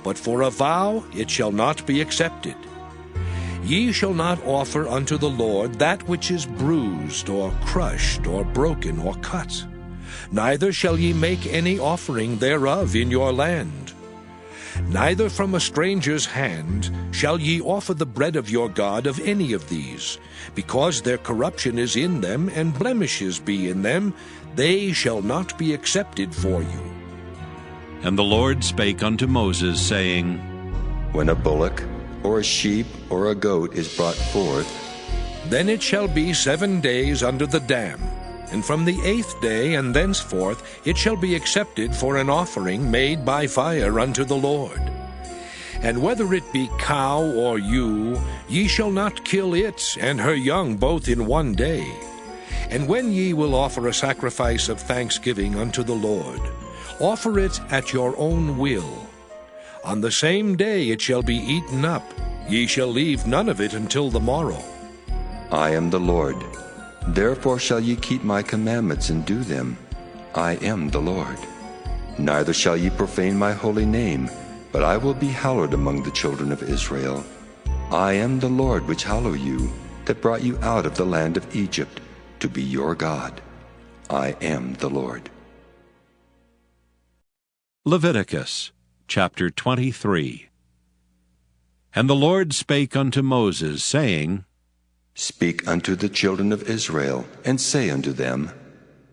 but for a vow it shall not be accepted. Ye shall not offer unto the Lord that which is bruised, or crushed, or broken, or cut. Neither shall ye make any offering thereof in your land. Neither from a stranger's hand shall ye offer the bread of your God of any of these, because their corruption is in them, and blemishes be in them, they shall not be accepted for you. And the Lord spake unto Moses, saying, When a bullock, or a sheep, or a goat is brought forth, then it shall be 7 days under the dam, and from the 8th day and thenceforth it shall be accepted for an offering made by fire unto the Lord. And whether it be cow or ewe, ye shall not kill it and her young both in 1 day. And when ye will offer a sacrifice of thanksgiving unto the Lord, offer it at your own will. On the same day it shall be eaten up. Ye shall leave none of it until the morrow. I am the Lord. Therefore shall ye keep my commandments and do them. I am the Lord. Neither shall ye profane my holy name, but I will be hallowed among the children of Israel. I am the Lord which hallow you, that brought you out of the land of Egypt, to be your God. I am the Lord. Leviticus chapter 23. And the Lord spake unto Moses, saying, Speak unto the children of Israel, and say unto them,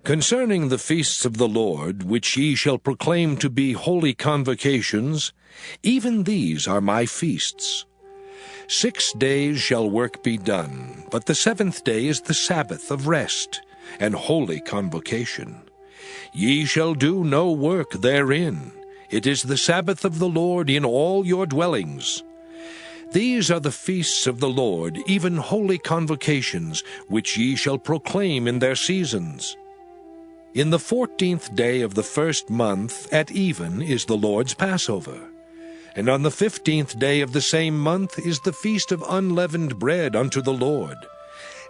Concerning the feasts of the Lord, which ye shall proclaim to be holy convocations, even these are my feasts. 6 days shall work be done, but the 7th day is the Sabbath of rest, and holy convocation. Ye shall do no work therein. It is the Sabbath of the Lord in all your dwellings. These are the feasts of the Lord, even holy convocations, which ye shall proclaim in their seasons. In the 14th day of the 1st month at even is the Lord's Passover. And on the 15th day of the same month is the feast of unleavened bread unto the Lord.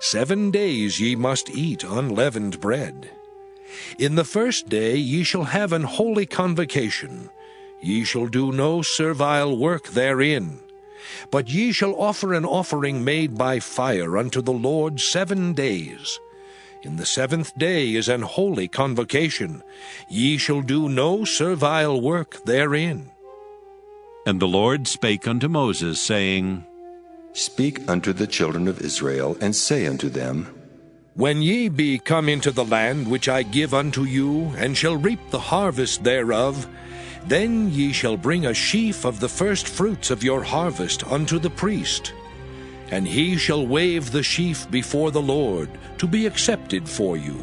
7 days ye must eat unleavened bread. In the 1st day ye shall have an holy convocation. Ye shall do no servile work therein. But ye shall offer an offering made by fire unto the Lord 7 days. In the 7th day is an holy convocation. Ye shall do no servile work therein. And the Lord spake unto Moses, saying, Speak unto the children of Israel, and say unto them, When ye be come into the land which I give unto you, and shall reap the harvest thereof, then ye shall bring a sheaf of the first fruits of your harvest unto the priest. And he shall wave the sheaf before the Lord, to be accepted for you.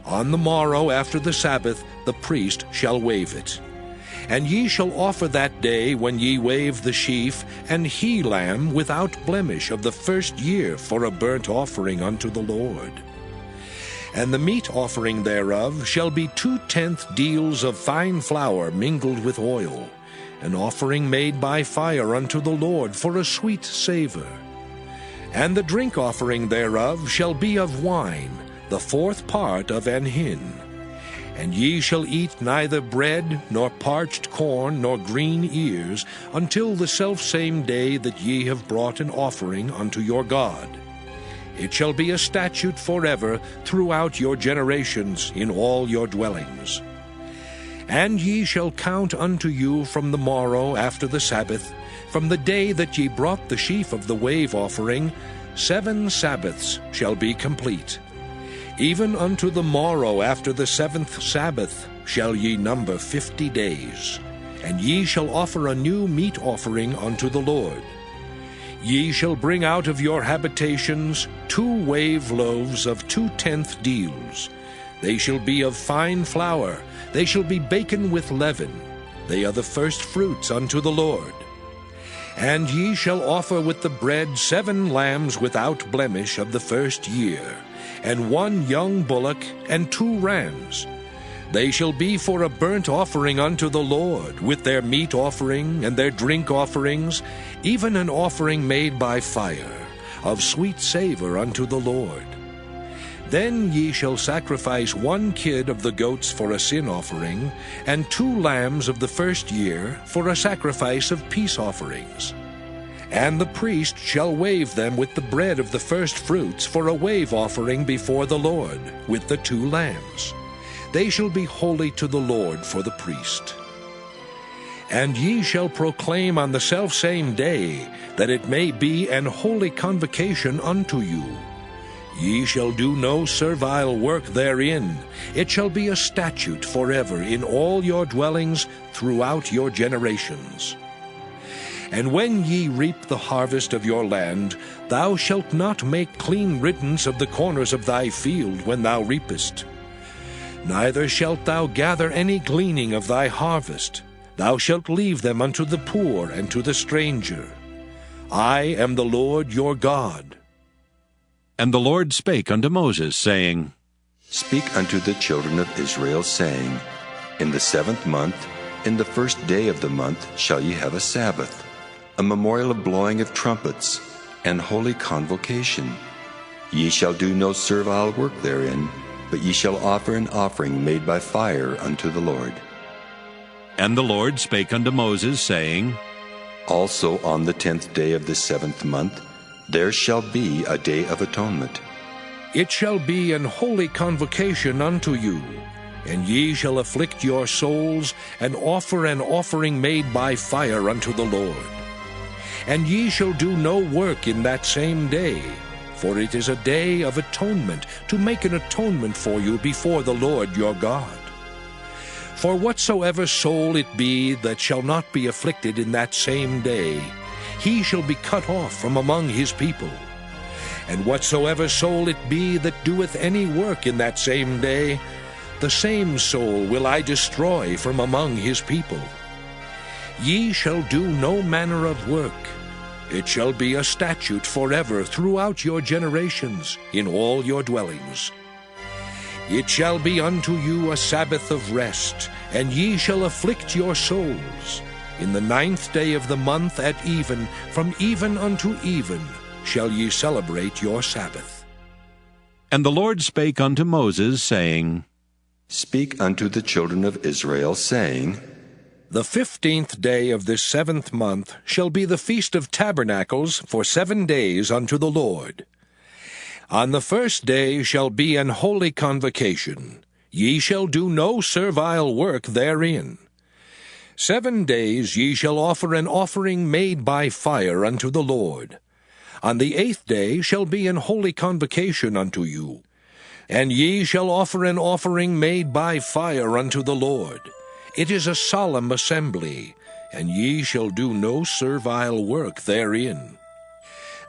On the morrow after the Sabbath the priest shall wave it. And ye shall offer that day when ye wave the sheaf an he-lamb without blemish of the first year for a burnt offering unto the Lord. And the meat offering thereof shall be 2/10 deals of fine flour mingled with oil, an offering made by fire unto the Lord for a sweet savour. And the drink offering thereof shall be of wine, the 4th part of an hin. And ye shall eat neither bread, nor parched corn, nor green ears, until the selfsame day that ye have brought an offering unto your God. It shall be a statute forever throughout your generations in all your dwellings. And ye shall count unto you from the morrow after the Sabbath, from the day that ye brought the sheaf of the wave offering, 7 Sabbaths shall be complete. Even unto the morrow after the 7th Sabbath shall ye number 50 days. And ye shall offer a new meat offering unto the Lord. Ye shall bring out of your habitations 2 wave loaves of 2/10 deals. They shall be of fine flour, they shall be baken with leaven. They are the first fruits unto the Lord. And ye shall offer with the bread 7 lambs without blemish of the first year, and 1 young bullock, and 2 rams. They shall be for a burnt offering unto the Lord, with their meat offering and their drink offerings, even an offering made by fire, of sweet savour unto the Lord. Then ye shall sacrifice 1 kid of the goats for a sin offering, and 2 lambs of the first year for a sacrifice of peace offerings. And the priest shall wave them with the bread of the first fruits for a wave offering before the Lord, with the 2 lambs. They shall be holy to the Lord for the priest. And ye shall proclaim on the selfsame day, that it may be an holy convocation unto you. Ye shall do no servile work therein. It shall be a statute forever in all your dwellings throughout your generations. And when ye reap the harvest of your land, thou shalt not make clean riddance of the corners of thy field when thou reapest. Neither shalt thou gather any gleaning of thy harvest. Thou shalt leave them unto the poor and to the stranger. I am the Lord your God. And the Lord spake unto Moses, saying, Speak unto the children of Israel, saying, In the 7th month, in the first day of the month, shall ye have a Sabbath, a memorial of blowing of trumpets, and holy convocation. Ye shall do no servile work therein, but ye shall offer an offering made by fire unto the Lord. And the Lord spake unto Moses, saying, Also on the 10th day of the 7th month, there shall be a day of atonement. It shall be an holy convocation unto you, and ye shall afflict your souls, and offer an offering made by fire unto the Lord. And ye shall do no work in that same day, for it is a day of atonement, to make an atonement for you before the Lord your God. For whatsoever soul it be that shall not be afflicted in that same day, he shall be cut off from among his people. And whatsoever soul it be that doeth any work in that same day, the same soul will I destroy from among his people. Ye shall do no manner of work. It shall be a statute forever throughout your generations in all your dwellings. It shall be unto you a Sabbath of rest, and ye shall afflict your souls. In the 9th day of the month at even, from even unto even, shall ye celebrate your Sabbath. And the Lord spake unto Moses, saying, Speak unto the children of Israel, saying, The 15th day of this 7th month shall be the Feast of Tabernacles for 7 days unto the Lord. On the first day shall be an holy convocation. Ye shall do no servile work therein. 7 days ye shall offer an offering made by fire unto the Lord. On the 8th day shall be an holy convocation unto you. And ye shall offer an offering made by fire unto the Lord. It is a solemn assembly, and ye shall do no servile work therein.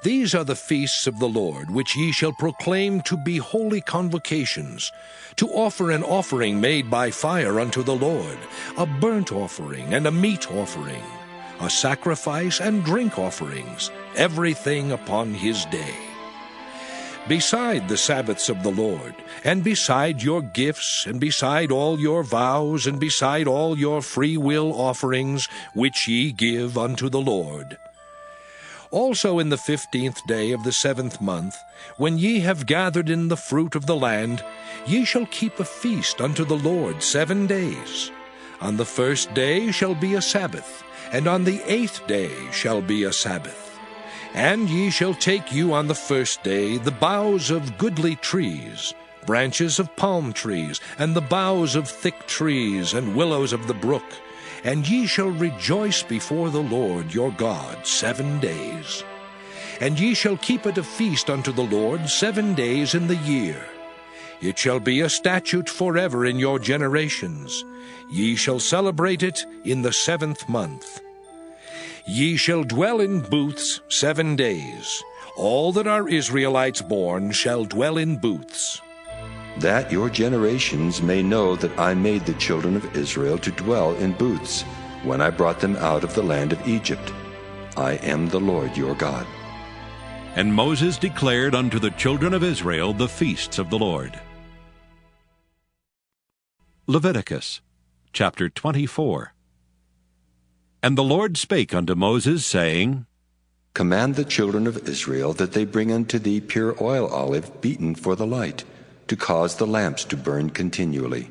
These are the feasts of the Lord, which ye shall proclaim to be holy convocations, to offer an offering made by fire unto the Lord, a burnt offering and a meat offering, a sacrifice and drink offerings, everything upon his day. Beside the Sabbaths of the Lord, and beside your gifts, and beside all your vows, and beside all your free will offerings, which ye give unto the Lord. Also in the 15th day of the 7th month, when ye have gathered in the fruit of the land, ye shall keep a feast unto the Lord 7 days. On the 1st day shall be a Sabbath, and on the 8th day shall be a Sabbath. And ye shall take you on the 1st day the boughs of goodly trees, branches of palm trees, and the boughs of thick trees, and willows of the brook, and ye shall rejoice before the Lord your God 7 days. And ye shall keep it a feast unto the Lord 7 days in the year. It shall be a statute forever in your generations. Ye shall celebrate it in the 7th month. Ye shall dwell in booths 7 days. All that are Israelites born shall dwell in booths. That your generations may know that I made the children of Israel to dwell in booths, when I brought them out of the land of Egypt. I am the Lord your God. And Moses declared unto the children of Israel the feasts of the Lord. Leviticus chapter 24. And the Lord spake unto Moses, saying, Command the children of Israel that they bring unto thee pure oil olive beaten for the light, to cause the lamps to burn continually.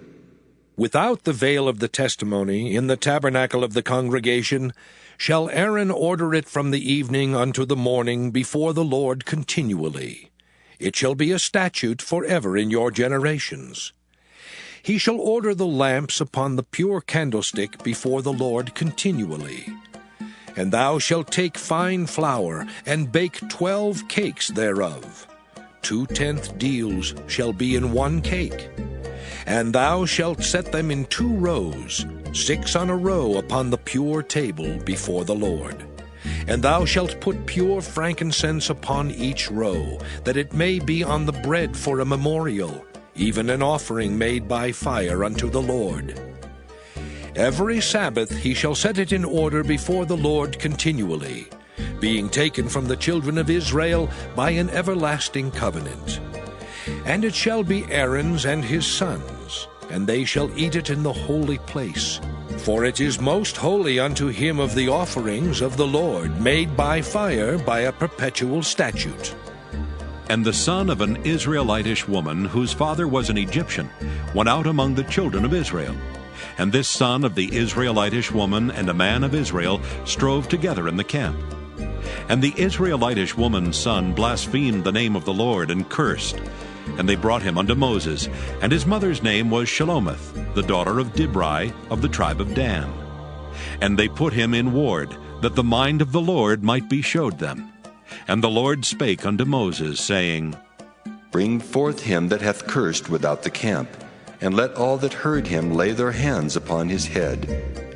Without the veil of the testimony, in the tabernacle of the congregation, shall Aaron order it from the evening unto the morning before the Lord continually. It shall be a statute forever in your generations. He shall order the lamps upon the pure candlestick before the Lord continually. And thou shalt take fine flour, and bake 12 cakes thereof. 2/10 deals shall be in 1 cake. And thou shalt set them in 2 rows, 6 on a row upon the pure table before the Lord. And thou shalt put pure frankincense upon each row, that it may be on the bread for a memorial, even an offering made by fire unto the Lord. Every Sabbath he shall set it in order before the Lord continually, being taken from the children of Israel by an everlasting covenant. And it shall be Aaron's and his sons, and they shall eat it in the holy place. For it is most holy unto him of the offerings of the Lord, made by fire by a perpetual statute. And the son of an Israelitish woman, whose father was an Egyptian, went out among the children of Israel. And this son of the Israelitish woman and a man of Israel strove together in the camp. And the Israelitish woman's son blasphemed the name of the Lord, and cursed. And they brought him unto Moses, and his mother's name was Shelomith, the daughter of Dibri, of the tribe of Dan. And they put him in ward, that the mind of the Lord might be showed them. And the Lord spake unto Moses, saying, Bring forth him that hath cursed without the camp, and let all that heard him lay their hands upon his head,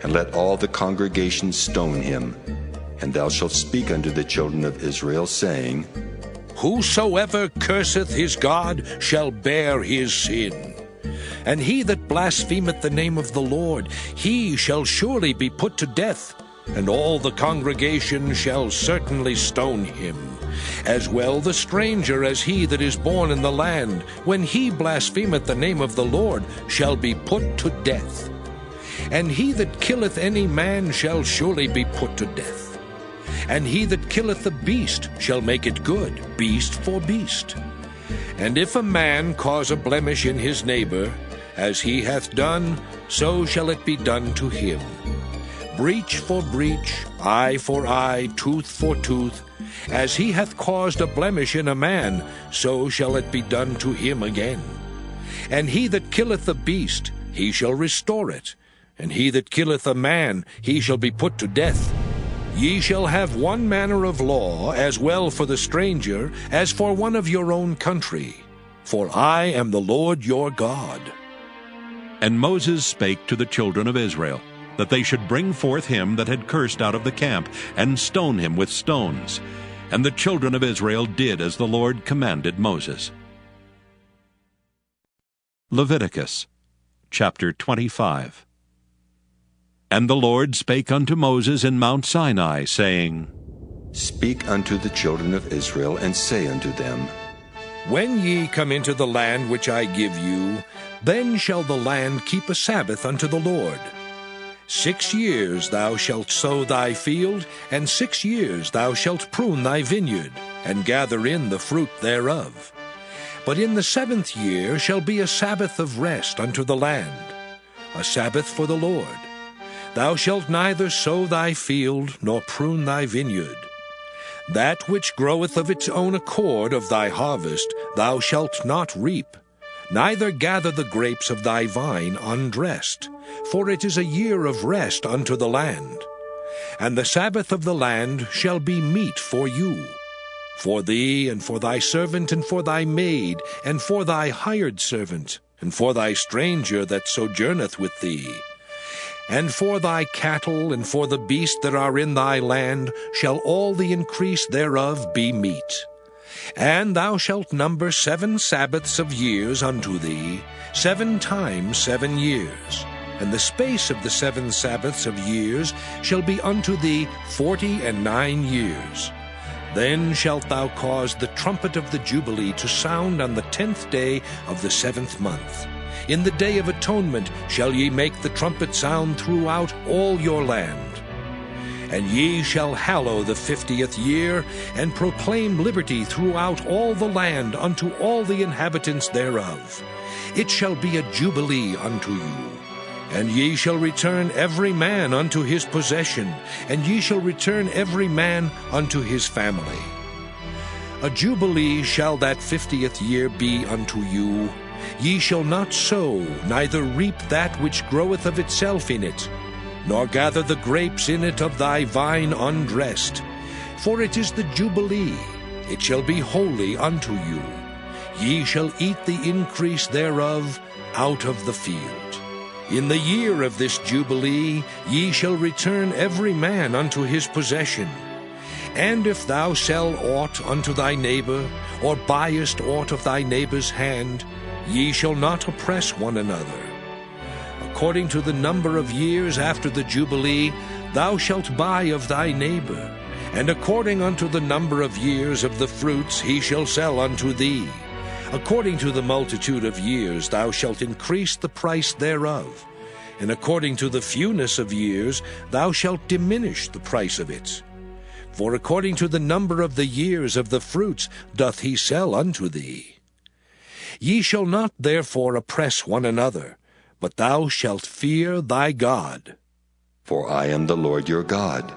and let all the congregation stone him. And thou shalt speak unto the children of Israel, saying, Whosoever curseth his God shall bear his sin. And he that blasphemeth the name of the Lord, he shall surely be put to death, and all the congregation shall certainly stone him. As well the stranger as he that is born in the land, when he blasphemeth the name of the Lord, shall be put to death. And he that killeth any man shall surely be put to death. And he that killeth the beast shall make it good, beast for beast. And if a man cause a blemish in his neighbor, as he hath done, so shall it be done to him. Breach for breach, eye for eye, tooth for tooth. As he hath caused a blemish in a man, so shall it be done to him again. And he that killeth the beast, he shall restore it, and he that killeth a man, he shall be put to death. Ye shall have one manner of law, as well for the stranger, as for one of your own country. For I am the Lord your God. And Moses spake to the children of Israel, that they should bring forth him that had cursed out of the camp, and stone him with stones. And the children of Israel did as the Lord commanded Moses. Leviticus chapter 25. And the Lord spake unto Moses in Mount Sinai, saying, Speak unto the children of Israel, and say unto them, When ye come into the land which I give you, then shall the land keep a Sabbath unto the Lord. 6 years thou shalt sow thy field, and 6 years thou shalt prune thy vineyard, and gather in the fruit thereof. But in the 7th year shall be a Sabbath of rest unto the land, a Sabbath for the Lord. Thou shalt neither sow thy field, nor prune thy vineyard. That which groweth of its own accord of thy harvest thou shalt not reap, neither gather the grapes of thy vine undressed, for it is a year of rest unto the land. And the Sabbath of the land shall be meat for you, for thee, and for thy servant, and for thy maid, and for thy hired servant, and for thy stranger that sojourneth with thee. And for thy cattle, and for the beasts that are in thy land, shall all the increase thereof be meat. And thou shalt number 7 Sabbaths of years unto thee, 7 times 7 years. And the space of the 7 Sabbaths of years shall be unto thee 49 years. Then shalt thou cause the trumpet of the Jubilee to sound on the 10th day of the 7th month. In the day of atonement shall ye make the trumpet sound throughout all your land. And ye shall hallow the 50th year, and proclaim liberty throughout all the land unto all the inhabitants thereof. It shall be a jubilee unto you. And ye shall return every man unto his possession, and ye shall return every man unto his family. A jubilee shall that 50th year be unto you. Ye shall not sow, neither reap that which groweth of itself in it, nor gather the grapes in it of thy vine undressed. For it is the Jubilee, it shall be holy unto you. Ye shall eat the increase thereof out of the field. In the year of this Jubilee ye shall return every man unto his possession. And if thou sell aught unto thy neighbor, or buyest aught of thy neighbor's hand, ye shall not oppress one another. According to the number of years after the Jubilee, thou shalt buy of thy neighbor, and according unto the number of years of the fruits he shall sell unto thee. According to the multitude of years thou shalt increase the price thereof, and according to the fewness of years thou shalt diminish the price of it. For according to the number of the years of the fruits doth he sell unto thee. Ye shall not therefore oppress one another, but thou shalt fear thy God. For I am the Lord your God.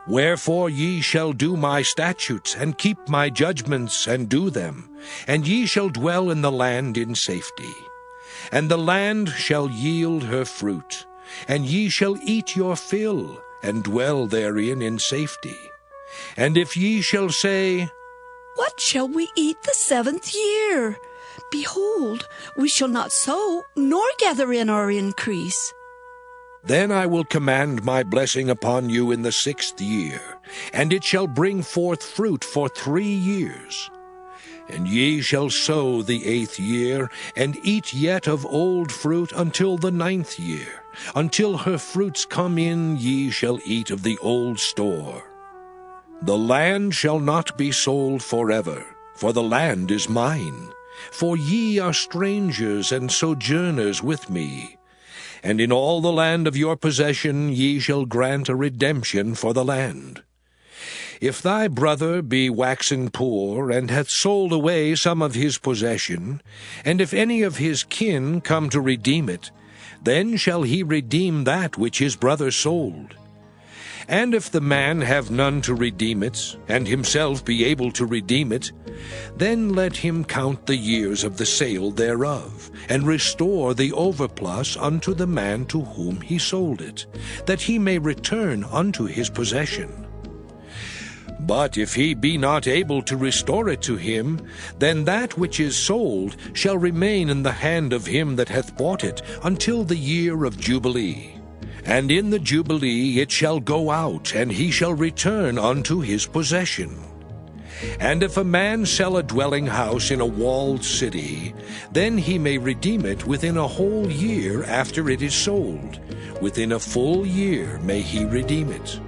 Wherefore ye shall do my statutes, and keep my judgments, and do them, and ye shall dwell in the land in safety. And the land shall yield her fruit, and ye shall eat your fill, and dwell therein in safety. And if ye shall say, What shall we eat the 7th year? Behold, we shall not sow, nor gather in our increase. Then I will command my blessing upon you in the 6th year, and it shall bring forth fruit for 3 years. And ye shall sow the 8th year, and eat yet of old fruit until the 9th year. Until her fruits come in, ye shall eat of the old store. The land shall not be sold forever, for the land is mine. For ye are strangers and sojourners with me. And in all the land of your possession ye shall grant a redemption for the land. If thy brother be waxen poor, and hath sold away some of his possession, and if any of his kin come to redeem it, then shall he redeem that which his brother sold. And if the man have none to redeem it, and himself be able to redeem it, then let him count the years of the sale thereof, and restore the overplus unto the man to whom he sold it, that he may return unto his possession. But if he be not able to restore it to him, then that which is sold shall remain in the hand of him that hath bought it until the year of Jubilee. And in the Jubilee it shall go out, and he shall return unto his possession. And if a man sell a dwelling house in a walled city, then he may redeem it within a whole year after it is sold. Within a full year may he redeem it.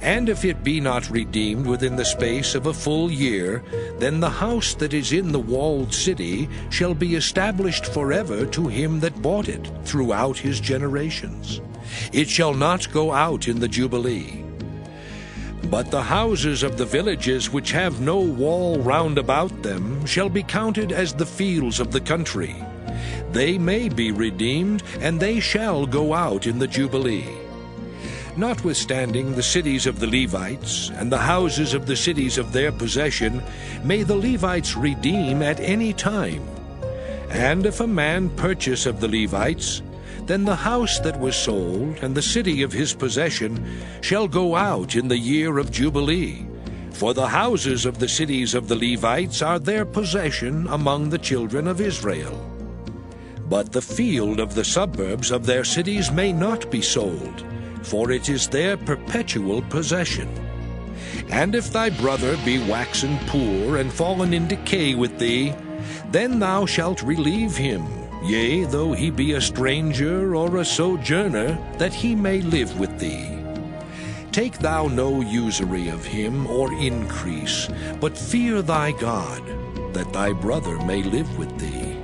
And if it be not redeemed within the space of a full year, then the house that is in the walled city shall be established forever to him that bought it throughout his generations. It shall not go out in the Jubilee. But the houses of the villages which have no wall round about them shall be counted as the fields of the country. They may be redeemed, and they shall go out in the Jubilee. Notwithstanding the cities of the Levites, and the houses of the cities of their possession, may the Levites redeem at any time. And if a man purchase of the Levites, then the house that was sold, and the city of his possession, shall go out in the year of Jubilee. For the houses of the cities of the Levites are their possession among the children of Israel. But the field of the suburbs of their cities may not be sold, for it is their perpetual possession. And if thy brother be waxen poor, and fallen in decay with thee, then thou shalt relieve him, yea, though he be a stranger or a sojourner, that he may live with thee. Take thou no usury of him, or increase, but fear thy God, that thy brother may live with thee.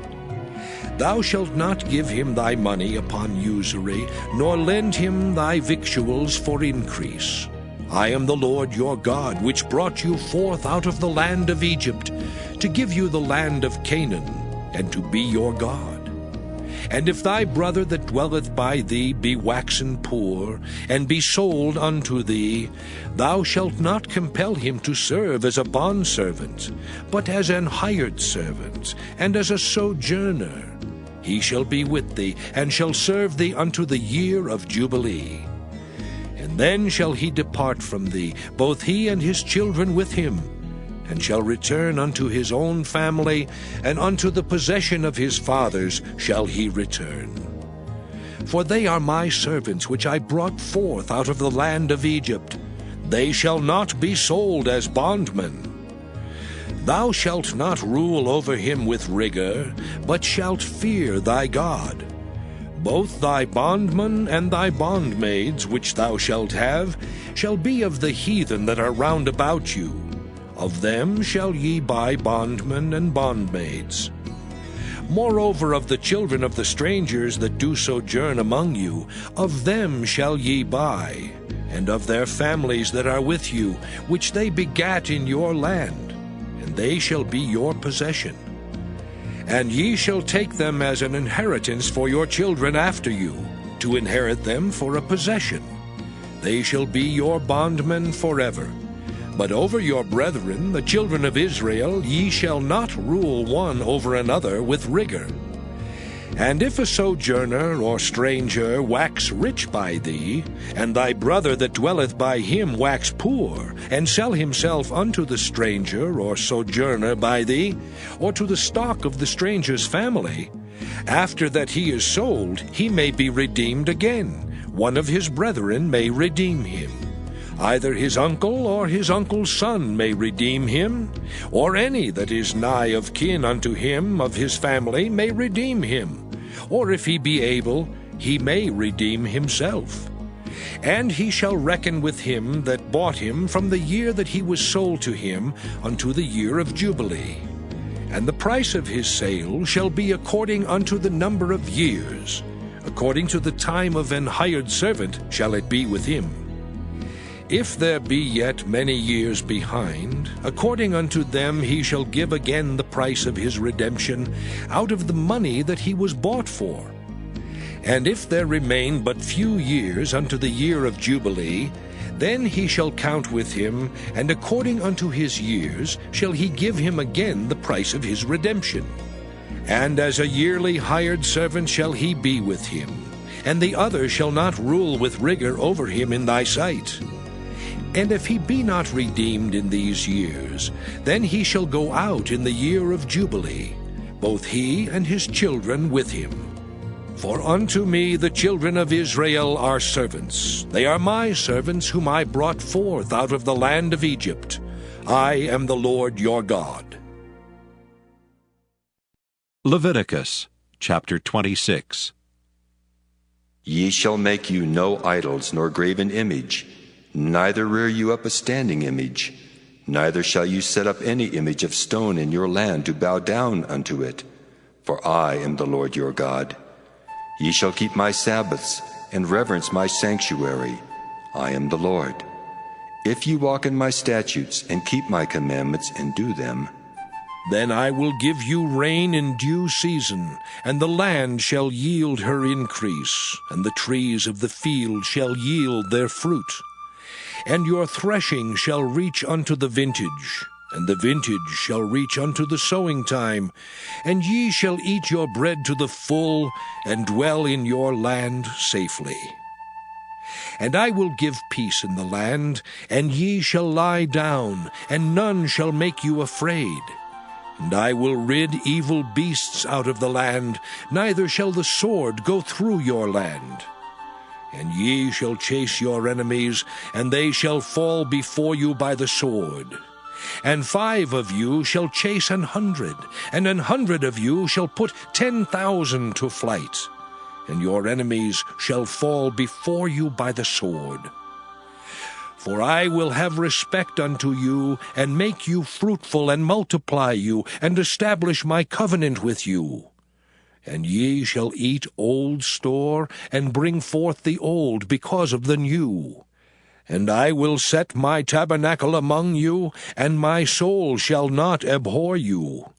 Thou shalt not give him thy money upon usury, nor lend him thy victuals for increase. I am the Lord your God, which brought you forth out of the land of Egypt, to give you the land of Canaan, and to be your God. And if thy brother that dwelleth by thee be waxen poor, and be sold unto thee, thou shalt not compel him to serve as a bondservant, but as an hired servant, and as a sojourner. He shall be with thee, and shall serve thee unto the year of Jubilee. And then shall he depart from thee, both he and his children with him, and shall return unto his own family, and unto the possession of his fathers shall he return. For they are my servants, which I brought forth out of the land of Egypt. They shall not be sold as bondmen. Thou shalt not rule over him with rigor, but shalt fear thy God. Both thy bondmen and thy bondmaids, which thou shalt have, shall be of the heathen that are round about you. Of them shall ye buy bondmen and bondmaids. Moreover, of the children of the strangers that do sojourn among you, of them shall ye buy, and of their families that are with you, which they begat in your land, and they shall be your possession. And ye shall take them as an inheritance for your children after you, to inherit them for a possession. They shall be your bondmen forever. But over your brethren, the children of Israel, ye shall not rule one over another with rigor. And if a sojourner or stranger wax rich by thee, and thy brother that dwelleth by him wax poor, and sell himself unto the stranger or sojourner by thee, or to the stock of the stranger's family, after that he is sold, he may be redeemed again. One of his brethren may redeem him. Either his uncle or his uncle's son may redeem him, or any that is nigh of kin unto him of his family may redeem him, or if he be able, he may redeem himself. And he shall reckon with him that bought him from the year that he was sold to him unto the year of Jubilee. And the price of his sale shall be according unto the number of years. According to the time of an hired servant shall it be with him. If there be yet many years behind, according unto them he shall give again the price of his redemption out of the money that he was bought for. And if there remain but few years unto the year of Jubilee, then he shall count with him, and according unto his years shall he give him again the price of his redemption. And as a yearly hired servant shall he be with him, and the other shall not rule with rigor over him in thy sight. And if he be not redeemed in these years, then he shall go out in the year of Jubilee, both he and his children with him. For unto me the children of Israel are servants. They are my servants whom I brought forth out of the land of Egypt. I am the Lord your God. Leviticus chapter 26. Ye shall make you no idols, nor graven image, neither rear you up a standing image, neither shall you set up any image of stone in your land to bow down unto it. For I am the Lord your God. Ye shall keep my Sabbaths, and reverence my sanctuary. I am the Lord. If ye walk in my statutes, and keep my commandments, and do them, then I will give you rain in due season, and the land shall yield her increase, and the trees of the field shall yield their fruit. And your threshing shall reach unto the vintage, and the vintage shall reach unto the sowing time, and ye shall eat your bread to the full, and dwell in your land safely. And I will give peace in the land, and ye shall lie down, and none shall make you afraid. And I will rid evil beasts out of the land, neither shall the sword go through your land. And ye shall chase your enemies, and they shall fall before you by the sword. And 5 of you shall chase 100, and 100 of you shall put 10,000 to flight. And your enemies shall fall before you by the sword. For I will have respect unto you, and make you fruitful, and multiply you, and establish my covenant with you. And ye shall eat old store, and bring forth the old because of the new. And I will set my tabernacle among you, and my soul shall not abhor you.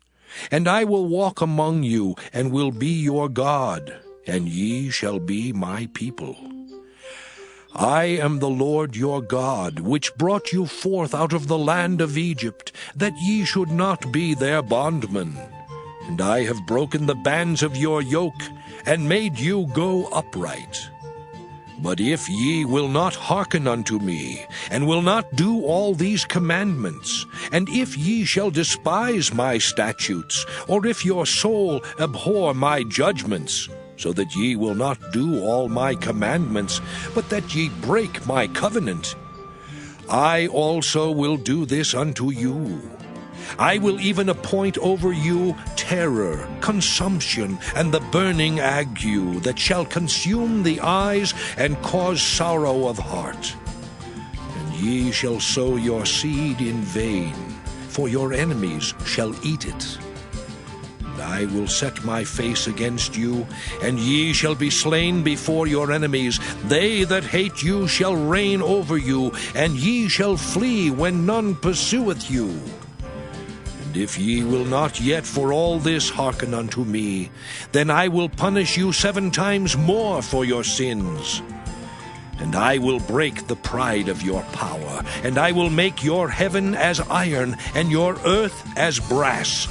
And I will walk among you, and will be your God, and ye shall be my people. I am the Lord your God, which brought you forth out of the land of Egypt, that ye should not be their bondmen. And I have broken the bands of your yoke, and made you go upright. But if ye will not hearken unto me, and will not do all these commandments, and if ye shall despise my statutes, or if your soul abhor my judgments, so that ye will not do all my commandments, but that ye break my covenant, I also will do this unto you. I will even appoint over you terror, consumption, and the burning ague that shall consume the eyes and cause sorrow of heart. And ye shall sow your seed in vain, for your enemies shall eat it. And I will set my face against you, and ye shall be slain before your enemies. They that hate you shall reign over you, and ye shall flee when none pursueth you. And if ye will not yet for all this hearken unto me, then I will punish you 7 times more for your sins. And I will break the pride of your power, and I will make your heaven as iron, and your earth as brass.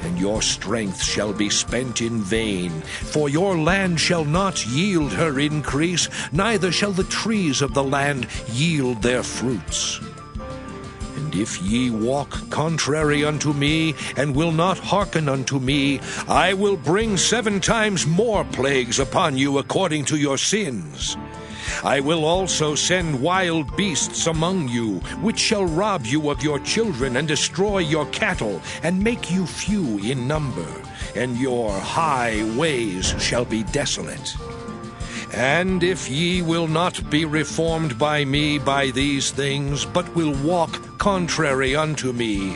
And your strength shall be spent in vain, for your land shall not yield her increase, neither shall the trees of the land yield their fruits. And if ye walk contrary unto me, and will not hearken unto me, I will bring 7 times more plagues upon you according to your sins. I will also send wild beasts among you, which shall rob you of your children, and destroy your cattle, and make you few in number, and your high ways shall be desolate. And if ye will not be reformed by me by these things, but will walk contrary unto me,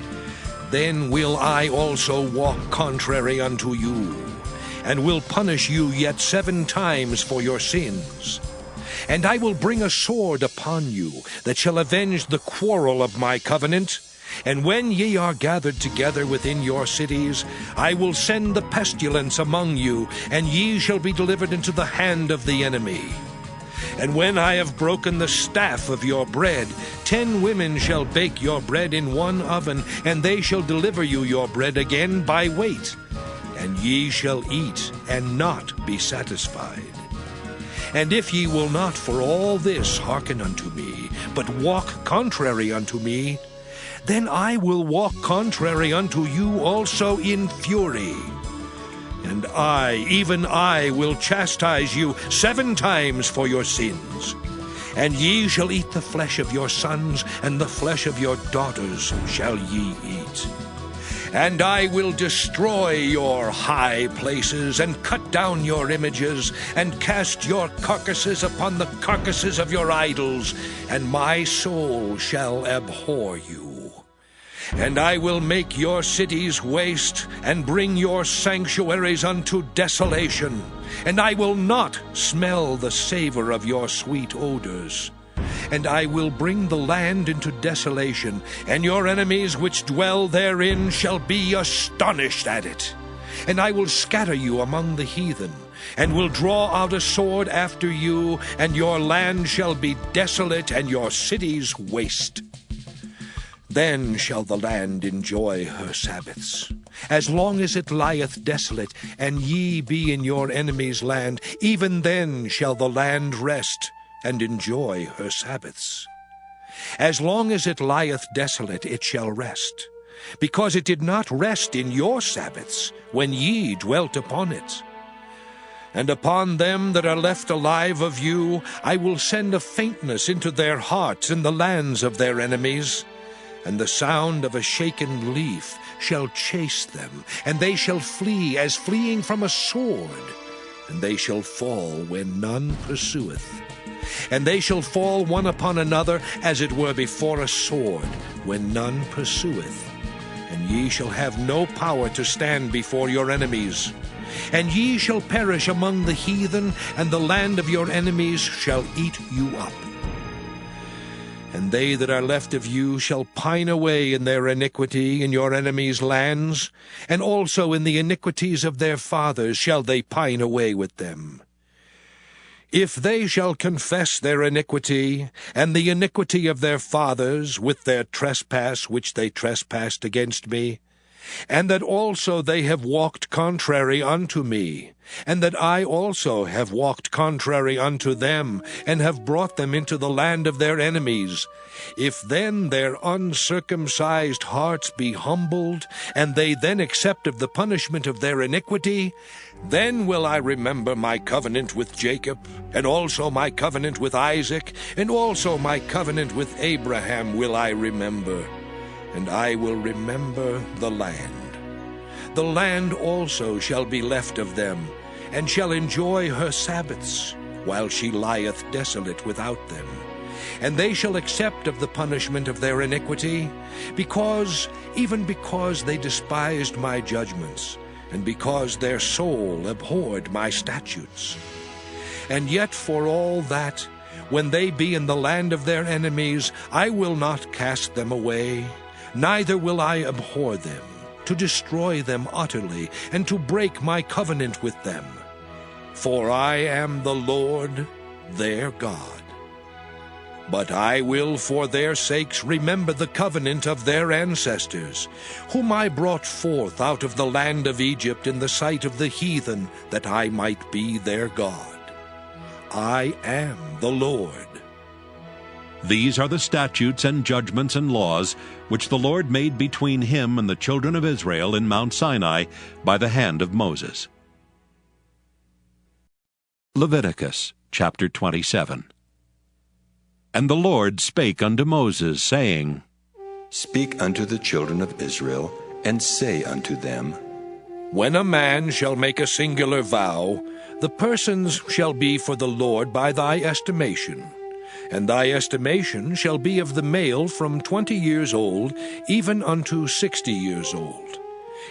then will I also walk contrary unto you, and will punish you yet 7 times for your sins. And I will bring a sword upon you, that shall avenge the quarrel of my covenant, And when ye are gathered together within your cities, I will send the pestilence among you, and ye shall be delivered into the hand of the enemy. And when I have broken the staff of your bread, 10 women shall bake your bread in one oven, and they shall deliver you your bread again by weight. And ye shall eat, and not be satisfied. And if ye will not for all this hearken unto me, but walk contrary unto me, then I will walk contrary unto you also in fury. And I, even I, will chastise you 7 times for your sins. And ye shall eat the flesh of your sons, and the flesh of your daughters shall ye eat. And I will destroy your high places, and cut down your images, and cast your carcasses upon the carcasses of your idols, and my soul shall abhor you. And I will make your cities waste, and bring your sanctuaries unto desolation, and I will not smell the savor of your sweet odors. And I will bring the land into desolation, and your enemies which dwell therein shall be astonished at it. And I will scatter you among the heathen, and will draw out a sword after you, and your land shall be desolate, and your cities waste. Then shall the land enjoy her Sabbaths, as long as it lieth desolate, and ye be in your enemy's land, even then shall the land rest, and enjoy her Sabbaths. As long as it lieth desolate, it shall rest, because it did not rest in your Sabbaths, when ye dwelt upon it. And upon them that are left alive of you, I will send a faintness into their hearts in the lands of their enemies, and the sound of a shaken leaf shall chase them, and they shall flee as fleeing from a sword, and they shall fall when none pursueth. And they shall fall one upon another, as it were before a sword, when none pursueth. And ye shall have no power to stand before your enemies. And ye shall perish among the heathen, and the land of your enemies shall eat you up. And they that are left of you shall pine away in their iniquity in your enemies' lands, and also in the iniquities of their fathers shall they pine away with them. If they shall confess their iniquity, and the iniquity of their fathers, with their trespass which they trespassed against me, and that also they have walked contrary unto me, and that I also have walked contrary unto them, and have brought them into the land of their enemies, if then their uncircumcised hearts be humbled, and they then accept of the punishment of their iniquity, then will I remember my covenant with Jacob, and also my covenant with Isaac, and also my covenant with Abraham will I remember. And I will remember the land. The land also shall be left of them, and shall enjoy her Sabbaths, while she lieth desolate without them. And they shall accept of the punishment of their iniquity, even because they despised my judgments, and because their soul abhorred my statutes. And yet for all that, when they be in the land of their enemies, I will not cast them away, neither will I abhor them, to destroy them utterly, and to break my covenant with them. For I am the Lord their God. But I will for their sakes remember the covenant of their ancestors, whom I brought forth out of the land of Egypt in the sight of the heathen, that I might be their God. I am the Lord. These are the statutes and judgments and laws which the Lord made between him and the children of Israel in Mount Sinai by the hand of Moses. Leviticus chapter 27. And the Lord spake unto Moses, saying, Speak unto the children of Israel, and say unto them, When a man shall make a singular vow, the persons shall be for the Lord by thy estimation. And thy estimation shall be of the male from 20 years old, even unto 60 years old.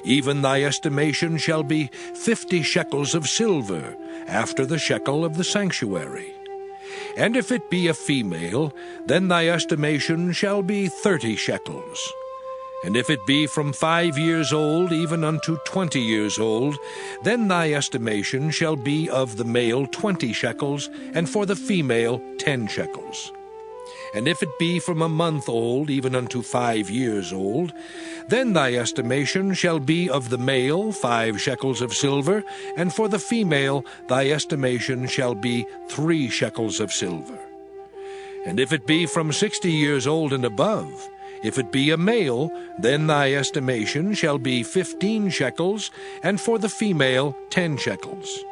Even thy estimation shall be 50 shekels of silver, after the shekel of the sanctuary. And if it be a female, then thy estimation shall be 30 shekels. And if it be from 5 years old even unto 20 years old, then thy estimation shall be of the male 20 shekels, and for the female 10 shekels. And if it be from a month old even unto 5 years old, then thy estimation shall be of the male 5 shekels of silver, and for the female thy estimation shall be 3 shekels of silver. And if it be from 60 years old and above, if it be a male, then thy estimation shall be 15 shekels, and for the female 10 shekels.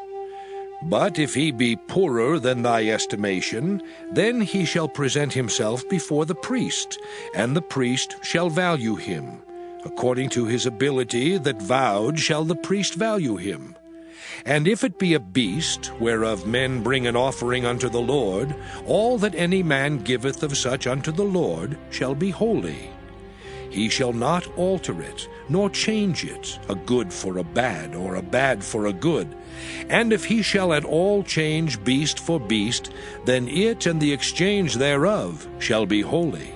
But if he be poorer than thy estimation, then he shall present himself before the priest, and the priest shall value him. According to his ability that vowed shall the priest value him. And if it be a beast, whereof men bring an offering unto the Lord, all that any man giveth of such unto the Lord shall be holy. He shall not alter it, nor change it, a good for a bad, or a bad for a good. And if he shall at all change beast for beast, then it and the exchange thereof shall be holy.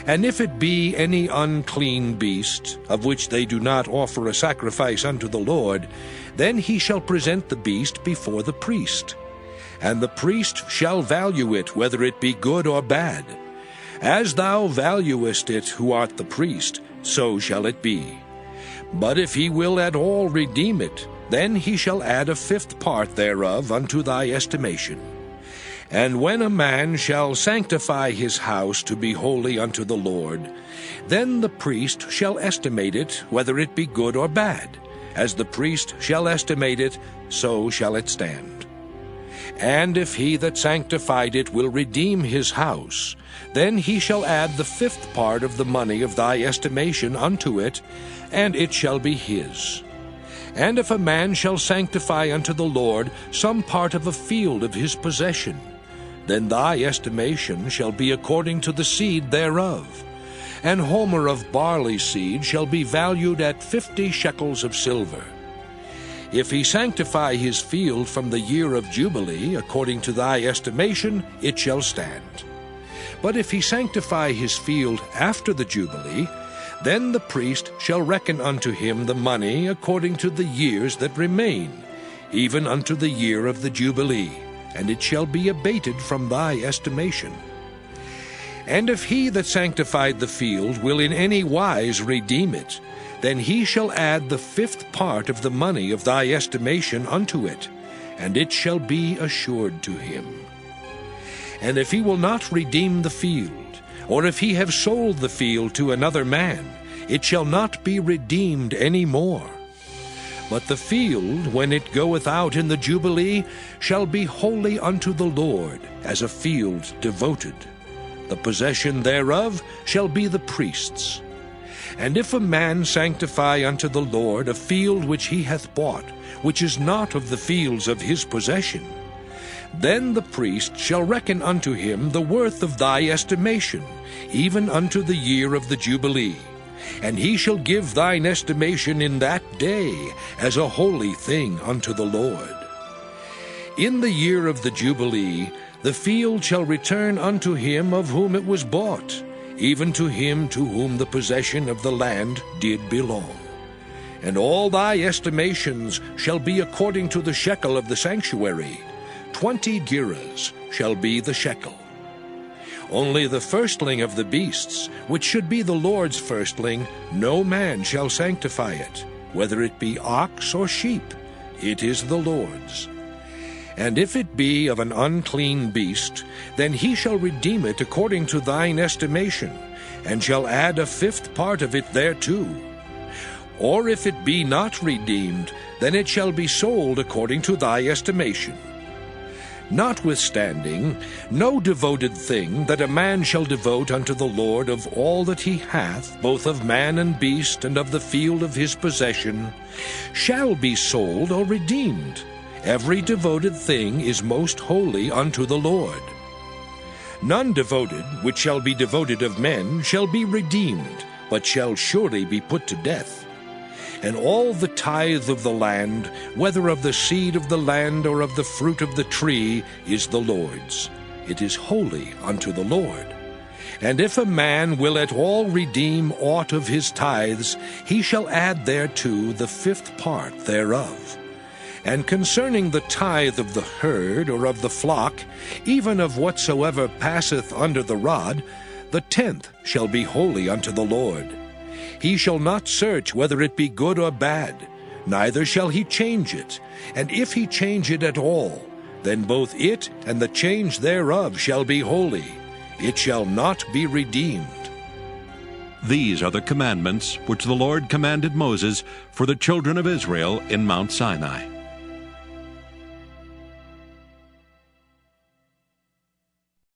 And if it be any unclean beast, of which they do not offer a sacrifice unto the Lord, then he shall present the beast before the priest. And the priest shall value it, whether it be good or bad. As thou valuest it, who art the priest, so shall it be. But if he will at all redeem it, then he shall add a 5th part thereof unto thy estimation. And when a man shall sanctify his house to be holy unto the Lord, then the priest shall estimate it, whether it be good or bad. As the priest shall estimate it, so shall it stand. And if he that sanctified it will redeem his house, then he shall add the 5th part of the money of thy estimation unto it, and it shall be his. And if a man shall sanctify unto the Lord some part of a field of his possession, then thy estimation shall be according to the seed thereof. An homer of barley seed shall be valued at 50 shekels of silver. If he sanctify his field from the year of Jubilee, according to thy estimation, it shall stand. But if he sanctify his field after the Jubilee, then the priest shall reckon unto him the money according to the years that remain, even unto the year of the Jubilee, and it shall be abated from thy estimation. And if he that sanctified the field will in any wise redeem it, then he shall add the 5th part of the money of thy estimation unto it, and it shall be assured to him. And if he will not redeem the field, or if he have sold the field to another man, it shall not be redeemed any more. But the field, when it goeth out in the Jubilee, shall be holy unto the Lord, as a field devoted. The possession thereof shall be the priest's. And if a man sanctify unto the Lord a field which he hath bought, which is not of the fields of his possession, then the priest shall reckon unto him the worth of thy estimation, even unto the year of the Jubilee. And he shall give thine estimation in that day as a holy thing unto the Lord. In the year of the Jubilee the field shall return unto him of whom it was bought, even to him to whom the possession of the land did belong. And all thy estimations shall be according to the shekel of the sanctuary. 20 gerahs shall be the shekel. Only the firstling of the beasts, which should be the Lord's firstling, no man shall sanctify it, whether it be ox or sheep, it is the Lord's. And if it be of an unclean beast, then he shall redeem it according to thine estimation, and shall add a 5th part of it thereto. Or if it be not redeemed, then it shall be sold according to thy estimation. Notwithstanding, no devoted thing that a man shall devote unto the Lord of all that he hath, both of man and beast, and of the field of his possession, shall be sold or redeemed. Every devoted thing is most holy unto the Lord. None devoted, which shall be devoted of men, shall be redeemed, but shall surely be put to death. And all the tithe of the land, whether of the seed of the land or of the fruit of the tree, is the Lord's. It is holy unto the Lord. And if a man will at all redeem aught of his tithes, he shall add thereto the 5th part thereof. And concerning the tithe of the herd or of the flock, even of whatsoever passeth under the rod, the 10th shall be holy unto the Lord. He shall not search whether it be good or bad, neither shall he change it. And if he change it at all, then both it and the change thereof shall be holy. It shall not be redeemed. These are the commandments which the Lord commanded Moses for the children of Israel in Mount Sinai.